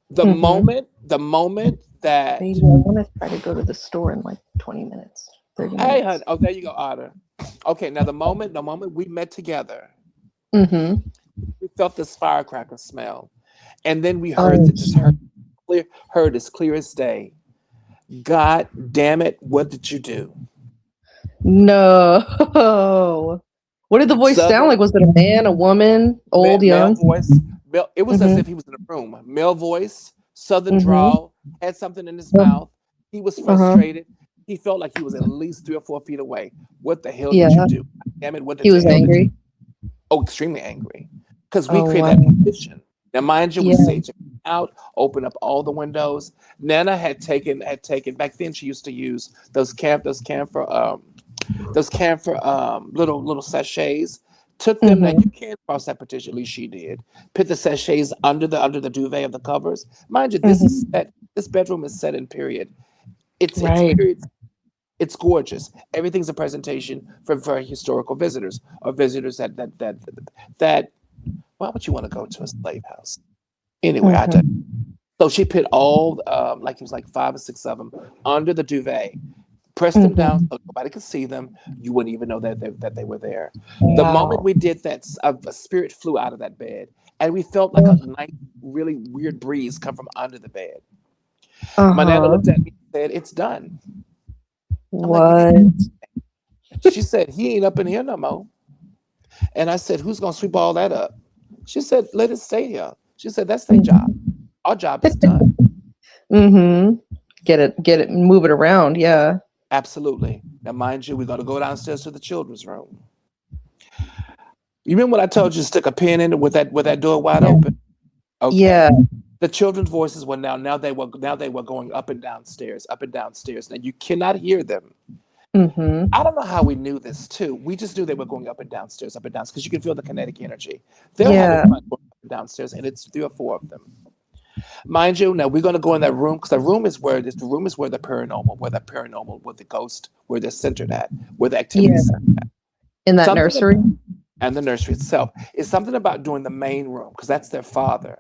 Hmm. the moment that. Baby, I want to try to go to the store in like 20 minutes, 30 Hey, hun. minutes. Oh, there you go, Otter. Okay, now the moment we met together, Mm-hmm. we felt this firecracker smell, and then we heard Oh, that just heard as clear as day. God damn it! What did you do? no. What did the voice sound like? Southern Was it a man, a woman, old, male young? voice. It was as Mm-hmm. if he was in a room. Male voice, Southern Mm-hmm. drawl, had something in his mouth. He was Uh-huh. frustrated. He felt like he was at least 3 or 4 feet away. What the hell did you Yeah. do? Damn it! What He the was hell did you? angry. Oh, extremely angry because we Oh, created wow. that condition. Now, mind you, we Yeah. saged out, opened up all the windows. Nana had taken back then. She used to use those camphor little sachets. Took them. Now Mm-hmm. you can't cross that partition. At least she did. Put the sachets under the duvet of the covers. Mind you, this is Mm-hmm. set. This bedroom is set in period. It's Right. period. It's gorgeous. Everything's a presentation for historical visitors or visitors that why would you want to go to a slave house? Anyway, I did. Mm-hmm. So she put all, like it was like 5 or 6 of them under the duvet, pressed them down Mm-hmm. so nobody could see them. You wouldn't even know that they were there. The moment Wow. we did that, a spirit flew out of that bed, and we felt like a nice, really weird breeze come from under the bed. My nana Uh-huh. looked at me and said, "It's done." I'm like, "You can't." What? She said, "He ain't up in here no more." And I said, "Who's gonna sweep all that up?" She said, "Let it stay here." She said, "That's their job. Our job is done." Mm-hmm. Get it, move it around. Yeah. Absolutely. Now, mind you, we're going to go downstairs to the children's room. You remember when I told you to stick a pin in it with that door wide Yeah. open? Okay. Yeah. The children's voices were now they were going up and downstairs, up and downstairs. Now you cannot hear them. Mm-hmm. I don't know how we knew this too. We just knew they were going up and down because you can feel the kinetic energy. They're having Yeah. fun going up and downstairs, and it's 3 or 4 of them. Mind you, now we're going to go in that room because where the ghost, where they're centered at, where the Yeah. activities. In that Something nursery. about and the nursery itself is something about doing the main room because that's their father.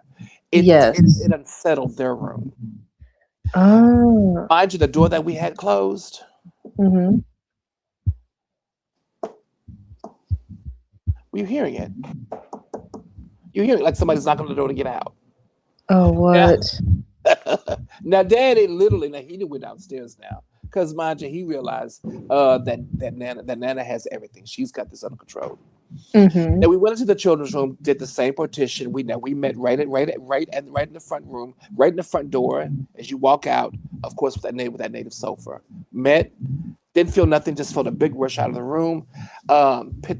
Yes. It unsettled their room. Ah. Mind you, the door that we had closed, Mm-hmm. were you hearing it? You hear it like somebody's knocking on the door to get out. Oh, Now, what? now, Daddy literally now he knew we're downstairs now because mind you, he realized that Nana has everything. She's got this under control. Mm-hmm. Then we went into the children's room, did the same partition. We met right in the front room, right in the front door. As you walk out, of course, with that native sofa. Met, didn't feel nothing, just felt a big rush out of the room.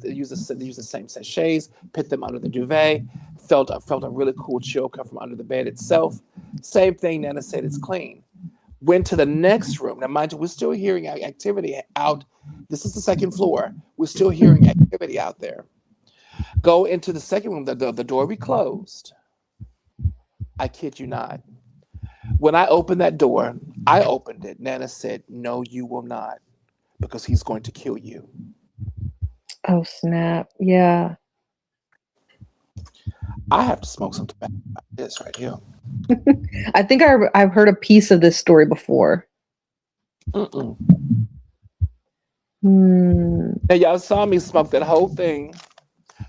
Use the same sachets, put them under the duvet. Felt a really cool chill come from under the bed itself. Same thing. Nana said it's clean. Went to the next room. Now, mind you, we're still hearing activity out. This is the second floor. We're still hearing activity out there. Go into the second room. The door we closed. I kid you not. When I opened that door, I opened it. Nana said, "No, you will not, because he's going to kill you." Oh snap! Yeah. I have to smoke some tobacco about this right here. I think I've heard a piece of this story before. Mm-mm. Hmm. Now y'all saw me smoke that whole thing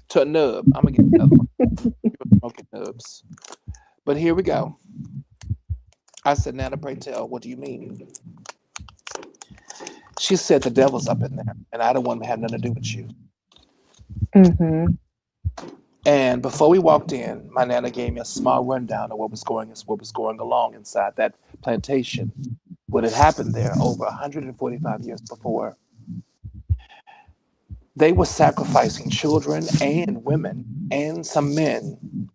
to a nub. I'm gonna get another one. People smoking nubs. But here we go. I said, "Nana, pray tell, what do you mean?" She said, "The devil's up in there, and I don't want to have nothing to do with you." Mm-hmm. And before we walked in, my nana gave me a small rundown of what was going along inside that plantation. What had happened there over 145 years before. They were sacrificing children and women and some men.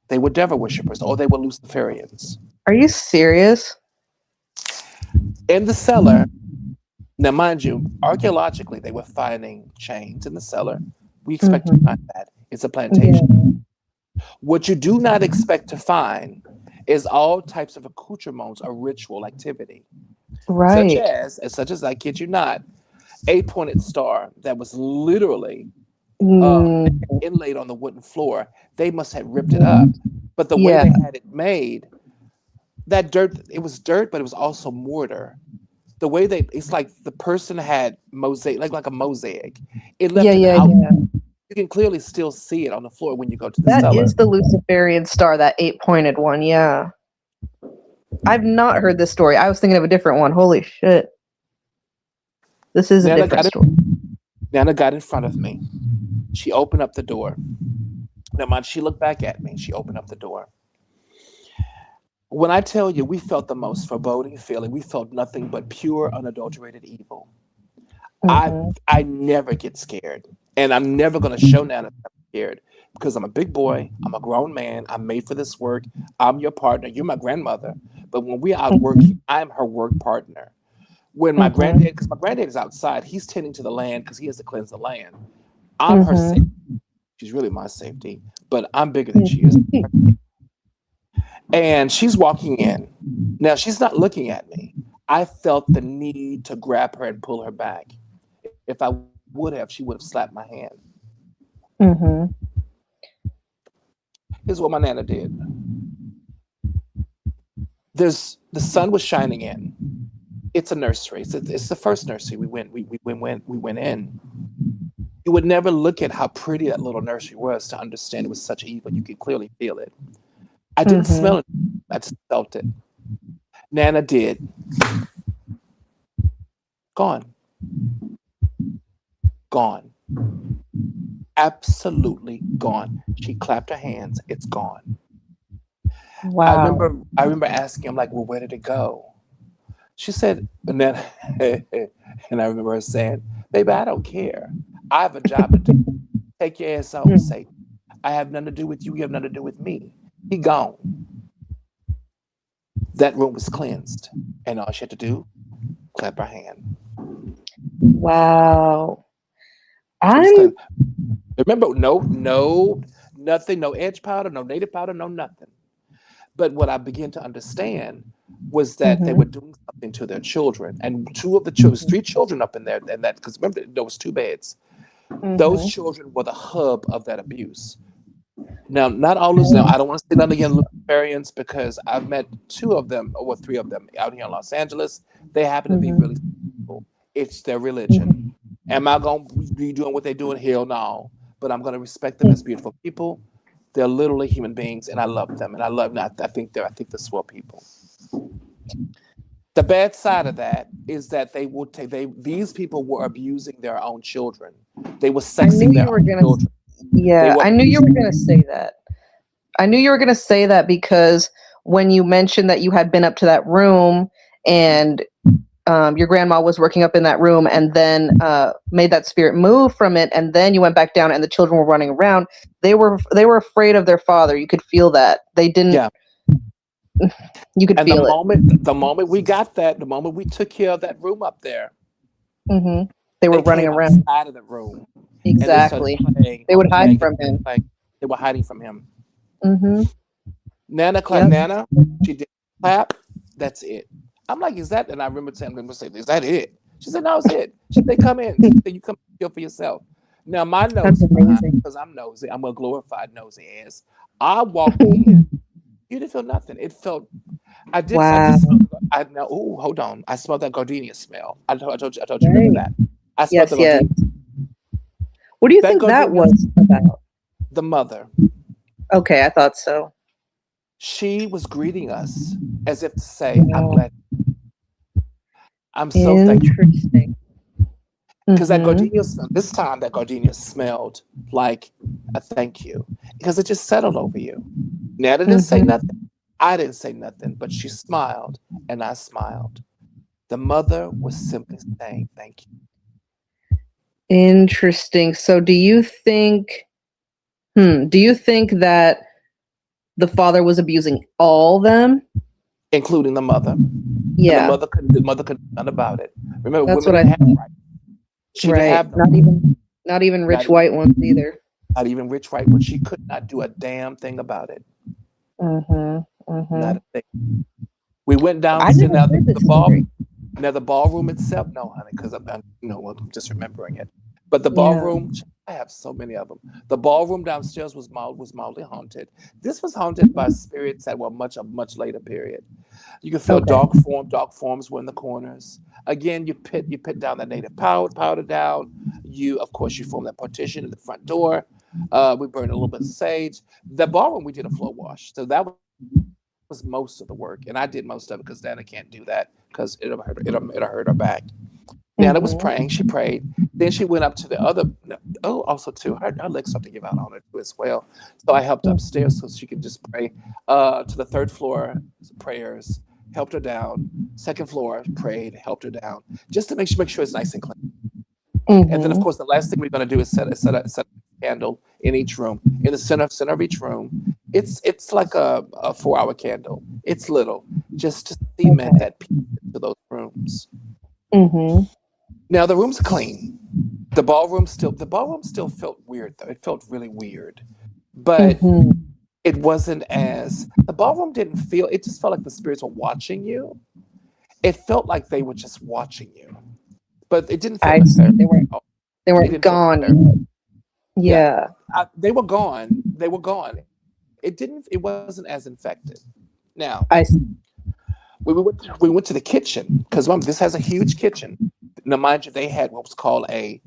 They were devil worshippers or they were Luciferians. Are you serious? In the cellar, now mind you, archaeologically, they were finding chains in the cellar. We expect to Mm-hmm. find that. It's a plantation. Yeah. What you do not expect to find is all types of accoutrements or ritual activity, such Right. as, I kid you not, a pointed star that was literally uh, Mm. inlaid on the wooden floor. They must have ripped it up, but the way Yeah. they had it made, that dirt, it was dirt, but it was also mortar. The way it's like the person had mosaic, like a mosaic. It Yeah. left an Yeah. out. Yeah. You can clearly still see it on the floor when you go to the That cellar. is the Luciferian star, that 8-pointed one. Yeah. I've not heard this story. I was thinking of a different one. Holy shit. This is a Nana different got it. story. Nana got in front of me. She opened up the door. Now, mind, she looked back at me. She opened up the door. When I tell you, we felt the most foreboding feeling. We felt nothing but pure, unadulterated evil. I Mm-hmm. I never get scared, and I'm never going to show Nana that I'm scared because I'm a big boy. I'm a grown man. I'm made for this work. I'm your partner. You're my grandmother. But when we're out working, I'm her work partner. When my Mm-hmm. granddad, because my granddad is outside, he's tending to the land because he has to cleanse the land. I'm her safety. Mm-hmm. She's really my safety, but I'm bigger than she is. And she's walking in. Now she's not looking at me. I felt the need to grab her and pull her back. If I would have, she would have slapped my hand. Mm-hmm. Here's what my nana did. The sun was shining in. It's a nursery. It's the first nursery we went in. You would never look at how pretty that little nursery was to understand it was such evil. You could clearly feel it. I didn't Mm-hmm. smell it. I just felt it. Nana did. Gone. Gone. Absolutely gone. She clapped her hands. It's gone. I Wow. remember I remember asking him like, well, where did it go? She said, and then and I remember her saying, baby, I don't care. I have a job to do. Take your ass home, Mm. Satan. I have nothing to do with you. You have nothing to do with me. He gone. That room was cleansed. And all she had to do, clap her hand. Wow. It was I'm cleansed. Remember, nothing, no edge powder, no native powder, no nothing. But what I began to understand was that they were Mhm. doing something to their children. And two of the children, three children up in there, and that, because remember, there was two beds. Those Mhm. children were the hub of that abuse. Now, not all those, now, I don't want to say nothing against Luciferians because I've met two of them, or three of them out here in Los Angeles. They happen to be really Mhm. people. It's their religion. Mhm. Am I going to be doing what they're doing? Hell no. But I'm going to respect them as beautiful people. They're literally human beings, and I love them. And I think they're swell people. The bad side of that is that these people were abusing their own children. They were I knew sexing their you were own gonna children. They Yeah, were I knew you were going to say that. I knew you were going to say that because when you mentioned that you had been up to that room and your grandma was working up in that room and then made that spirit move from it, and then you went back down and the children were running around. They were afraid of their father. You could feel that. They didn't. yeah. You could And feel it. the moment we got that, the moment we took care of that room up there, Hmm. They were they running came around. outside of the room and they started Exactly. playing They on would the hide dragon. from him. Like they were hiding from him. Hmm. Yep. Nana, she did clap. That's it. I'm like, is that? And I remember saying, is that it? She said, no, it's it. She said, come in. She said, you come feel for yourself. Now my That's nose behind amazing. because I'm nosy. I'm a glorified nosy ass. I walked in. You didn't feel nothing. It felt. I did Wow. smell. I now. Oh, hold on. I smelled that gardenia smell. I told you. Remember Right. that? I smelled the Yes, yes. gardenia. What do you That think that gardenia. was about? The mother. Okay, I thought so. She was greeting us as if to say, "I'm Wow. glad. I'm so thankful." Interesting. Because that Mm-hmm. gardenia smell. This time, that gardenia smelled like a thank you because it just settled over you. Nana didn't say Mm-hmm. nothing. I didn't say nothing, but she smiled and I smiled. The mother was simply saying thank you, Interesting. So do you think that the father was abusing all them? including the mother. And Yeah, the mother could do nothing about it. Remember, that's women what I didn't have thought. rights. She didn't Right. have no right. Not even Not rich even white ones either. not even rich right, but she could not do a damn thing about it. Mm-hmm. Not Mm-hmm. a thing. We went I downstairs. never Now heard the this ball story. now the ballroom itself, no, honey, because I'm just remembering it. But the Yeah. ballroom, I have so many of them. The ballroom downstairs was mildly haunted. This was haunted by spirits that were a much later period. You can feel Okay. dark forms were in the corners. Again, you put down that native powder down. You of course you form that partition at the front door. We burned a little bit of sage. The ballroom we did a floor wash, so that was most of the work, and I did most of it because Dana can't do that because it'll hurt her back. Nana was praying. She Mm-hmm. prayed. Then she went up to the other. Oh, also too, her legs started to give out on her too as well. So I helped upstairs so she could just pray to the third floor prayers. Helped her down. Second floor prayed. Helped her down just to make sure it's nice and clean. And then of Mm-hmm. course the last thing we're going to do is set a candle in each room in the center of each room. It's like a 4 hour candle. It's little just to cement Okay. that peace into those rooms. Mm-hmm. Now the rooms are clean. The ballroom still felt weird though. It felt really weird. But Mm-hmm. it wasn't as the ballroom didn't feel it just felt like the spirits were watching you. It felt like they were just watching you. But it didn't feel I see. nefarious. They It weren't didn't feel gone nefarious. yet. Yeah. Yeah. They were gone. They were gone. It wasn't as infected. Now, I see. we went to the kitchen because this has a huge kitchen. Now, mind you, they had what was called a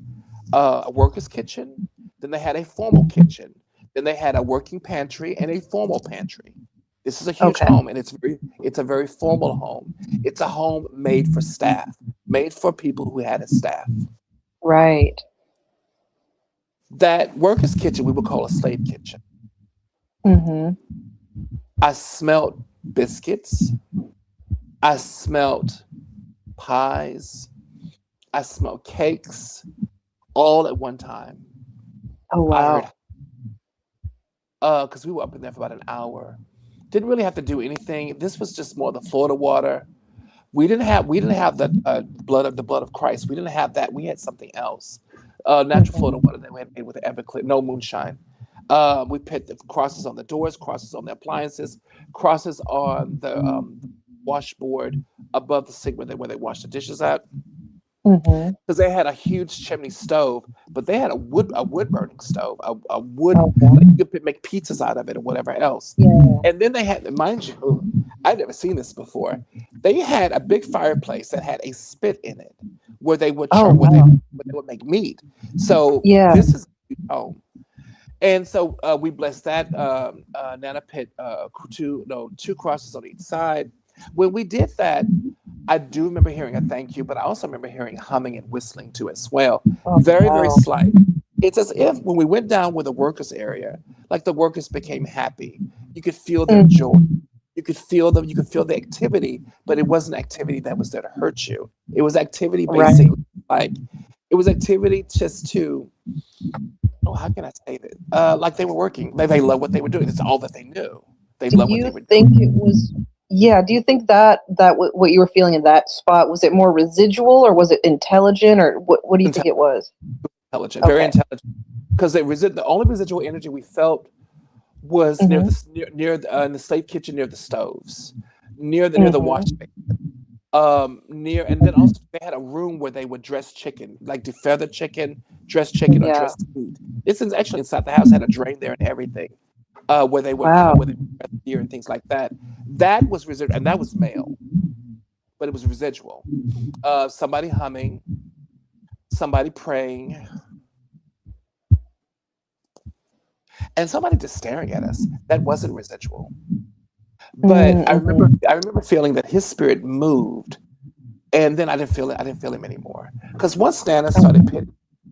worker's kitchen. Then they had a formal kitchen. Then they had a working pantry and a formal pantry. This is a huge Okay. home, and it's a very formal home. It's a home made for staff, made for people who had a staff. Right. That worker's kitchen we would call a slave kitchen. Mm-hmm. I smelled biscuits. I smelled pies. I smelled cakes all at one time. Oh I heard wow. because we were up in there for about an hour. Didn't really have to do anything. This was just more the Florida water. We didn't have the blood of Christ. We didn't have that. We had something else. Natural Florida Mm-hmm. water that we had made with Everclear, no moonshine. We put the crosses on the doors, crosses on the appliances, crosses on the washboard above the sink where they wash the dishes at. Mm-hmm. Because they had a huge chimney stove, but they had a wood burning stove, a wood Okay. like you could make pizzas out of it or whatever else. Yeah. And then they had, mind you, I'd never seen this before. They had a big fireplace that had a spit in it where they would Oh char wow. where they would make meat. So Yeah. this is a huge home. And so we blessed that Nana pit two crosses on each side. When we did that, I do remember hearing a thank you, but I also remember hearing humming and whistling too as well. Oh Very, very wow. slight. It's as if when we went down with the workers area, like the workers became happy. You could feel their joy. Mhm. You could feel them. You could feel the activity, but it wasn't activity that was there to hurt you. It was activity Right. basically like it was activity just to, oh, how can I say that? Like they were working. They loved what they were doing. It's all that they knew. They Do loved what they you were think doing. it was? Yeah. Do you think that what you were feeling in that spot, was it more residual or was it intelligent, or what do you think it was? Intelligent, very Okay. intelligent. Because the only residual energy we felt was near Mhm. the in the slave kitchen near the stoves, near the wash Mhm. bay, near, and then also they had a room where they would dress chicken, like defeather chicken, dress chicken, or Yeah. dress meat. This is actually inside the house, had a drain there and everything, Wow. where they would dress deer and things like that. That was residual, and that was male, but it was residual. Somebody humming, somebody praying, and somebody just staring at us. That wasn't residual. But Mm-hmm. I remember feeling that his spirit moved, and then I didn't feel it. I didn't feel him anymore. Because once Stannis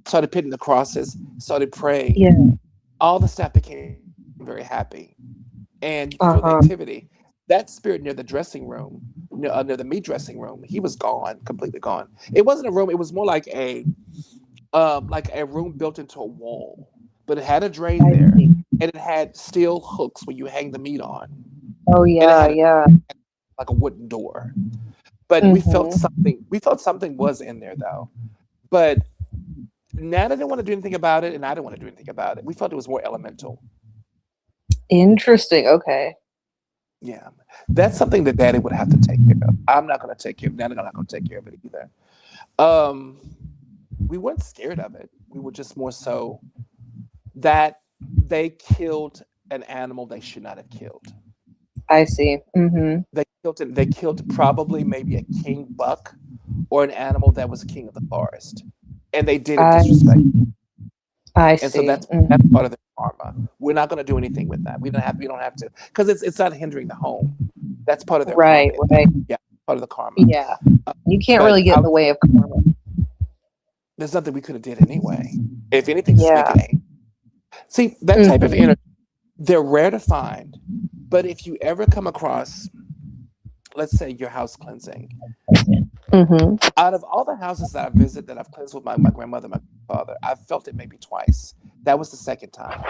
started pitting the crosses, started praying, Yeah. all the staff became very happy, and you could feel the activity. Uh-huh. That spirit near the dressing room, near the meat dressing room, he was gone, completely gone. It wasn't a room. It was more like a room built into a wall, but it had a drain I there, see. and it had steel hooks where you hang the meat on, Oh and it yeah, had yeah. like a wooden door. But Mm-hmm. we felt something was in there though. But Nana didn't want to do anything about it, and I didn't want to do anything about it. We felt it was more elemental. Interesting. Okay. Yeah, that's something that Daddy would have to take care of. I'm not going to take care of. Nana's not going to take care of it either. Um, we weren't scared of it. We were just more so that they killed an animal they should not have killed. I see. Mm-hmm. They killed it. They killed probably maybe a king buck or an animal that was a king of the forest, and they did it I disrespect. I And so see. that's Mm. part of the karma. We're not going to do anything with that. We don't have to because it's not hindering the home. That's part of their Right, karma. right. Yeah, part of the karma. Yeah. You can't But really get in the way of karma. there's nothing we could have did anyway. If anything, just make Yeah. it angry. See that type of Mm-hmm. energy. They're rare to find, but if you ever come across, let's say, your house cleansing, Mm-hmm. out of all the houses that I visit that I've cleansed with my grandmother, my father, I've felt it maybe twice. That was the second time.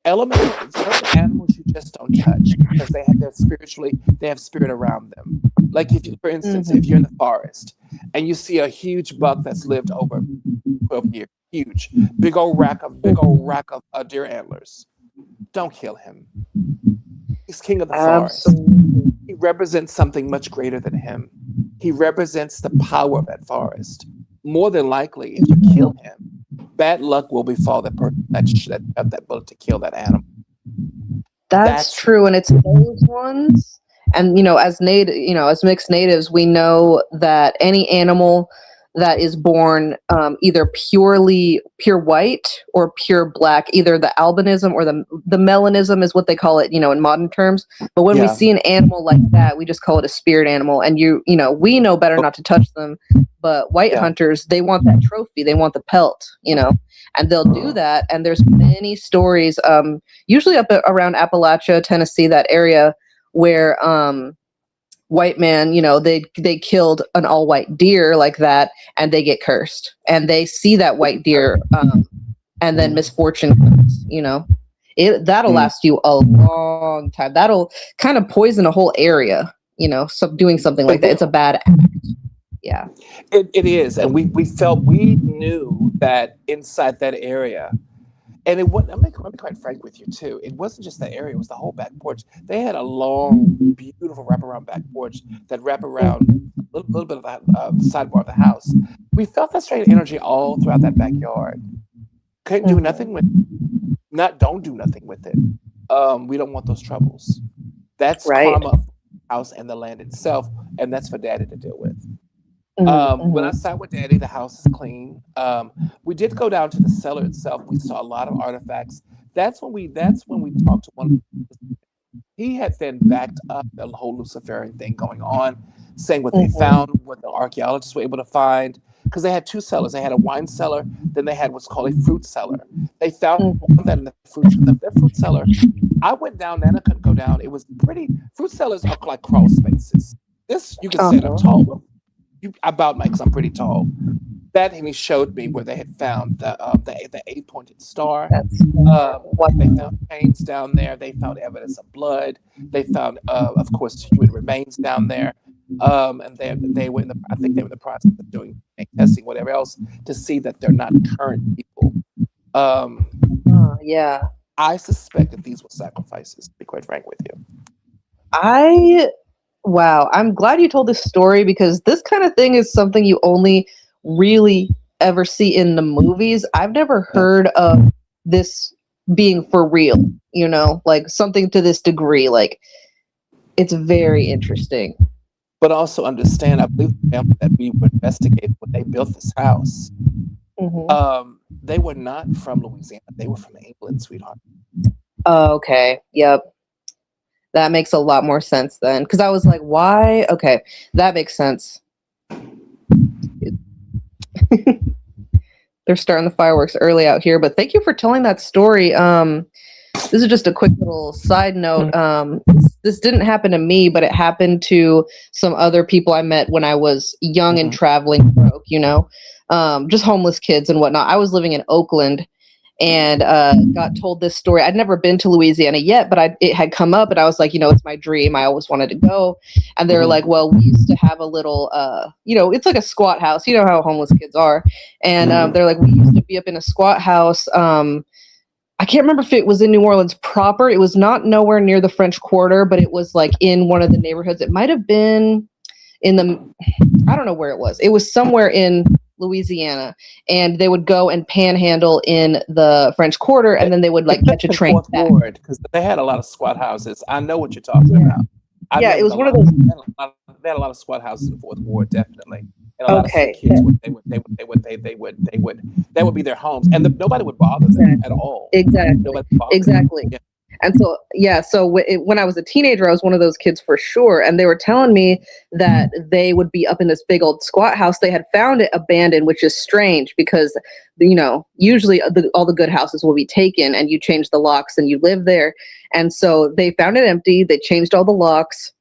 Elemental certain animals you just don't touch because they have spirit around them. Like if you, for instance, if you're in Mm-hmm. the forest and you see a huge buck that's lived over 12 years, huge, big old rack of deer antlers, don't kill him. He's king of the forest. Absolutely. He represents something much greater than him. He represents the power of that forest. More than likely, if you kill him, bad luck will befall that person that bullet to kill that animal. That's That's true, and it's those ones. And as as mixed natives, we know that any animal that is born either pure white or pure black, either the albinism or the melanism is what they call it, in modern terms. But when we yeah. see an animal like that, we just call it a spirit animal. And we know better Oh, not to touch them. But white yeah. hunters, they want that trophy, they want the pelt, and they'll do that. And there's many stories. Usually up around Appalachia, Tennessee, that area where white man, they killed an all white deer like that, and they get cursed, and they see that white deer, and then Mm, misfortune comes. That'll mm. last you a long time. That'll kind of poison a whole area. So doing something like It that, it's a will. bad act. Yeah. It is, and we knew that inside that area. And it wasn't, I'm be quite frank with you too. It wasn't just that area; it was the whole back porch. They had a long, beautiful wraparound back porch that wrapped around a little bit of the sideboard of the house. We felt that strange energy all throughout that backyard. Couldn't do nothing with Mhm. not don't do nothing with it. We don't want those troubles. That's Right. karma for the house and the land itself, and that's for Daddy to deal with. When I Mm-hmm. sat with Daddy, the house is clean. We did go down to the cellar itself. We saw a lot of artifacts. That's when we talked to one. He had then backed up the whole Luciferian thing going on, saying what they Mm-hmm. found, what the archaeologists were able to find. because they had two cellars. They had a wine cellar, then they had what's called a fruit cellar. They found Mhm. that in their fruit cellar. I went down there and I couldn't go down. It was pretty. Fruit cellars are like crawl spaces. This you could stand up Uh-huh. tall. Well, about my because I'm pretty tall. That and he showed me where they had found the 8 pointed star. That's They found wonderful. chains down there. They found evidence of blood. They found, of course, human remains down there. And they were in the I think they were in the process of doing testing, whatever else, to see that they're not current people. Um, Yeah. I suspect that these were sacrifices. To be quite frank with you. I Wow, I'm glad you told this story because this kind of thing is something you only really ever see in the movies. I've never Yeah. heard of this being for real, like something to this degree. Like, it's very interesting. But also understand, I believe the family that we were investigating when they built this house, Hmm. they were not from Louisiana. They were from England, sweetheart. Okay. Yep. That makes a lot more sense then. Because I was like, why? Okay. That makes sense. They're starting the fireworks early out here, but thank you for telling that story. This is just a quick little side note. This didn't happen to me, but it happened to some other people I met when I was young and Mhm. traveling broke, just homeless kids and whatnot. I was living in Oakland and got told this story. I'd never been to Louisiana yet, but it had come up and I was like, it's my dream. I always wanted to go. And they were like, Mhm. well, we used to have a little, it's like a squat house. You know how homeless kids are. And Mhm. they're like, we used to be up in a squat house. I can't remember if it was in New Orleans proper. It was not nowhere near the French Quarter, but it was like in one of the neighborhoods. It might have been in the, I don't know where it was. It was somewhere in Louisiana, and they would go and panhandle in the French Quarter, and then they would It like could catch a have been train Fourth back. Ward because they had a lot of squat houses. I know what you're talking Yeah, about. I've yeah, met it with was a one of lot. those. They had a lot of squat houses in Fourth Ward, definitely, and a lot of sick Okay, kids would that would be their homes, and nobody would bother them at exactly, all. exactly, Nobody would bother them. exactly. Yeah. And so, yeah, so when I was a teenager, I was one of those kids for sure. And they were telling me that they would be up in this big old squat house. They had found it abandoned, which is strange because, usually all the good houses will be taken and you change the locks and you live there. And so they found it empty. They changed all the locks,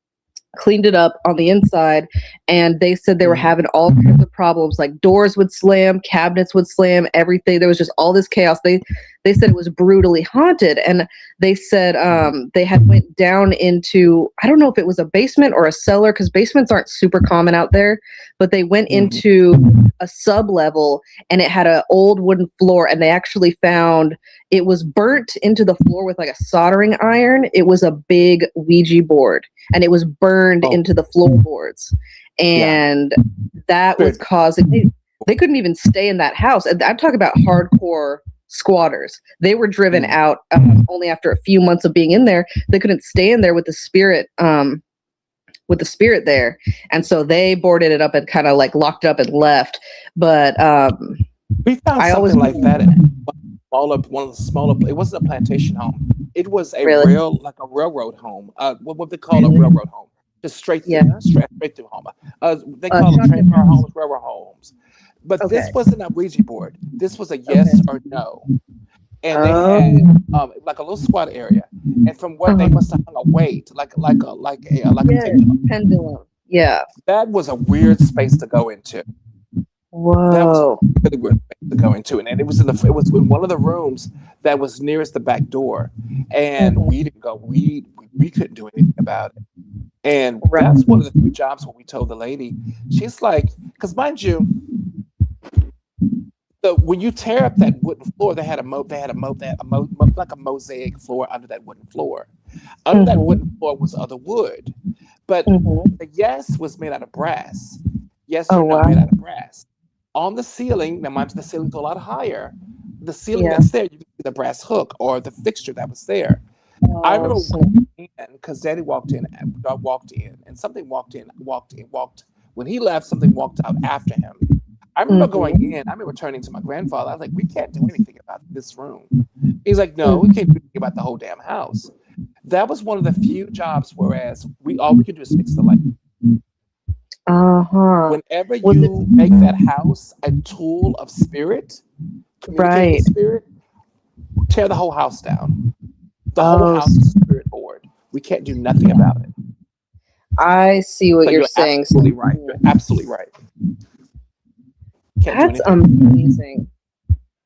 cleaned it up on the inside, and they said they were Mhm. having all kinds of problems, like doors would slam, cabinets would slam, everything. There was just all this chaos. They said it was brutally haunted, and they said Mhm. they had went down into, I don't know if it was a basement or a cellar because basements aren't super common out there, but they went Mhm. into a sub level and it had an old wooden floor, and they actually found it was burnt into the floor with like a soldering iron. It was a big Ouija board and it was burned Oh, into the floorboards. yeah. And that was Spirit. causing, they couldn't even stay in that house. And I'm talking about hardcore squatters. They were driven Mhm. out only after a few months of being in there. They couldn't stay in there with the spirit there. And so they boarded it up and kind of like locked up and left. But We found I always something like that at one of the smaller. It wasn't a plantation home. It was a really, like a railroad home. What they call a really, railroad home, just straight yeah, through, straight through home. They call them train shotgun car house. homes, railroad homes. But Okay, this wasn't a Ouija board. This was a okay. yes or no, and they had Oh, like a little squat area, and from where they uh-huh. must have hung a weight, like a Yeah, pendulum. pendulum. Yeah. That was a weird space to go into. That was a Whoa. really weird place to go into, and it was it was in one of the rooms that was nearest the back door, and Mhm. we didn't go. We couldn't do anything about it, and Right. that's one of the few jobs where we told the lady, she's like, because mind you, when you tear up that wooden floor, like a mosaic floor under that wooden floor. Under that Mhm. wooden floor was other wood, but Mhm. the yes was made out of brass. Yes Oh or no made out wow. of brass. On the ceiling, now mind you, the ceiling's a lot higher. The ceiling Yeah. that's there, you can see the brass hook or the fixture that was there. I Oh remember snap. in because Daddy walked in, and something walked. When he left, something walked out after him. I remember going Mhm. in. I remember turning to my grandfather. I was like, "We can't do anything about this room." He's like, "No, we can't Mhm. do anything about the whole damn house." That was one of the few jobs, whereas we all we could do is fix the light. Uh-huh. Whenever Was it you make that house a tool of spirit, communicating with right? spirit, tear the whole house down. The whole Oh, house is a spirit board. We can't do nothing yeah. about it. I see what So you're you're saying. absolutely So right. You're cool. absolutely right. Can't do That's anything. amazing.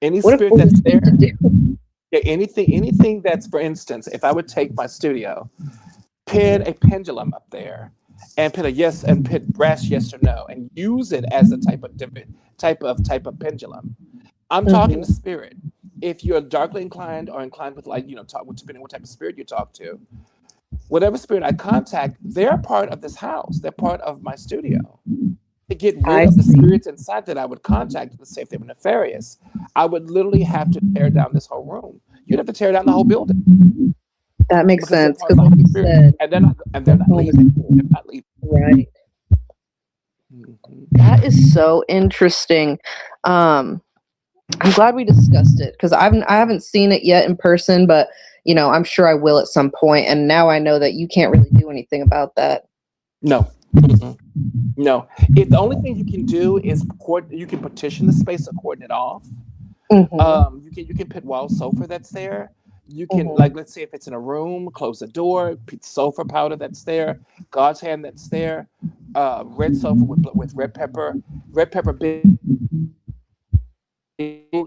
Any What a spirit cool that's thing to there, do. yeah, anything that's, for instance, if I would take my studio, pin a pendulum up there, and put a yes and put brass yes or no, and use it as a type of pendulum. I'm talking to Hmm. spirit. If you're darkly inclined or inclined with, like, talk, depending on what type of spirit you talk to, whatever spirit I contact, they're part of this house. They're part of my studio. To get rid I of the see. spirits inside that I would contact, let's say if they were nefarious, I would literally have to tear down this whole room. You'd have to tear down the whole building That makes because they're sense part of because, the like Holy you Spirit, said, and they're the not home is leaving. They're cool. not leaving. Right. Mhm. That is so interesting. Um, I'm glad we discussed it because I haven't seen it yet in person, but I'm sure I will at some point. And now I know that you can't really do anything about that. No. Mm-mm. No. The only thing you can do is you can partition the space or cordon it off. Hmm. You can put wall sofa that's there. You can, Hmm. like, let's say if it's in a room, close the door, put sofa powder that's there, God's hand that's there, red sofa with red pepper big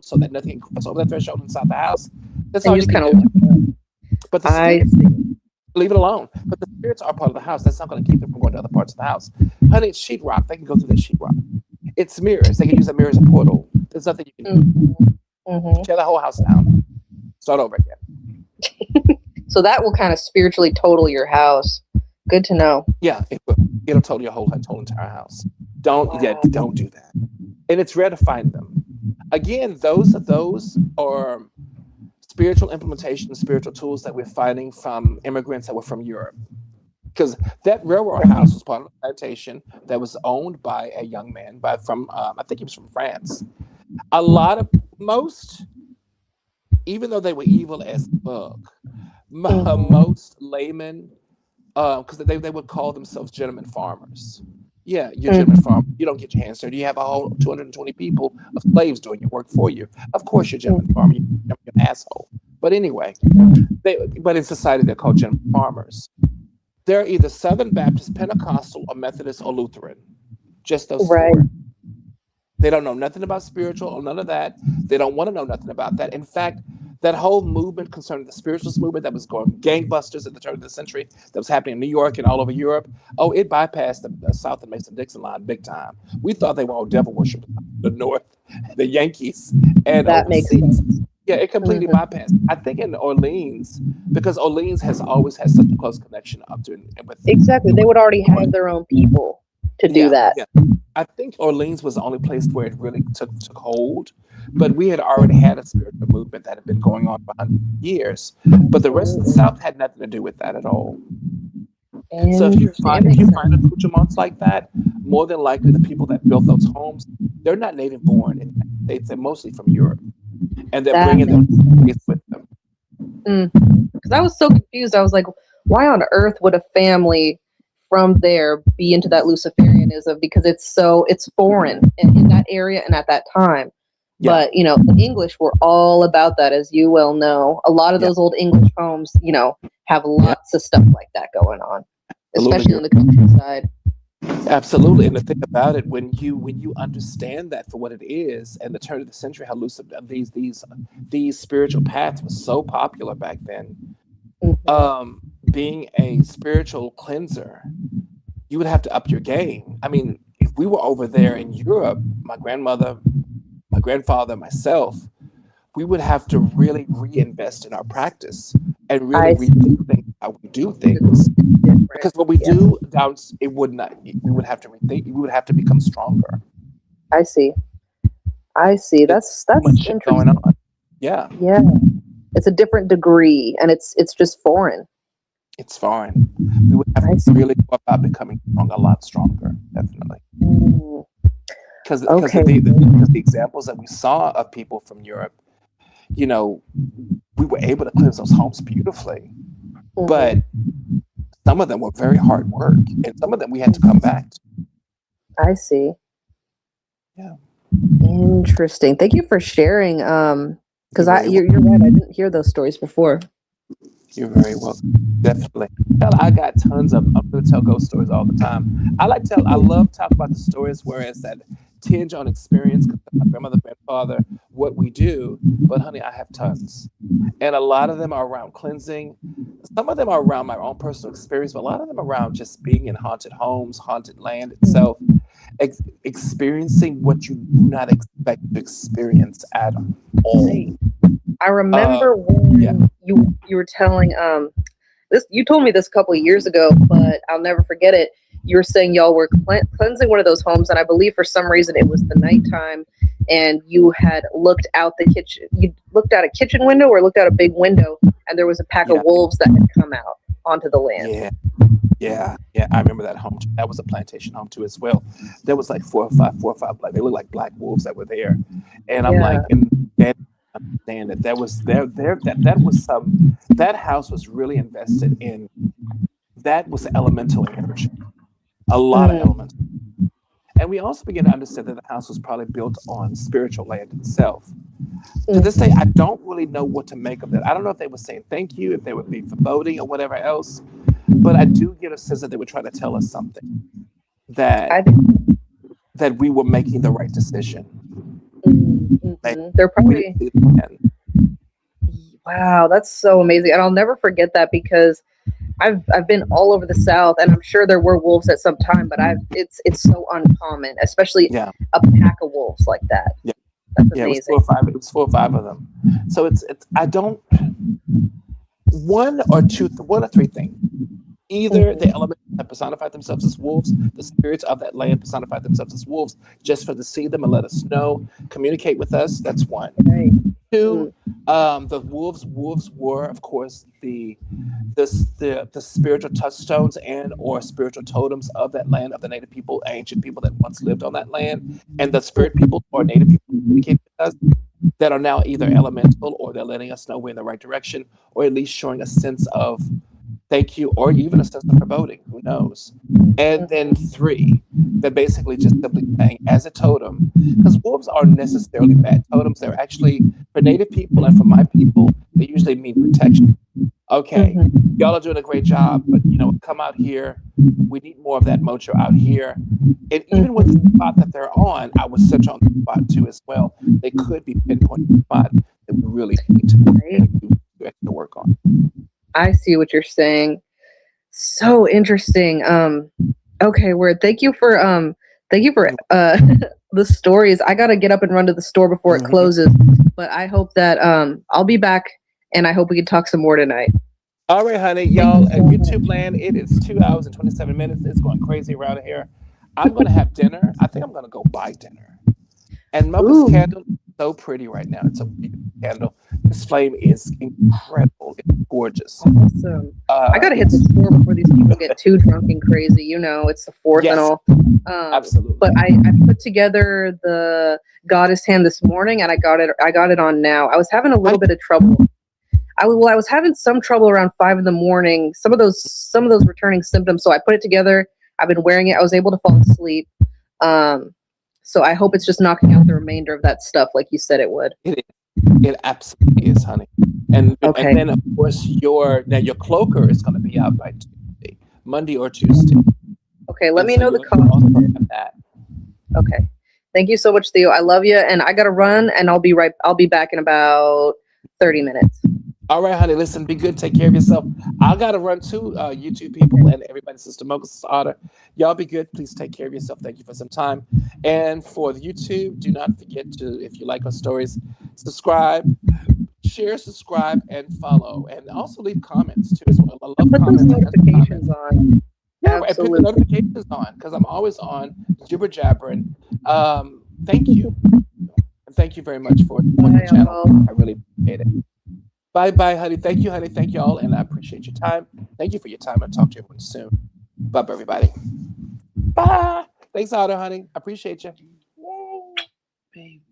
so that nothing can cross over that threshold inside the house. That's And all you you just can kind of do. look it up. But the I spirits, see. leave it alone. But the spirits are part of the house. That's not going to keep them from going to other parts of the house. Honey, it's sheetrock. They can go through that sheetrock. It's mirrors. They can use that mirror as a portal. There's nothing you can do. Hmm. Hmm. Tear the whole house down. Start over again. So that will kind of spiritually total your house. Good to know. Yeah, it'll total your whole entire house. Don't, yeah, Wow. don't do that. And it's rare to find them. Again, those are spiritual implementations, spiritual tools that we're finding from immigrants that were from Europe. Because that railroad Right. house was part of a plantation that was owned by a young man from I think he was from France. A lot of most, even though they were evil as fuck, Hmm. most laymen, because they would call themselves gentlemen farmers. Yeah, you're a gentleman Hmm. farmer. You don't get your hands dirty. You have a whole 220 people of slaves doing your work for you. Of course, you're a gentleman farmer. You're an asshole. But anyway, but in society they're called gentlemen farmers. They're either Southern Baptist, Pentecostal, or Methodist or Lutheran. Just those Right. four. They don't know nothing about spiritual or none of that. They don't want to know nothing about that. In fact, that whole movement concerning the spiritualist movement that was going gangbusters at the turn of the century, that was happening in New York and all over Europe, oh, it bypassed the South and Mason Dixon line big time. We thought they were all devil worshippers, the North, the Yankees, and That makes overseas. sense. Yeah, it completely Hmm. bypassed. I think in Orleans, because Orleans has always had such a close connection up to with Exactly. They would already have their own people to do yeah, that. yeah. I think Orleans was the only place where it really took hold, but we had already had a spiritual movement that had been going on for hundreds of years. But the rest of the Absolutely. South had nothing to do with that at all. So Interesting. It if you makes find sense. accoutrements like that, more than likely the people that built those homes, they're not native born in the United States. They're mostly from Europe, and they're That bringing makes them sense. with them. Because I was so confused. I was like, why on earth would a family from there be into that Luciferianism? Because it's foreign in that area and at that time. Yeah, But the English were all about that, as you well know. A lot of yeah, those old English homes, have yeah. lots of stuff like that going on, especially Absolutely. in the countryside. Absolutely, and the thing about it, when you understand that for what it is, and the turn of the century, how loose these spiritual paths was so popular back then. Hmm. Being a spiritual cleanser, you would have to up your game. I mean, if we were over there in Europe, my grandmother, my grandfather, myself, we would have to really reinvest in our practice and really I see. rethink things, how we do things. Different. Because what we Yeah, do down, it would not. We would have to rethink. We would have to become stronger. I see. I see. It's too That's much shit going interesting. on. Yeah, Yeah, it's a different degree, and it's just foreign. it's foreign. We would have I to see. really go about becoming strong, a lot stronger, definitely. Mm, Because okay. because the examples that we saw of people from Europe, you know, we were able to cleanse those homes beautifully, but Hmm. some of them were very hard work, and some of them we had to come back to. I see. Yeah, Interesting. Thank you for sharing. you're Because very welcome. you're right. I didn't hear those stories before. You're very welcome. Definitely. Hell, I got tons of them. I'm gonna tell ghost stories all the time. I love talk about the stories where it's that tinge on experience because my grandmother, grandfather, what we do. But honey, I have tons. And a lot of them are around cleansing. Some of them are around my own personal experience, but a lot of them around just being in haunted homes, haunted land itself, experiencing what you do not expect to experience at all. Right. I Uh, remember yeah, when you were telling this. You told me this a couple of years ago, but I'll never forget it. You were saying y'all were cleansing one of those homes, and I believe for some reason it was the nighttime, and you had looked out the kitchen. You looked out a kitchen window or looked out a big window, and there was a pack of yeah, wolves that had come out onto the land. yeah. Yeah, yeah, I remember that home. That was a plantation home too, as well. There was like four or five, like they looked like black wolves that were there, and I'm Yeah. like, and that understand that that was that was some that house was really invested in that was elemental energy, a lot of Mm, elements, and we also begin to understand that the house was probably built on spiritual land itself. To this day, I mm. don't really know what to make of that. I don't know if they were saying thank you, if they would be foreboding or whatever else, but I do get a sense that they were trying to tell us something that I think. we were making the right decision. Maybe They're we didn't probably. see the end. Wow, that's so amazing, and I'll never forget that because I've been all over the South, and I'm sure there were wolves at some time, but it's so uncommon, especially Yeah, a pack of wolves like that. yeah, That's yeah. It was four or amazing. five. It was four or five of them. So it's I don't one or three things. Either the Mhm. elements that personified themselves as wolves, the spirits of that land personified themselves as wolves, just for to see them and let us know, communicate with us. That's one. Right. Two, Mm, the wolves were, of course, the spiritual touchstones and or spiritual totems of that land of the native people, ancient people that once lived on that land, and the spirit people or native people communicate with us that are now either elemental or they're letting us know we're in the right direction, or at least showing a sense of thank you, or even a sense of foreboding. Who knows? And then mhm. three, they're basically just simply saying, as a totem, because wolves aren't necessarily bad totems. They're actually, for native people and for my people, they usually mean protection. Okay, Mhm. y'all are doing a great job, but come out here. We need more of that mojo out here. And even with the spot Mhm. that they're on, I was such on the spot too as well. They could be pinpointing the spot that we really need to Right. do extra work on. I see what you're saying. So interesting. Okay, word. Thank you for the stories. I gotta get up and run to the store before it Mhm. closes. But I hope that I'll be back, and I hope we can talk some more tonight. All right, honey, Thank you y'all. At so YouTube much. land, it is 2 hours and 27 minutes. It's going crazy around here. I'm gonna have dinner. I think I'm gonna go buy dinner. And Mocha's Ooh, candle is so pretty right now. It's a beautiful candle. This flame is incredible. It's gorgeous. awesome. I gotta hit the It's store before these people get too drunk and crazy. It's the fourth and yes, all. absolutely. But I put together the goddess hand this morning, and I got it on now. I was having a I little bit of trouble. I was having some trouble around 5 in the morning. Some of those returning symptoms. So I put it together. I've been wearing it. I was able to fall asleep. Um, so I hope it's just knocking out the remainder of that stuff, like you said it would. it is. It absolutely is, honey. And Okay. then of course your cloaker is gonna be out by Tuesday, Monday or Tuesday. Okay. Let And me so know the you'll cost also of it. have that. Okay. Thank you so much, Theo. I love you, and I gotta run, and I'll be back in about 30 minutes. All right, honey. Listen, be good. Take care of yourself. I gotta run too, YouTube people and everybody, Sister Mocha, Sister Otter. Y'all be good. Please take care of yourself. Thank you for some time. And for the YouTube, do not forget to, if you like our stories, subscribe, share, subscribe, and follow. And also leave comments too as well. I And love put those comments and comments. notifications on. Yeah, right. Put the Absolutely. notifications on because I'm always on jibber jabbering. Thank you. And thank you very much for supporting the Bye, channel. all. I really appreciate it. Bye bye, honey. Thank you, honey. Thank you all. And I appreciate your time. Thank you for your time. I'll talk to everyone soon. Bye, everybody. Bye. Thanks, Otter, honey. I appreciate you. Yay. Baby.